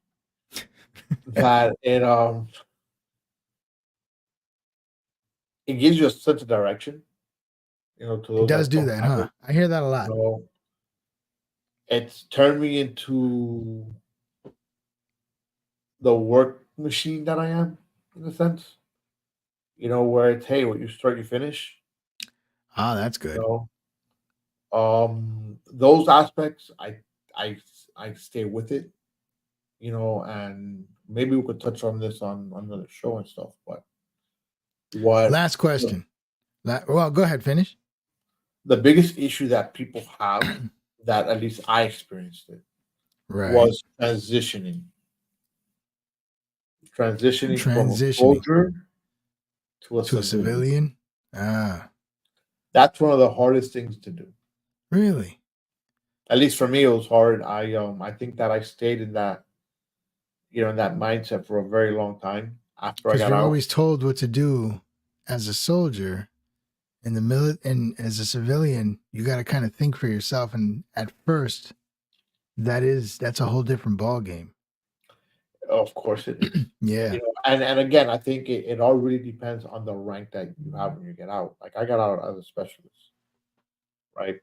[SPEAKER 1] That it gives you a sense of direction. To
[SPEAKER 3] It
[SPEAKER 1] those
[SPEAKER 3] does
[SPEAKER 1] that
[SPEAKER 3] do
[SPEAKER 1] don't
[SPEAKER 3] that,
[SPEAKER 1] have
[SPEAKER 3] huh?
[SPEAKER 1] it.
[SPEAKER 3] I hear that a lot.
[SPEAKER 1] So it's turned me into the work machine that I am, in a sense. Where it's, hey, what you start, you finish.
[SPEAKER 3] Ah, that's
[SPEAKER 1] You
[SPEAKER 3] good.
[SPEAKER 1] know, those aspects, I, I stay with it. And maybe we could touch on this on another show and stuff. But what
[SPEAKER 3] Last
[SPEAKER 1] the,
[SPEAKER 3] question. Well, go ahead, finish.
[SPEAKER 1] the biggest issue that people have, that at least I experienced it,
[SPEAKER 3] Right.
[SPEAKER 1] was transitioning from a
[SPEAKER 3] Transitioning
[SPEAKER 1] soldier to a
[SPEAKER 3] to a
[SPEAKER 1] civilian.
[SPEAKER 3] civilian. Ah,
[SPEAKER 1] That's one of the hardest things to do.
[SPEAKER 3] really?
[SPEAKER 1] At least for me, it was hard. I think that I stayed in that mindset for a very long time after I
[SPEAKER 3] Because
[SPEAKER 1] got
[SPEAKER 3] you're
[SPEAKER 1] out.
[SPEAKER 3] always told what to do as a soldier in the and as a civilian, you got to kind of think for yourself. And at first, that's a whole different ball game.
[SPEAKER 1] Of course, it is.
[SPEAKER 3] Yeah.
[SPEAKER 1] And again, I think it all really depends on the rank that you have when you get out. Like I got out as a specialist, right?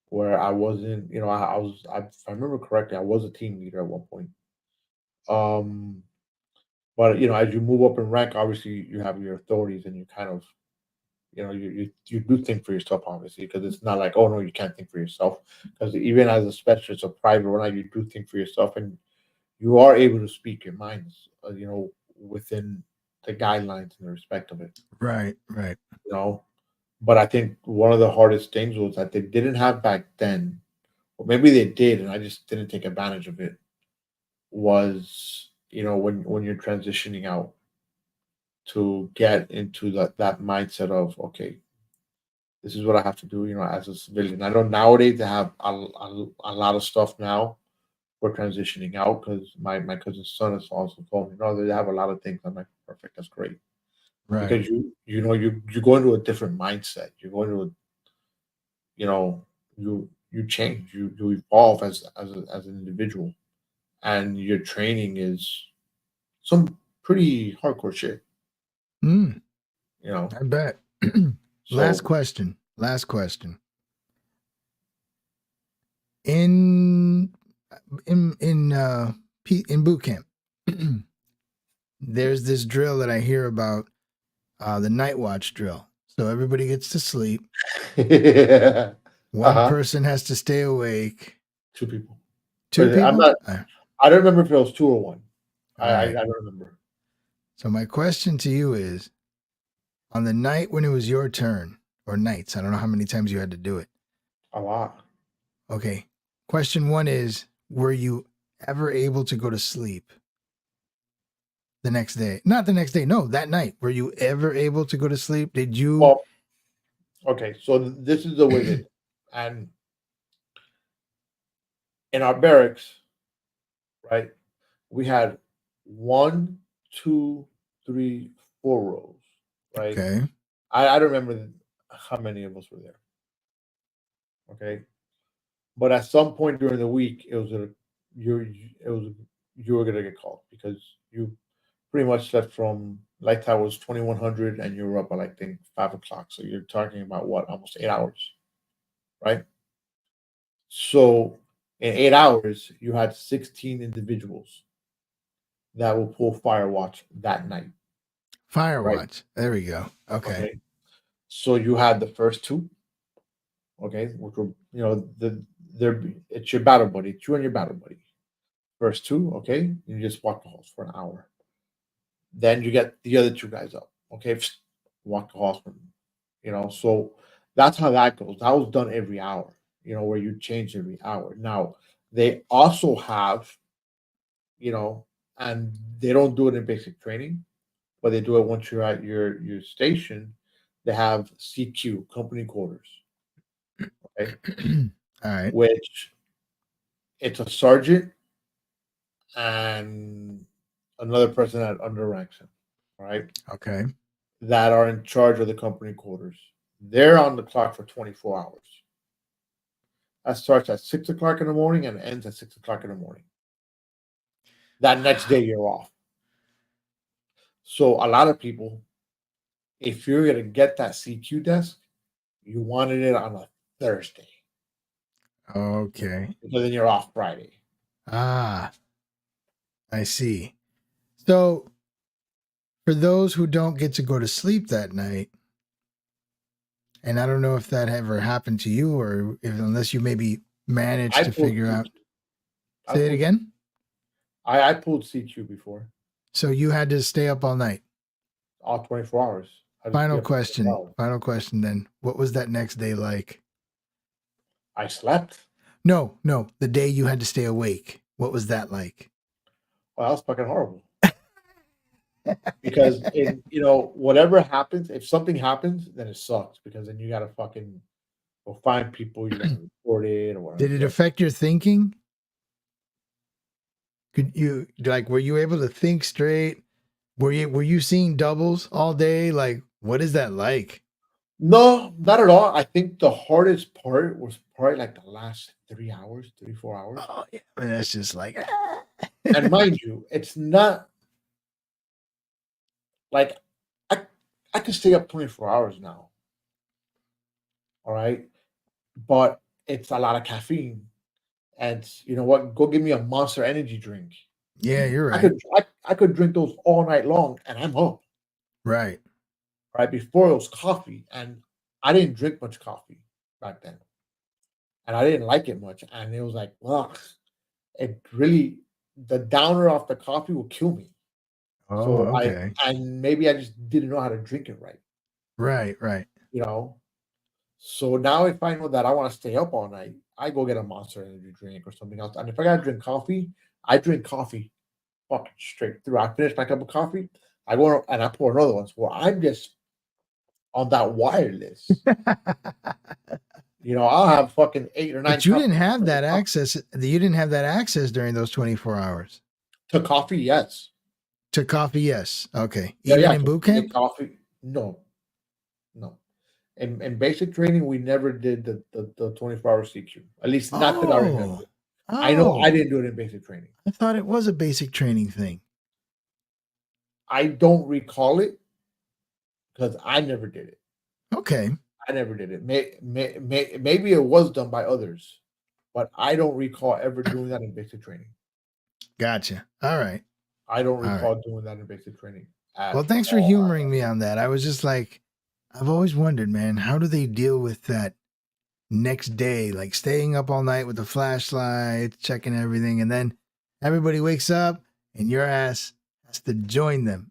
[SPEAKER 1] Where I wasn't, if I remember correctly, I was a team leader at one point. Um, but as you move up in rank, obviously you have your authorities, and you kind of, you do think for yourself, obviously, because it's not like, oh no, you can't think for yourself. Because even as a specialist or private runner, you do think for yourself, and you are able to speak your minds, within the guidelines and the respect of it,
[SPEAKER 3] Right. Right.
[SPEAKER 1] you know. But I think one of the hardest things was that they didn't have back then, or maybe they did, and I just didn't take advantage of it. Was when you're transitioning out, to get into that mindset of, okay, this is what I have to do, as a civilian. I know nowadays they have a lot of stuff now for transitioning out, because my cousin's son has also told me, no, they have a lot of things. I'm like, perfect, that's great.
[SPEAKER 3] Right.
[SPEAKER 1] Because you go into a different mindset. You go into a, you know, you change, you evolve as an individual, and your training is some pretty hardcore shit,
[SPEAKER 3] Mm,
[SPEAKER 1] you know.
[SPEAKER 3] I bet. Last
[SPEAKER 1] So
[SPEAKER 3] question. Last question. In in boot camp, there's this drill that I hear about, the night watch drill. So everybody gets to sleep.
[SPEAKER 1] yeah.
[SPEAKER 3] One
[SPEAKER 1] Uh-huh.
[SPEAKER 3] person has to stay awake.
[SPEAKER 1] Two people.
[SPEAKER 3] Two
[SPEAKER 1] I'm
[SPEAKER 3] people?
[SPEAKER 1] not I don't remember if it was two or one.
[SPEAKER 3] All
[SPEAKER 1] I
[SPEAKER 3] right.
[SPEAKER 1] don't remember.
[SPEAKER 3] So my question to you is, on the night when it was your turn, or nights, I don't know how many times you had to do it.
[SPEAKER 1] A lot.
[SPEAKER 3] Okay. Question one is, were you ever able to go to sleep the next day? Not the next day, no, that night. Were you ever able to go to sleep? Did you?
[SPEAKER 1] Well, okay, so this is the way that, and in our barracks, right, we had one, two, three, four rows, right?
[SPEAKER 3] Okay.
[SPEAKER 1] I don't remember how many of us were there. Okay, but at some point during the week, you were gonna get called, because you pretty much slept from light time was 2100, and you were up at, like, I think 5 o'clock. So you're talking about what, almost 8 hours, right? So in 8 hours, you had 16 individuals that will pull fire watch that night, right?
[SPEAKER 3] Firewatch. There we go. Okay.
[SPEAKER 1] Okay. So you had the first two, okay, which were, it's your battle buddy, it's you and your battle buddy. First two, okay, you just walk the halls for an hour. Then you get the other two guys up, okay, walk the halls for, so that's how that goes. That was done every hour, where you change every hour. Now they also have and they don't do it in basic training, but they do it once you're at your station. They have CQ, company quarters, okay,
[SPEAKER 3] All right.
[SPEAKER 1] which it's a sergeant and another person that underranks him, all right,
[SPEAKER 3] Okay.
[SPEAKER 1] that are in charge of the company quarters. They're on the clock for 24 hours. That starts at 6 o'clock in the morning and ends at 6 o'clock in the morning. That next day you're off. So a lot of people, if you're gonna get that CQ desk, you wanted it on a Thursday
[SPEAKER 3] Okay.
[SPEAKER 1] because then you're off Friday.
[SPEAKER 3] Ah, I see. So for those who don't get to go to sleep that night, and I don't know if that ever happened to you or if unless you maybe managed
[SPEAKER 1] I
[SPEAKER 3] to
[SPEAKER 1] pulled
[SPEAKER 3] figure out.
[SPEAKER 1] CQ. I
[SPEAKER 3] Say it
[SPEAKER 1] pulled-
[SPEAKER 3] again.
[SPEAKER 1] I pulled CQ before,
[SPEAKER 3] So you had to stay up all night.
[SPEAKER 1] all 24 hours. I just
[SPEAKER 3] Final
[SPEAKER 1] stayed up 24
[SPEAKER 3] question.
[SPEAKER 1] hours.
[SPEAKER 3] Final question then. What was that next day like?
[SPEAKER 1] I slept.
[SPEAKER 3] No, the day you had to stay awake. What was that like?
[SPEAKER 1] Well, that was fucking horrible. Because whatever happens, if something happens, then it sucks because then you gotta fucking go find people, you gotta report it or whatever.
[SPEAKER 3] Did it affect your thinking? Could you were you able to think straight? Were you seeing doubles all day? Like, what is that like?
[SPEAKER 1] No, not at all. I think the hardest part was probably like the last 3 hours, 3-4 hours.
[SPEAKER 3] Oh yeah, I mean, that's just like
[SPEAKER 1] And mind you, it's not like I can stay up 24 hours now. All right. But it's a lot of caffeine. And you know what? Go give me a Monster Energy drink.
[SPEAKER 3] yeah, you're
[SPEAKER 1] I
[SPEAKER 3] right.
[SPEAKER 1] could drink those all night long and I'm up.
[SPEAKER 3] Right.
[SPEAKER 1] Right before it was coffee. And I didn't drink much coffee back then. And I didn't like it much. And it was like, ugh, it really the downer off the coffee will kill me.
[SPEAKER 3] Oh,
[SPEAKER 1] So
[SPEAKER 3] okay.
[SPEAKER 1] and maybe I just didn't know how to drink it right,
[SPEAKER 3] Right.
[SPEAKER 1] you know. So now if I know that I want to stay up all night, I go get a Monster Energy drink or something else. And if I gotta drink coffee, I drink coffee fucking straight through. I finish my cup of coffee, I go and I pour another one. So I'm just on that wireless. I'll have fucking 8 or 9.
[SPEAKER 3] But you didn't
[SPEAKER 1] cups
[SPEAKER 3] have that
[SPEAKER 1] of coffee.
[SPEAKER 3] access. You didn't have that access during those 24 hours.
[SPEAKER 1] To coffee, yes.
[SPEAKER 3] To coffee, yes. Okay.
[SPEAKER 1] Yeah,
[SPEAKER 3] Even
[SPEAKER 1] yeah.
[SPEAKER 3] in boot
[SPEAKER 1] To
[SPEAKER 3] camp?
[SPEAKER 1] coffee, no. In basic training, we never did the 24-hour CQ. At least not that I remember. I know I didn't do it in basic training.
[SPEAKER 3] I thought it was a basic training thing.
[SPEAKER 1] I don't recall it because I never did it.
[SPEAKER 3] Okay.
[SPEAKER 1] I never did it. Maybe it was done by others, but I don't recall ever doing that in basic training.
[SPEAKER 3] Gotcha. All right.
[SPEAKER 1] I don't
[SPEAKER 3] All
[SPEAKER 1] recall doing that in basic training.
[SPEAKER 3] Well, thanks for humoring me on that. I was just like, I've always wondered, man, how do they deal with that next day? Like staying up all night with the flashlight, checking everything, and then everybody wakes up and your ass has to join them.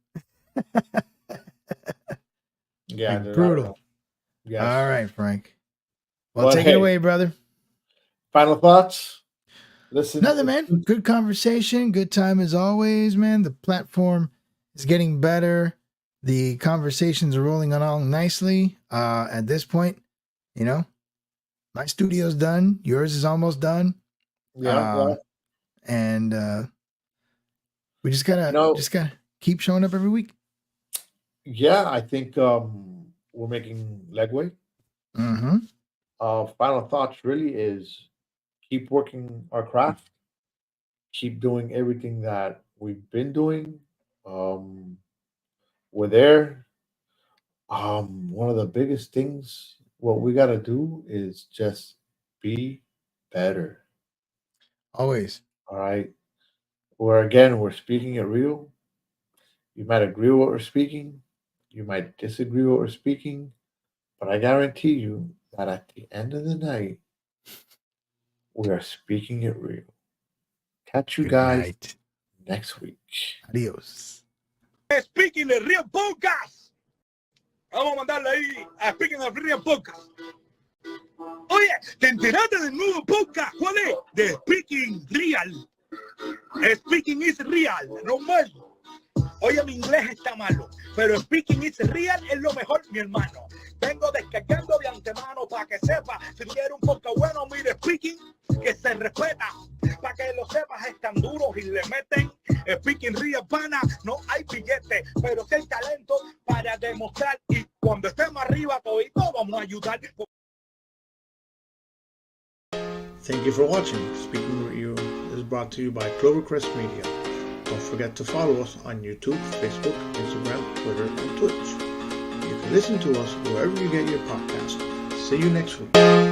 [SPEAKER 1] Yeah,
[SPEAKER 3] Like, brutal.
[SPEAKER 1] Yes.
[SPEAKER 3] All right, Frank. Well,
[SPEAKER 1] But
[SPEAKER 3] take it
[SPEAKER 1] hey,
[SPEAKER 3] away, brother.
[SPEAKER 1] Final thoughts? Listen.
[SPEAKER 3] Nothing, man. Good conversation. Good time as always, man. The platform is getting better. The conversations are rolling along nicely. At this point, my studio's done. Yours is almost done.
[SPEAKER 1] Yeah.
[SPEAKER 3] And we just gotta keep showing up every week.
[SPEAKER 1] Yeah, I think we're making legway.
[SPEAKER 3] Mm-hmm.
[SPEAKER 1] Final thoughts really is keep working our craft, keep doing everything that we've been doing. We're there. One of the biggest things what we gotta do is just be better.
[SPEAKER 3] Always.
[SPEAKER 1] All right. We're speaking it real. You might agree with what we're speaking, you might disagree with what we're speaking, but I guarantee you that at the end of the night, we are speaking it real. Catch you
[SPEAKER 3] Good
[SPEAKER 1] guys
[SPEAKER 3] night.
[SPEAKER 1] next week.
[SPEAKER 3] Adios.
[SPEAKER 4] Speaking the Real Podcast. Vamos a mandarle ahí a Speaking of Real Podcast. Oye, ¿te enteraste del nuevo podcast? ¿Cuál es? De Speaking Real. Speaking is real, normal. Oye, mi inglés está malo, pero speaking is real es lo mejor, mi hermano. Vengo descargando de antemano para que sepa, si quieres un poco bueno, mire, speaking, que se respeta. Para que lo sepas, están duros y le meten. Speaking real, pana, no hay billete, pero sí hay talento para demostrar. Y cuando estemos arriba, todito vamos a ayudar.
[SPEAKER 5] Thank you for watching. Speaking with You is brought to you by Clovercrest Media. Don't forget to follow us on YouTube, Facebook, Instagram, Twitter, and Twitch. You can listen to us wherever you get your podcast. See you next week.